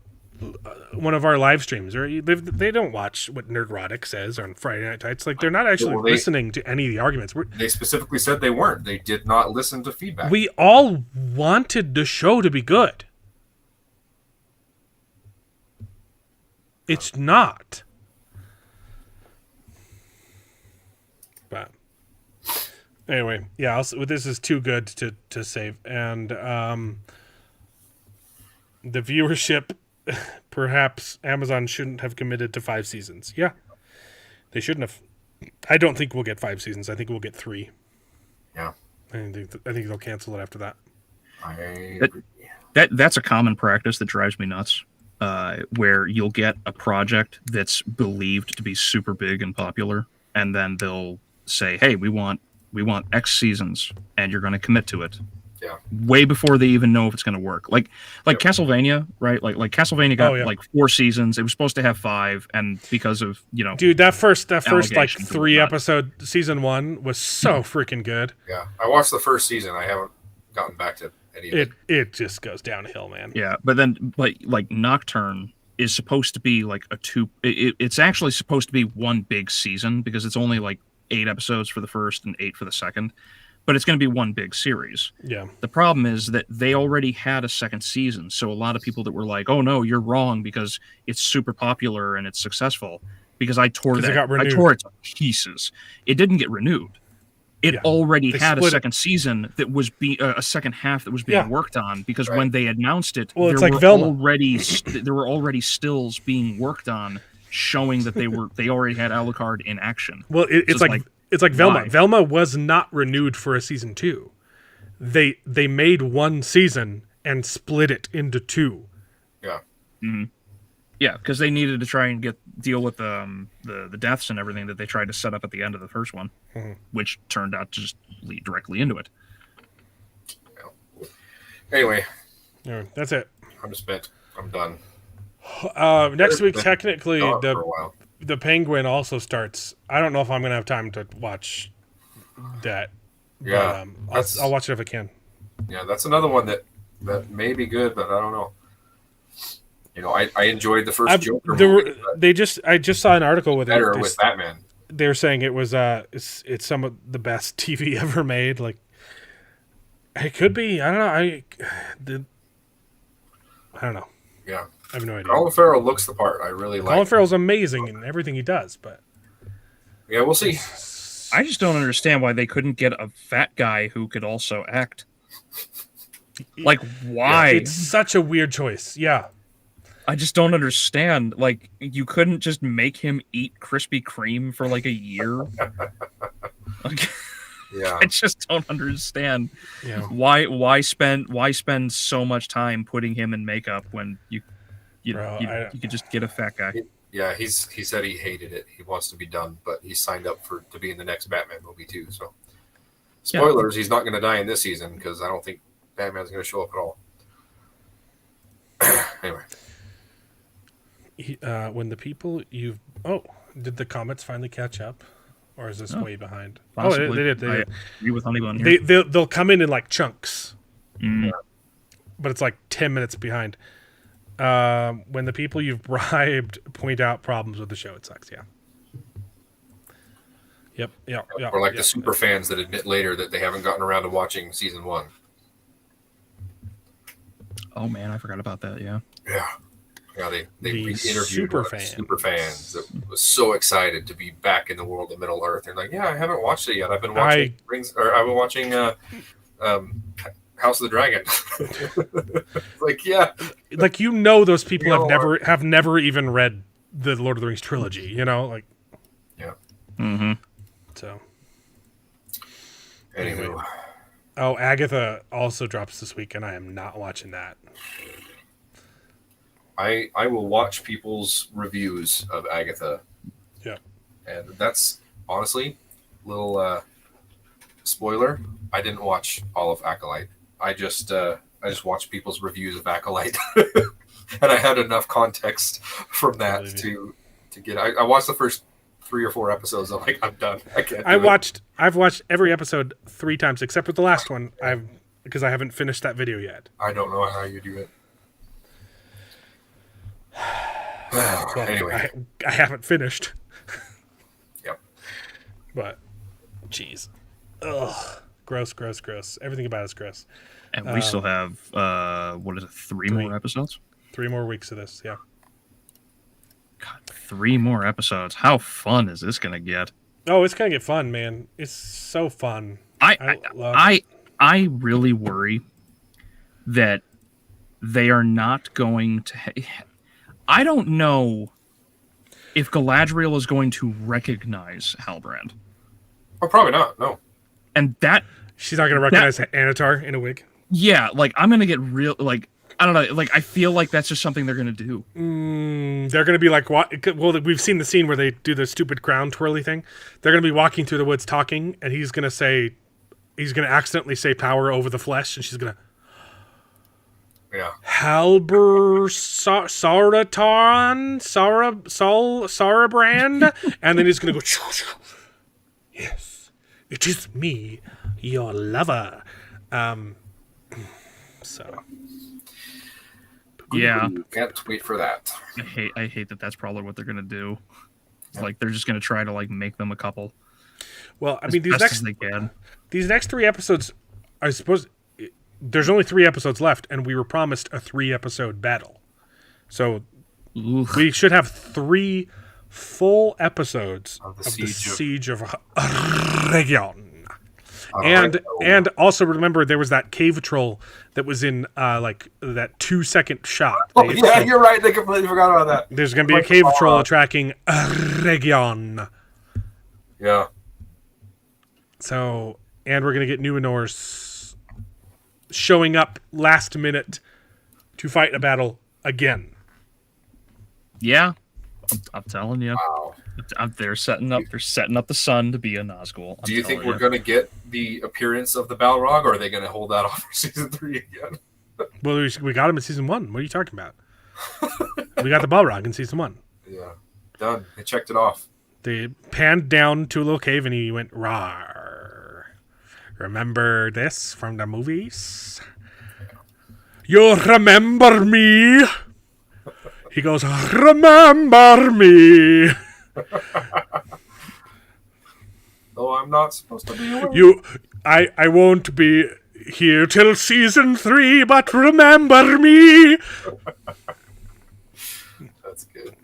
one of our live streams, or they don't watch what Nerdrotic says on Friday Night Tights. Like they're not actually listening to any of the arguments. They specifically said they weren't. They did not listen to feedback. We all wanted the show to be good. It's not. But anyway, yeah, this is too good to save. And the viewership, perhaps Amazon shouldn't have committed to 5 seasons. Yeah, they shouldn't have. I don't think we'll get 5 seasons. I think we'll get 3. Yeah. I think they'll cancel it after that. That's a common practice that drives me nuts. Where you'll get a project that's believed to be super big and popular, and then they'll say, "Hey, we want X seasons, and you're going to commit to it." Yeah. Way before they even know if it's going to work. Like Castlevania, right? Like Castlevania got like 4 seasons. It was supposed to have 5, and because of dude, that first like 3 episode season 1 was so freaking good. Yeah, I watched the first season. I haven't gotten back to any of it. It just goes downhill, man. Yeah, but then like Nocturne is supposed to be like it's actually supposed to be one big season because it's only like 8 episodes for the first and 8 for the second, but it's going to be one big series. Yeah. The problem is that they already had a second season, so a lot of people that were like, "Oh no, you're wrong because it's super popular and it's successful," because I tore it to pieces. It didn't get renewed. It already had a second season that was a second half that was being worked on because when they announced it, there were already stills being worked on showing that they already had Alucard in action. Well, it's like Velma. Why? Velma was not renewed for a season 2. They made one season and split it into 2. Yeah. Mm-hmm. Yeah, because they needed to try and deal with the deaths and everything that they tried to set up at the end of the first one, which turned out to just lead directly into it. Yeah. Anyway, that's it. I'm spent. I'm done. Next week, technically, the Penguin also starts. I don't know if I'm going to have time to watch that. Yeah, but, I'll watch it if I can. Yeah, that's another one that that may be good, but I don't know. You know, I enjoyed the first Joker movie. I just saw an article with better with Batman. They're saying it was it's some of the best TV ever made. Like, it could be. I don't know. I don't know. Yeah, I have no idea. Colin Farrell looks the part. I really like. Colin Farrell's amazing in everything he does, but yeah, we'll see. I just don't understand why they couldn't get a fat guy who could also act. Like, why? It's such a weird choice. Yeah. I just don't understand. Like, you couldn't just make him eat Krispy Kreme for like a year. Like, yeah, I just don't understand. Yeah. Why spend so much time putting him in makeup when you could just get a fat guy? Yeah, he said he hated it. He wants to be done, but he signed up to be in the next Batman movie too. So, spoilers: he's not going to die in this season because I don't think Batman's going to show up at all. Anyway. When the people did the comments finally catch up, or is this way behind? Possibly. Oh, they did. I agree with Honeybun here. They'll come in like chunks, Mm. but it's like 10 minutes behind. When the people you've bribed point out problems with the show, it sucks. Yeah. Yep. Or like the super fans that admit later that they haven't gotten around to watching season 1. Oh man, I forgot about that. Yeah. Yeah, they interviewed super fans that was so excited to be back in the world of Middle Earth. They're like, yeah, I haven't watched it yet. I've been watching I've been watching House of the Dragon. Like, yeah, like those people have never even read the Lord of the Rings trilogy. You know, like Mm-hmm. So. Anyway. Oh, Agatha also drops this week, and I am not watching that. I will watch people's reviews of Agatha. Yeah. And that's honestly a little spoiler. I didn't watch all of Acolyte. I just watched people's reviews of Acolyte. And I had enough context from that to get I watched the first 3 or 4 episodes. I'm like, I'm done. I can't I've watched every episode 3 times except for the last one. Because I haven't finished that video yet. I don't know how you do it. Well, anyway, I haven't finished. Yep. But, jeez, gross. Everything about it's gross. And we still have 3 more episodes? 3 more weeks of this. Yeah. God, 3 more episodes. How fun is this gonna get? Oh, it's gonna get fun, man. It's so fun. I really worry that they are not going to. I don't know if Galadriel is going to recognize Halbrand. Oh, probably not. No. And that she's not going to recognize Anatar in a wig. Yeah, like I'm going to get real. Like I don't know. Like I feel like that's just something they're going to do. They're going to be like, what? Well, we've seen the scene where they do the stupid crown twirly thing. They're going to be walking through the woods talking, and he's going to accidentally say power over the flesh, and she's going to. Yeah. Halber Sarabrand, and then he's gonna go. Yes, it is me, your lover. So. Yeah. Can't wait for that. I hate that. That's probably what they're gonna do. It's like they're just gonna try to like make them a couple. Well, I mean, these next 3 episodes, I suppose. There's only 3 episodes left, and we were promised a 3-episode battle. So we should have 3 full episodes of the Siege of Region. And also remember there was that cave troll that was in like that 2-second shot. Oh yeah, you're right. They completely forgot about that. There's going to be a cave troll tracking Region. Yeah. So, and we're going to get Numenor's showing up last minute to fight a battle again. Yeah, I'm telling you. Wow. They're setting up the sun to be a Nazgul. Do you think we're going to get the appearance of the Balrog, or are they going to hold that off for season 3 again? Well, we got him in season 1. What are you talking about? We got the Balrog in season 1. Yeah, done. They checked it off. They panned down to a little cave, and he went, "Rawr. Remember this from the movies?" You remember me? He goes, remember me. Oh, I'm not supposed to be away. I won't be here till season 3, but remember me. That's good.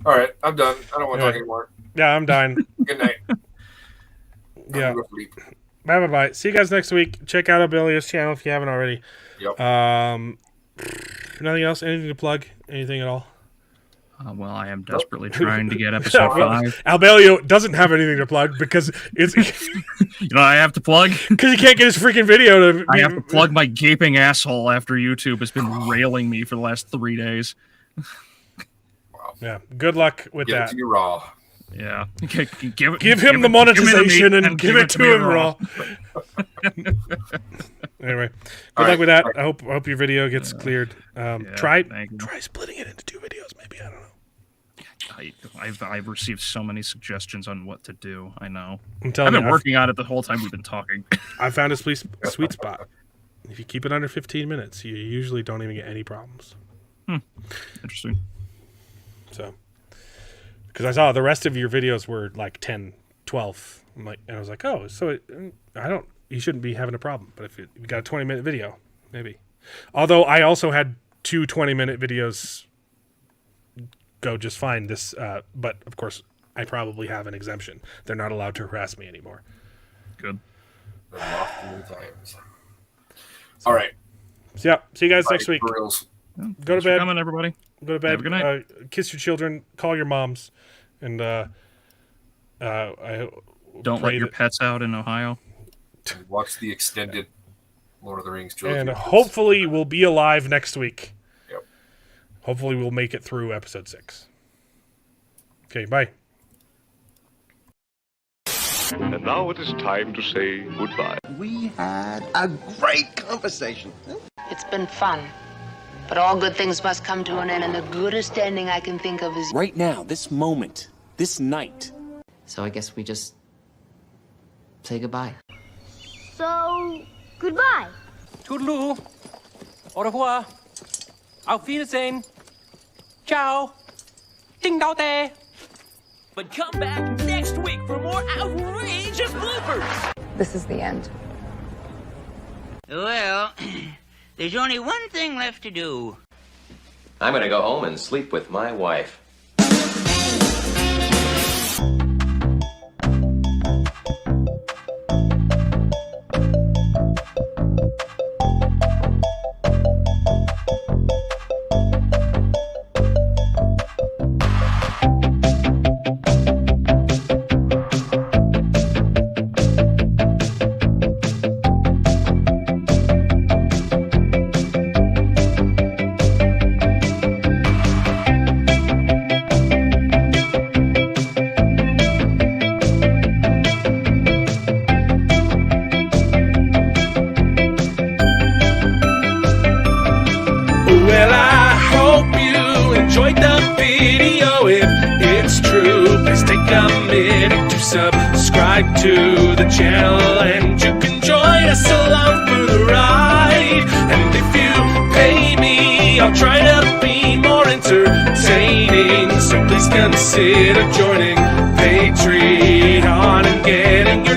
All right, I'm done. I don't want to talk anymore. Yeah, I'm dying. Good night. Yeah. Bye. See you guys next week. Check out Abelia's channel if you haven't already. Yep. Nothing else? Anything to plug? Anything at all? Well, I am desperately trying to get episode 5. Albelio doesn't have anything to plug because it's I have to plug because he can't get his freaking video to. I have to plug my gaping asshole after YouTube has been railing me for the last 3 days. Yeah. Good luck with Give that. it to you raw. Yeah. Give him the monetization and give it to him raw. Anyway, good luck with that. I hope your video gets cleared. Try splitting it into 2 videos. Maybe, I don't know. I've received so many suggestions on what to do. I know. I'm telling you, I've been working on it the whole time we've been talking. I found a sweet spot. If you keep it under 15 minutes, you usually don't even get any problems. Interesting. So, because I saw the rest of your videos were like 10, 12. And I was like, oh, so you shouldn't be having a problem. But if you got a 20-minute video, maybe. Although I also had 2 20-minute videos go just fine. But of course, I probably have an exemption. They're not allowed to harass me anymore. Good. All right. So, yeah. See you guys next week. Go to bed. Coming, everybody. Go to bed. Have a good night. Kiss your children. Call your moms. And I don't let your pets out in Ohio. Watch the extended Lord of the Rings trilogy. And hopefully we'll be alive next week. Yep. Hopefully we'll make it through episode 6. Okay, bye. And now it is time to say goodbye. We had a great conversation. It's been fun. But all good things must come to an end, and the goodest ending I can think of is... Right now, this moment, this night. So I guess we just say goodbye. So, goodbye. Toodaloo. Au revoir. Auf Wiedersehen. Ciao. Ding dao day. But come back next week for more outrageous bloopers. This is the end. Well, there's only one thing left to do. I'm gonna go home and sleep with my wife. Subscribe to the channel and you can join us along for the ride. And if you pay me, I'll try to be more entertaining. So please consider joining Patreon and getting your